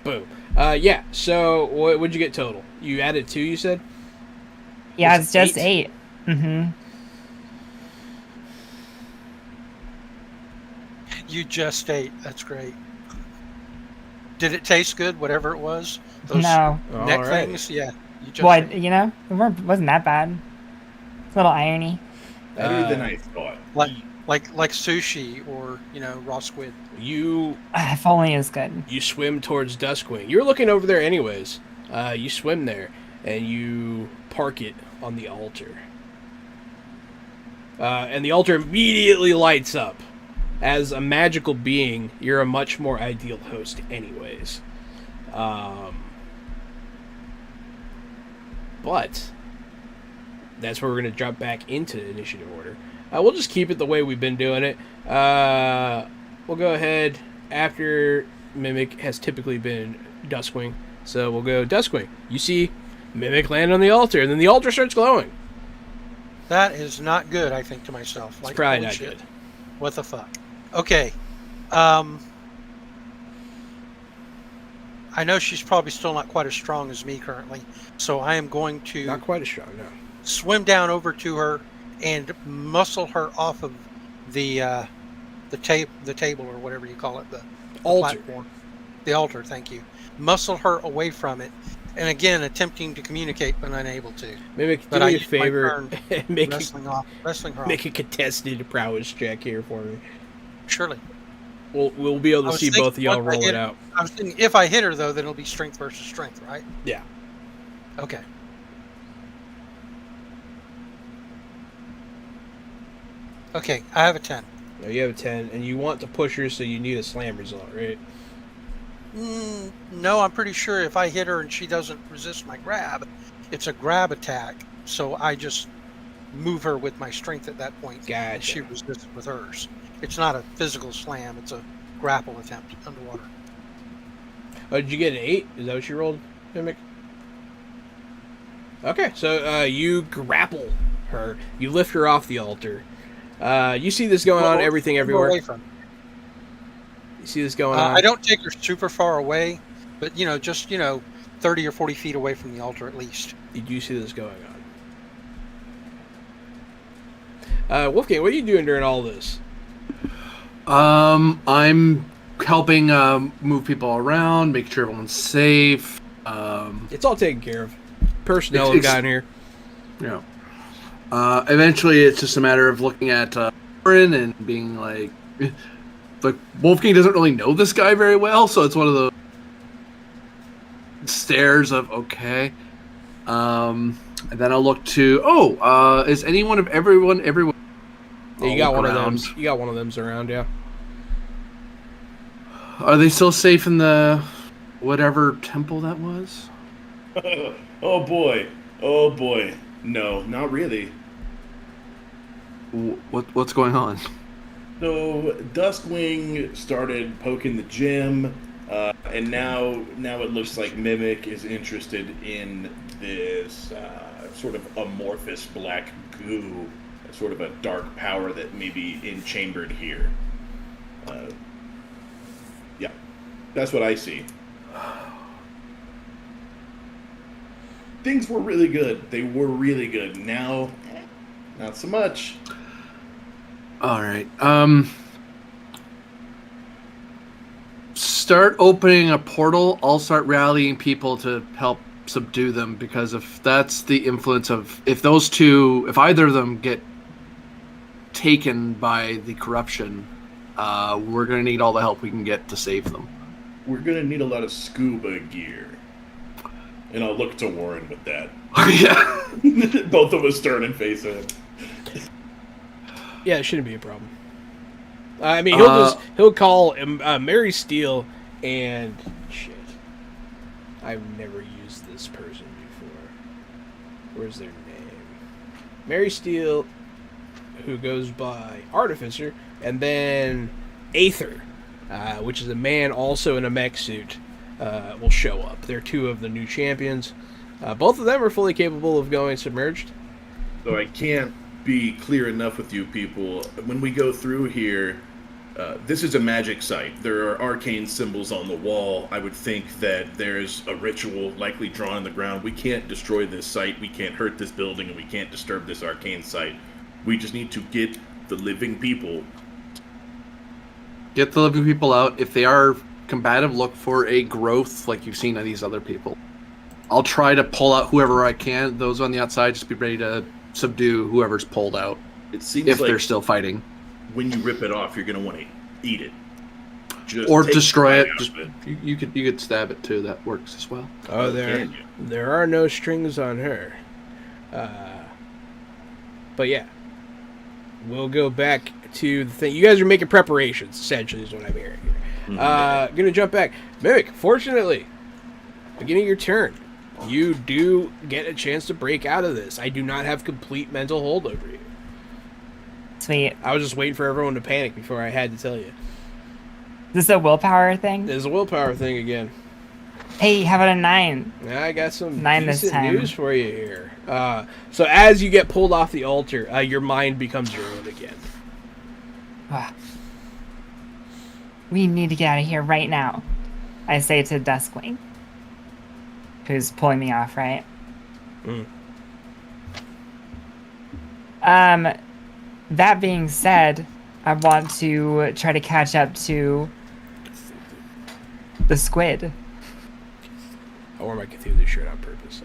Boom. Yeah. So what'd you get total? You added 2. You said. Yeah, Was it's just 8? 8. Mm-hmm. You just ate. That's great. Did it taste good? Whatever it was. Those No. neck All right. things. Yeah. You just Well, ate. it wasn't that bad. It's a little irony. Better than I thought. like sushi or raw squid. You If only is good. swim towards Duskwing. You're looking over there anyways. You swim there and you park it on the altar. And the altar immediately lights up. As a magical being, you're a much more ideal host anyways. But that's where we're going to drop back into initiative order. We'll just keep it the way we've been doing it. We'll go ahead after Mimic has typically been Duskwing. So we'll go Duskwing. You see Mimic land on the altar, and then the altar starts glowing. That is not good, I think to myself. It's probably holy not shit. good. What the fuck? Okay. I know she's probably still not quite as strong as me currently, so I am going to Not quite as strong, no. swim down over to her and muscle her off of the table or whatever you call it, the Altar. platform, the altar. Thank you. Muscle her away from it, and again attempting to communicate but unable to. Mimic, do But I me a used my favor. turn make wrestling her make a off. contested prowess check here for me. Surely. We'll be able I to was see thinking both of y'all once I roll hit it out. I was thinking if I hit her though, then it'll be strength versus strength, right? Yeah. Okay. Okay, I have a 10. Now you have a 10, and you want to push her, so you need a slam result, right? No, I'm pretty sure if I hit her and she doesn't resist my grab, it's a grab attack. So I just move her with my strength at that point. And Gotcha. she resists with hers. It's not a physical slam, it's a grapple attempt underwater. Oh, did you get an 8? Is that what you rolled, Mimic? Okay, so you grapple her. You lift her off the altar. You see this going on, everything, everywhere. Away from. You see this going on? I don't take her super far away, but just 30 or 40 feet away from the altar at least. Did you see this going on? Wolfgang, what are you doing during all this? I'm helping move people around, make sure everyone's safe. It's all taken care of. Personnel have gotten here. You know, eventually it's just a matter of looking at Aaron and being like Wolfgang doesn't really know this guy very well, so it's one of the stares of okay. And then I'll look to is anyone of everyone? Yeah, you got one of them. You got one of them's around, yeah. Are they still safe in the whatever temple that was? Oh boy. No, not really. What's going on? So Duskwing started poking the gym, and now it looks like Mimic is interested in this sort of amorphous black goo, sort of a dark power that may be enchambered here. Yeah, that's what I see. Things were really good. They were really good. Now, not so much. All right. Start opening a portal. I'll start rallying people to help subdue them, because if that's the influence of, if either of them get taken by the corruption, we're going to need all the help we can get to save them. We're gonna need a lot of scuba gear. And I'll look to Warren with that. Yeah. Both of us turn and face him. Yeah, it shouldn't be a problem. I mean, he'll call Mary Steele and shit. I've never used this person before. Where's their name? Mary Steele, who goes by Artificer, and then Aether, which is a man also in a mech suit, will show up. They're two of the new champions. Both of them are fully capable of going submerged. So I can't be clear enough with you people. When we go through here, this is a magic site. There are arcane symbols on the wall. I would think that there's a ritual likely drawn in the ground. We can't destroy this site. We can't hurt this building, and we can't disturb this arcane site. We just need to get the living people. Get the living people out. If they are combative, look for a growth like you've seen on these other people. I'll try to pull out whoever I can. Those on the outside, just be ready to subdue whoever's pulled out. It seems if like they're still fighting. When you rip it off, you're going to want to eat it. Just or take destroy the it. eye Just, out of you could stab it too. That works as well. Oh, Can you? there are no strings on her. But yeah, we'll go back to the thing. You guys are making preparations, essentially, is what I'm hearing here. Gonna jump back. Mimic, fortunately, beginning of your turn, you do get a chance to break out of this. I do not have complete mental hold over you. Sweet. I was just waiting for everyone to panic before I had to tell you. Is this a willpower thing? There's a willpower thing again. Hey, how about a 9? I got some 9 this decent time. news for you here. So as you get pulled off the altar, your mind becomes your own again. Ah. We need to get out of here right now, I say to Duskwing, who's pulling me off, right? That being said, I want to try to catch up to the squid. I wore my Cthulhu shirt on purpose.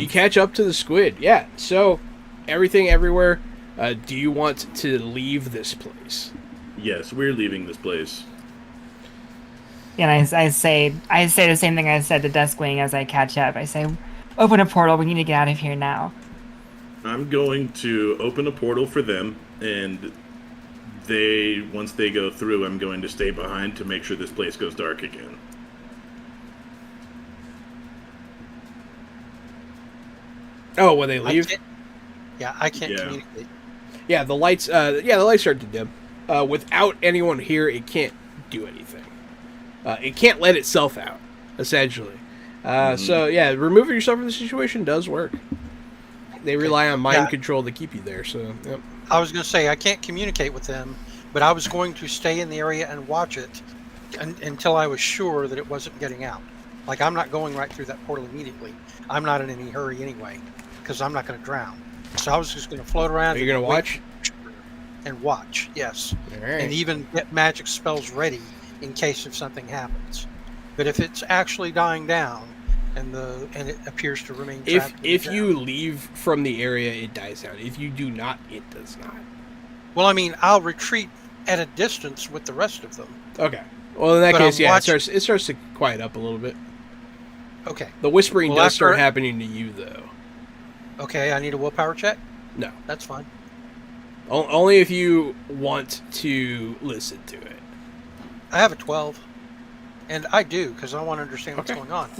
You catch up to the squid. Yeah, so everything everywhere. Do you want to leave this place? Yes, we're leaving this place. And I say the same thing I said to Duskwing as I catch up. I say, open a portal. We need to get out of here now. I'm going to open a portal for them, and once they go through, I'm going to stay behind to make sure this place goes dark again. Oh, when they leave? I can't Yeah. communicate. Yeah, the lights. The lights start to dim. Without anyone here, it can't do anything. It can't let itself out, essentially. So yeah, removing yourself from the situation does work. They rely on mind control to keep you there. So yep. I was going to say I can't communicate with them, but I was going to stay in the area and watch it until I was sure that it wasn't getting out. Like, I'm not going right through that portal immediately. I'm not in any hurry anyway, because I'm not going to drown. So I was just going to float around. Are you going to watch? And watch, yes. All right. And even get magic spells ready in case if something happens. But if it's actually dying down and it appears to remain trapped if you leave from the area, it dies down. If you do not, it does not. Well, I mean, I'll retreat at a distance with the rest of them. Okay. Well, in that But case, I'm yeah, watching- it starts to quiet up a little bit. Okay. The whispering Well, does start after- happening to you, though. Okay, I need a willpower check? No. That's fine. Only if you want to listen to it. I have a 12. And I do, because I want to understand what's Okay. going on.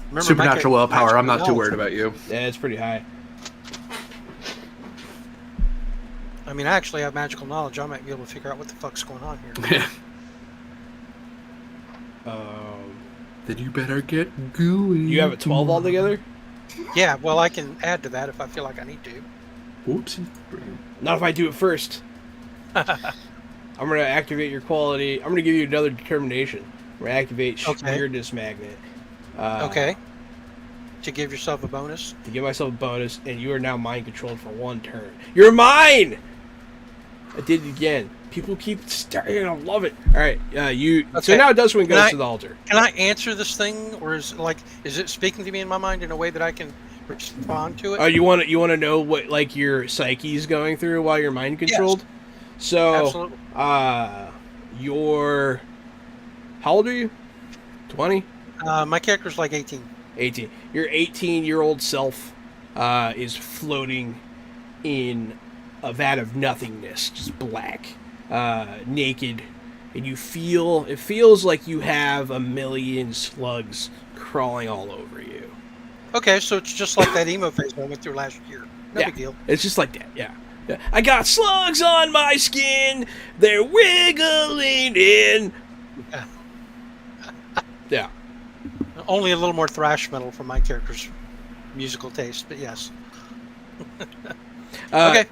Remember, Supernatural willpower. I'm not too magical worried knowledge. about you. Yeah, it's pretty high. I mean, I actually have magical knowledge. I might be able to figure out what the fuck's going on here. Then you better get gooey. You have a 12 altogether? Yeah, well, I can add to that if I feel like I need to. Whoopsie. Not if I do it first. I'm going to activate your quality. I'm going to give you another determination. We're going to activate Okay. Weirdness Magnet. Okay. To give yourself a bonus. To give myself a bonus, and you are now mind controlled for 1 turn. You're mine! I did it again. People keep staring. I love it. All right, you. So Okay. now Dustwing goes Can I- to the altar. Can I answer this thing, or is it speaking to me in my mind in a way that I can respond to it? Oh, you want to know what like your psyche's going through while you're mind controlled? So, Absolutely. you're how old are you? 20? My character's like 18. 18. Your 18-year-old self is floating in a vat of nothingness, just black, naked, and it feels like you have a million slugs crawling all over you. Okay, so it's just like that emo phase I went through last year. No Yeah. big deal. It's just like that, yeah. I got slugs on my skin. They're wiggling in. Yeah. Yeah. Only a little more thrash metal for my character's musical taste, but yes. Okay.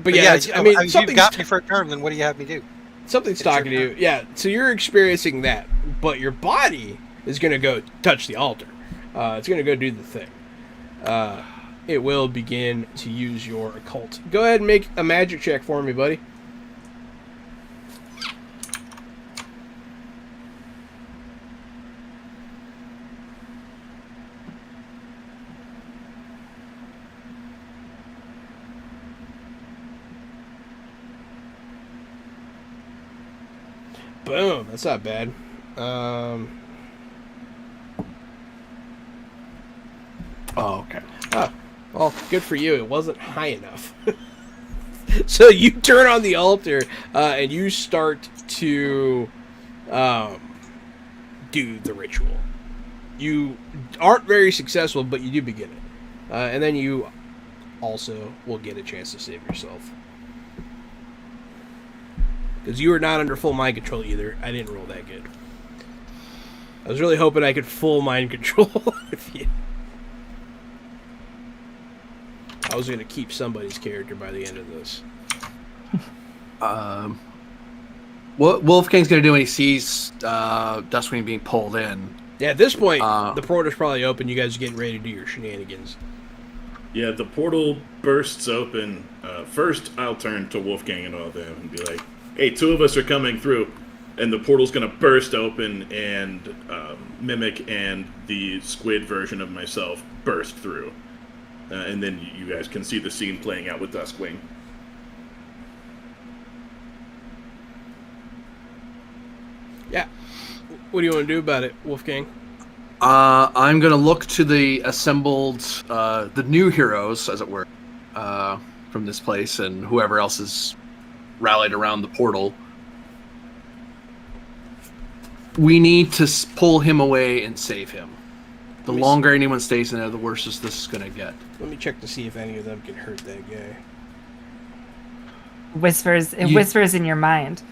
But yeah, I mean, you something's got me for a turn. Then what do you have me do? something's It's your talking to you. Yeah, so you're experiencing that, but your body is going to go touch the altar. It's going to go do the thing. It will begin to use your occult. Go ahead and make a magic check for me, buddy. Boom. That's not bad. Oh, okay. Oh, well, good for you. It wasn't high enough. So you turn on the altar and you start to do the ritual. You aren't very successful, but you do begin it. And then you also will get a chance to save yourself. Because you are not under full mind control either. I didn't roll that good. I was really hoping I could full mind control if you... I was going to keep somebody's character by the end of this. What Wolfgang's going to do when he sees Dustwing being pulled in? Yeah, at this point, the portal's probably open. You guys are getting ready to do your shenanigans. Yeah, the portal bursts open. First, I'll turn to Wolfgang and all them and be like, hey, two of us are coming through. And the portal's going to burst open and Mimic and the squid version of myself burst through. And then you guys can see the scene playing out with Duskwing. Yeah. What do you want to do about it, Wolfgang? I'm going to look to the assembled, the new heroes, as it were, from this place, and whoever else is rallied around the portal. We need to pull him away and save him. The longer anyone stays in there, the worse this is going to get. Let me check to see if any of them can hurt that guy. Whispers in your mind.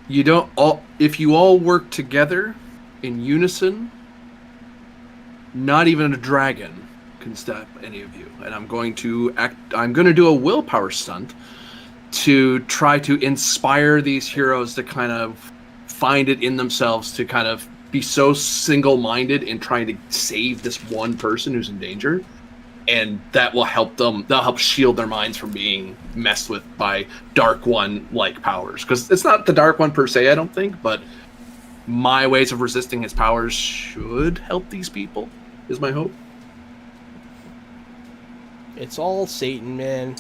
You don't all. If you all work together in unison, not even a dragon can stop any of you. And I'm going to do a willpower stunt to try to inspire these heroes to kind of find it in themselves to kind of be so single-minded in trying to save this one person who's in danger, and that will help them. That'll help shield their minds from being messed with by Dark One-like powers. Because it's not the Dark One per se, I don't think, but my ways of resisting his powers should help these people, is my hope. It's all Satan, man.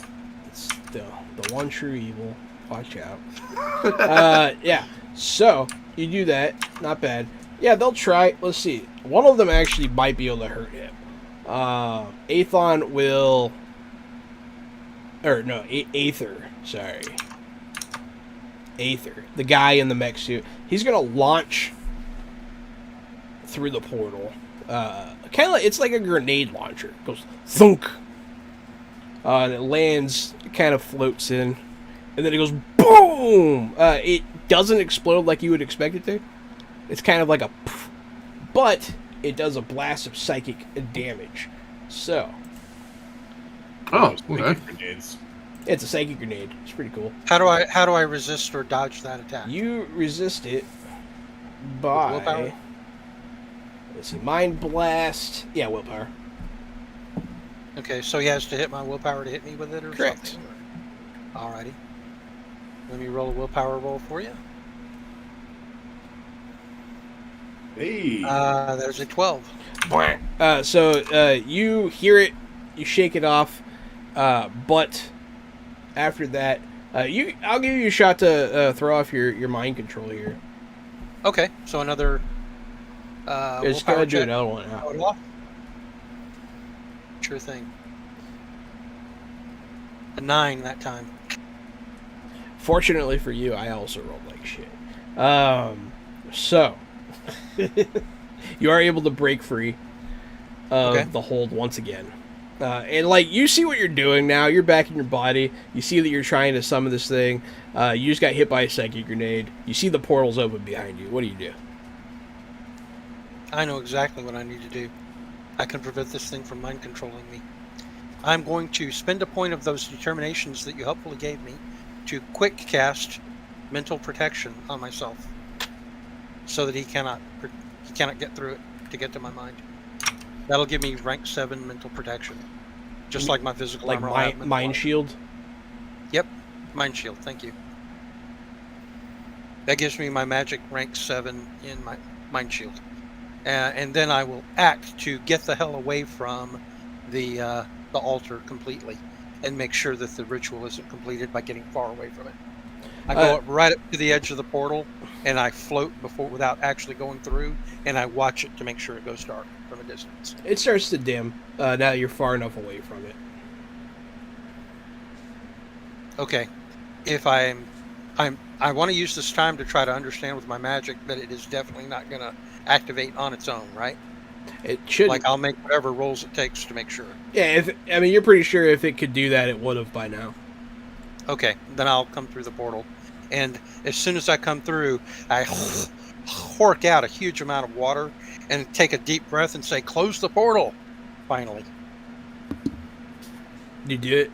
It's the one true evil. Watch out. Yeah. So you do that. Not bad. Yeah, they'll try. Let's see. One of them actually might be able to hurt him. Aethon will... Or, no, Aether. Sorry. Aether. The guy in the mech suit. He's going to launch through the portal. Kind of like... It's like a grenade launcher. It goes thunk. And it lands, kind of floats in. And then it goes boom! It doesn't explode like you would expect it to. It's kind of like a poof, but it does a blast of psychic damage. So. Oh, okay. Grenades. It's a psychic grenade. It's pretty cool. How do I resist or dodge that attack? You resist it by... willpower? Let's see. Mind Blast. Yeah, willpower. Okay, so he has to hit my willpower to hit me with it, or Correct. something? Alrighty. Let me roll a willpower roll for you. Hey. There's a 12. So you hear it, you shake it off, but after that, I'll give you a shot to throw off your mind control here. Okay, so another Just willpower gotta do check. another one. Throw it off. Sure thing. A 9 that time. Fortunately for you, I also rolled like shit. So you are able to break free of the hold once again. And like you see what you're doing now, you're back in your body. You see that you're trying to summon this thing. You just got hit by a psychic grenade. You see the portals open behind you. What do you do? I know exactly what I need to do. I can prevent this thing from mind controlling me. I'm going to spend a point of those determinations that you helpfully gave me to quick cast mental protection on myself, so that he cannot get through it to get to my mind. That'll give me rank 7 mental protection, just like my physical Like armor. mind shield? Yep, mind shield. Thank you. That gives me my magic rank 7 in my mind shield, and then I will act to get the hell away from the altar completely, and make sure that the ritual isn't completed by getting far away from it. I go up right up to the edge of the portal, and I float without actually going through, and I watch it to make sure it goes dark from a distance. It starts to dim now that you're far enough away from it. Okay, if I want to use this time to try to understand with my magic that it is definitely not going to activate on its own, right? It should. Like, I'll make whatever rolls it takes to make sure. Yeah, you're pretty sure if it could do that, it would have by now. Okay, then I'll come through the portal. And as soon as I come through, I hork out a huge amount of water and take a deep breath and say, "Close the portal!" Finally. You do it?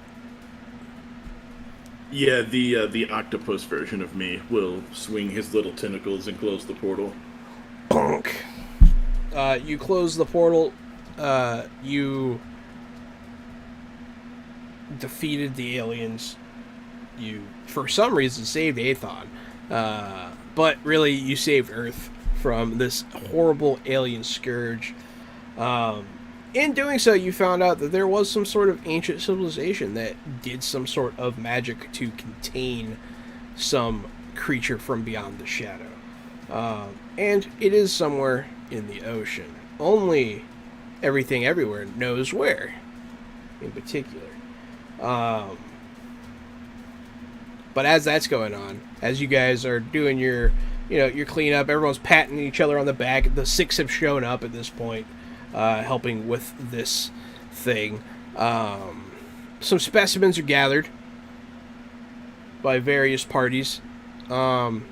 Yeah, the octopus version of me will swing his little tentacles and close the portal. Bonk. You close the portal. You defeated the aliens. You, for some reason, saved Athon. But really, you saved Earth from this horrible alien scourge. In doing so, you found out that there was some sort of ancient civilization that did some sort of magic to contain some creature from beyond the shadow. And it is somewhere in the ocean. Only Everything Everywhere knows where, in particular. But as that's going on, as you guys are doing your cleanup, everyone's patting each other on the back. The 6 have shown up at this point, helping with this thing. Some specimens are gathered by various parties. And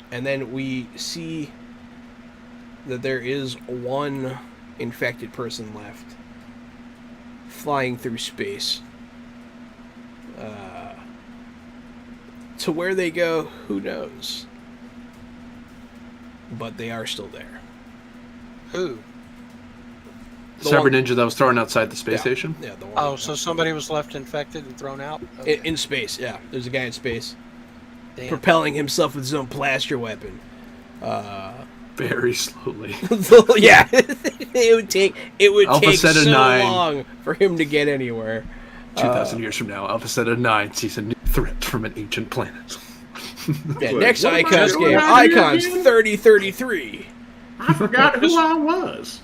then we see that there is one infected person left, flying through space. To where they go, who knows? But they are still there. Who? Cyber Ninja that was thrown outside the space station? Yeah, the one. Oh, so somebody was left infected and thrown out? Okay. In space, yeah. There's a guy in space. Damn. Propelling himself with his own blaster weapon. Very slowly. Yeah. it would take Alpha take set so a 9. long for him to get anywhere. 2,000 years from now, Alpha Set of 9 sees a new threat from an ancient planet. Yeah, Wait, next what am I Icons doing game, out here Icons again? 3033. I forgot who I was.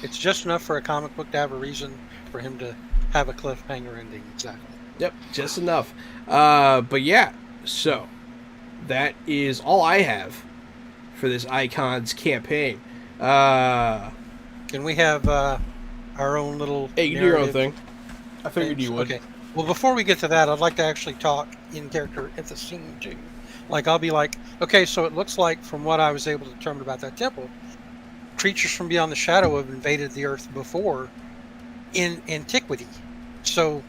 It's just enough for a comic book to have a reason for him to have a cliffhanger ending. Exactly. Yep, just enough. But yeah, so that is all I have for this Icons campaign. Can we have our own little Hey, you do your own narrative? thing. I figured you would. Okay. Well, before we get to that, I'd like to actually talk in character at the scene too. Like, I'll be like, okay, so it looks like from what I was able to determine about that temple, creatures from beyond the shadow have invaded the earth before in antiquity. So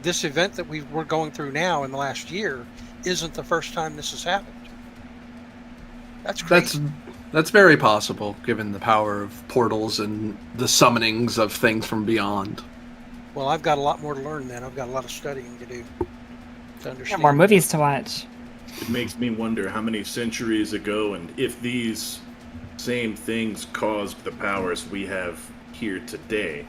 this event that we're going through now in the last year isn't the first time this has happened. That's crazy. That's very possible, given the power of portals and the summonings of things from beyond. Well, I've got a lot more to learn then. I've got a lot of studying to do. to Got understand. more movies to watch. It makes me wonder how many centuries ago and if these same things caused the powers we have here today.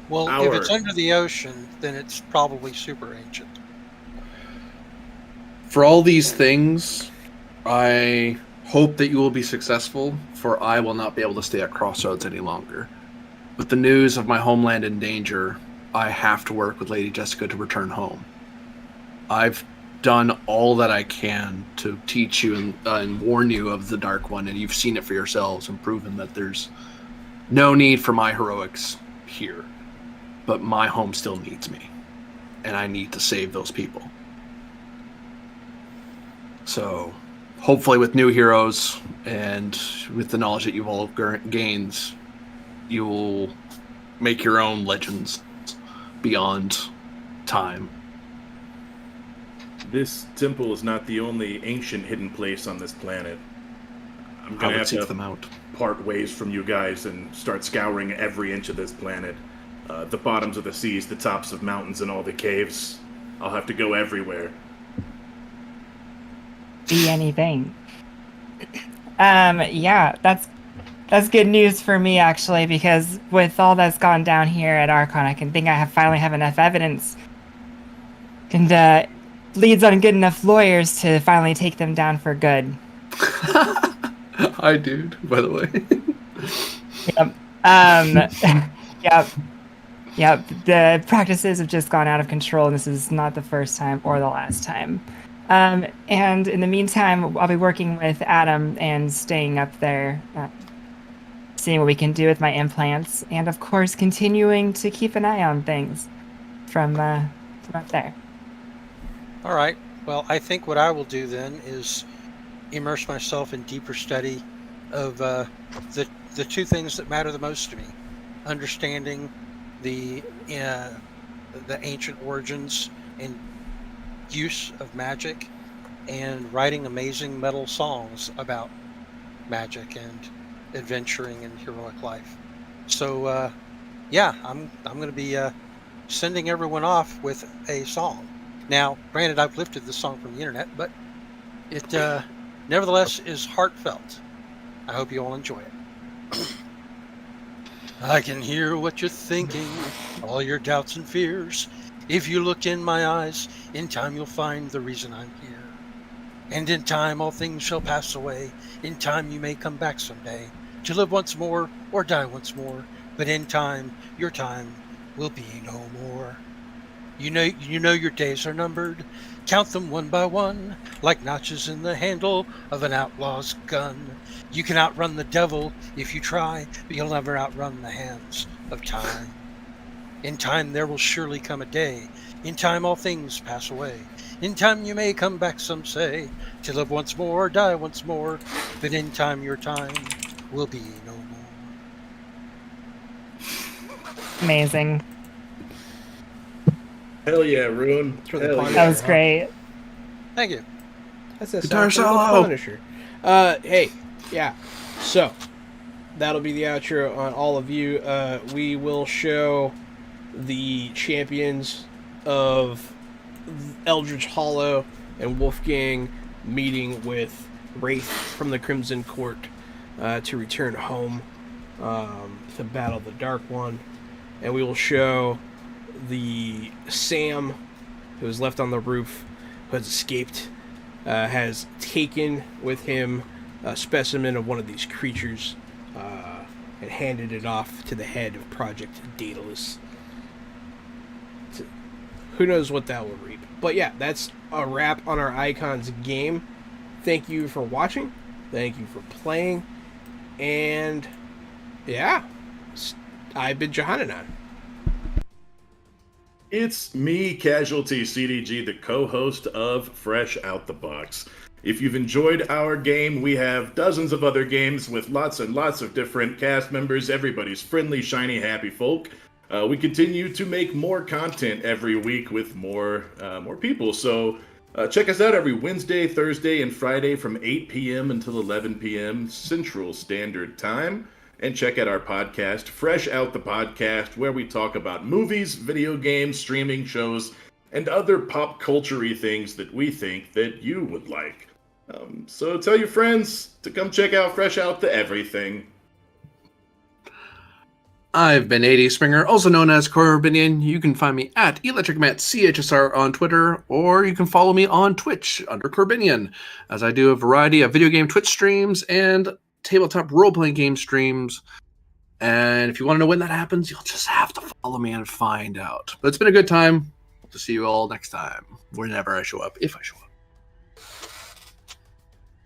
Well, if our it's under the ocean, then it's probably super ancient. For all these things, I hope that you will be successful, for I will not be able to stay at Crossroads any longer. With the news of my homeland in danger, I have to work with Lady Jessica to return home. I've done all that I can to teach you and warn you of the Dark One, and you've seen it for yourselves and proven that there's no need for my heroics here. But my home still needs me, and I need to save those people. So, hopefully with new heroes and with the knowledge that you've all gained, you'll make your own legends beyond time. This temple is not the only ancient hidden place on this planet. I'm I gonna would have seek to them out. part ways from you guys and start scouring every inch of this planet. The bottoms of the seas, the tops of mountains, and all the caves. I'll have to go everywhere. Be anything. Yeah, that's good news for me actually, because with all that's gone down here at Archon, I finally have enough evidence and leads on good enough lawyers to finally take them down for good. Hi, dude, by the way. Yep. Yep. Yep. The practices have just gone out of control, and this is not the first time or the last time. And in the meantime, I'll be working with Adam and staying up there, seeing what we can do with my implants, and of course, continuing to keep an eye on things from up there. All right. Well, I think what I will do then is immerse myself in deeper study of the two things that matter the most to me: understanding the ancient origins and use of magic, and writing amazing metal songs about magic and adventuring and heroic life. So, yeah, I'm going to be sending everyone off with a song. Now, granted, I've lifted this song from the internet, but it nevertheless is heartfelt. I hope you all enjoy it. I can hear what you're thinking, all your doubts and fears. If you look in my eyes, in time you'll find the reason I'm here. And in time all things shall pass away. In time you may come back someday, to live once more or die once more. But in time, your time will be no more. You know your days are numbered. Count them one by one, like notches in the handle of an outlaw's gun. You can outrun the devil if you try, but you'll never outrun the hands of time. In time there will surely come a day. In time all things pass away. In time you may come back, some say, to live once more or die once more. But in time your time will be no more. Amazing. Hell yeah, Ruin. for the Hell Punisher. yeah. That was great. Thank you. That's a Guitar sound from the solo. Punisher. Hey, yeah. So that'll be the outro on all of you. We will show the champions of Eldritch Hollow and Wolfgang meeting with Wraith from the Crimson Court to return home to battle the Dark One. And we will show the Sam who was left on the roof, who has escaped, has taken with him a specimen of one of these creatures and handed it off to the head of Project Daedalus. Who knows what that will reap. But yeah, that's a wrap on our Icons game. Thank you for watching. Thank you for playing. And yeah, I've been Johannanan. It's me, Casualty CDG, the co-host of Fresh Out the Box. If you've enjoyed our game, we have dozens of other games with lots and lots of different cast members. Everybody's friendly, shiny, happy folk. We continue to make more content every week with more people. So check us out every Wednesday, Thursday, and Friday from 8 p.m. until 11 p.m. Central Standard Time. And check out our podcast, Fresh Out the Podcast, where we talk about movies, video games, streaming shows, and other pop culture-y things that we think that you would like. So tell your friends to come check out Fresh Out the Everything. I've been AD Springer, also known as Corbinian. You can find me at ElectricMatCHSR on Twitter, or you can follow me on Twitch under Corbinian, as I do a variety of video game Twitch streams and tabletop role-playing game streams. And if you want to know when that happens, you'll just have to follow me and find out. But it's been a good time. Hope to see you all next time, whenever I show up, if I show up.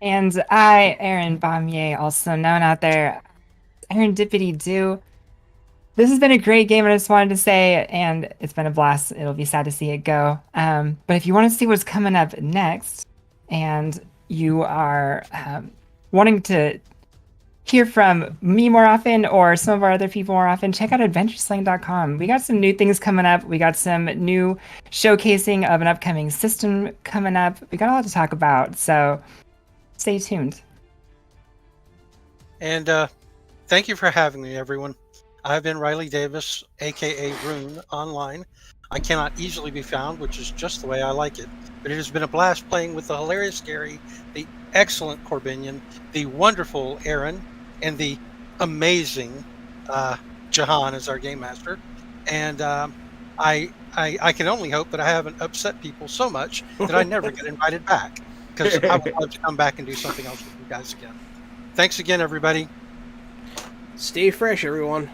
And I, Aaron Baumier, also known out there as Aaron Dippity Doo. This has been a great game, I just wanted to say, and it's been a blast. It'll be sad to see it go. But if you want to see what's coming up next, and you are wanting to hear from me more often or some of our other people more often, check out adventuresling.com. We got some new things coming up. We got some new showcasing of an upcoming system coming up. We got a lot to talk about, so stay tuned. And thank you for having me, everyone. I've been Riley Davis, aka Rune, online. I cannot easily be found, which is just the way I like it. But it has been a blast playing with the hilarious Gary, the excellent Corbinian, the wonderful Aaron, and the amazing Jahan as our game master. And I can only hope that I haven't upset people so much that I never get invited back, because I would love to come back and do something else with you guys again. Thanks again, everybody. Stay fresh, everyone.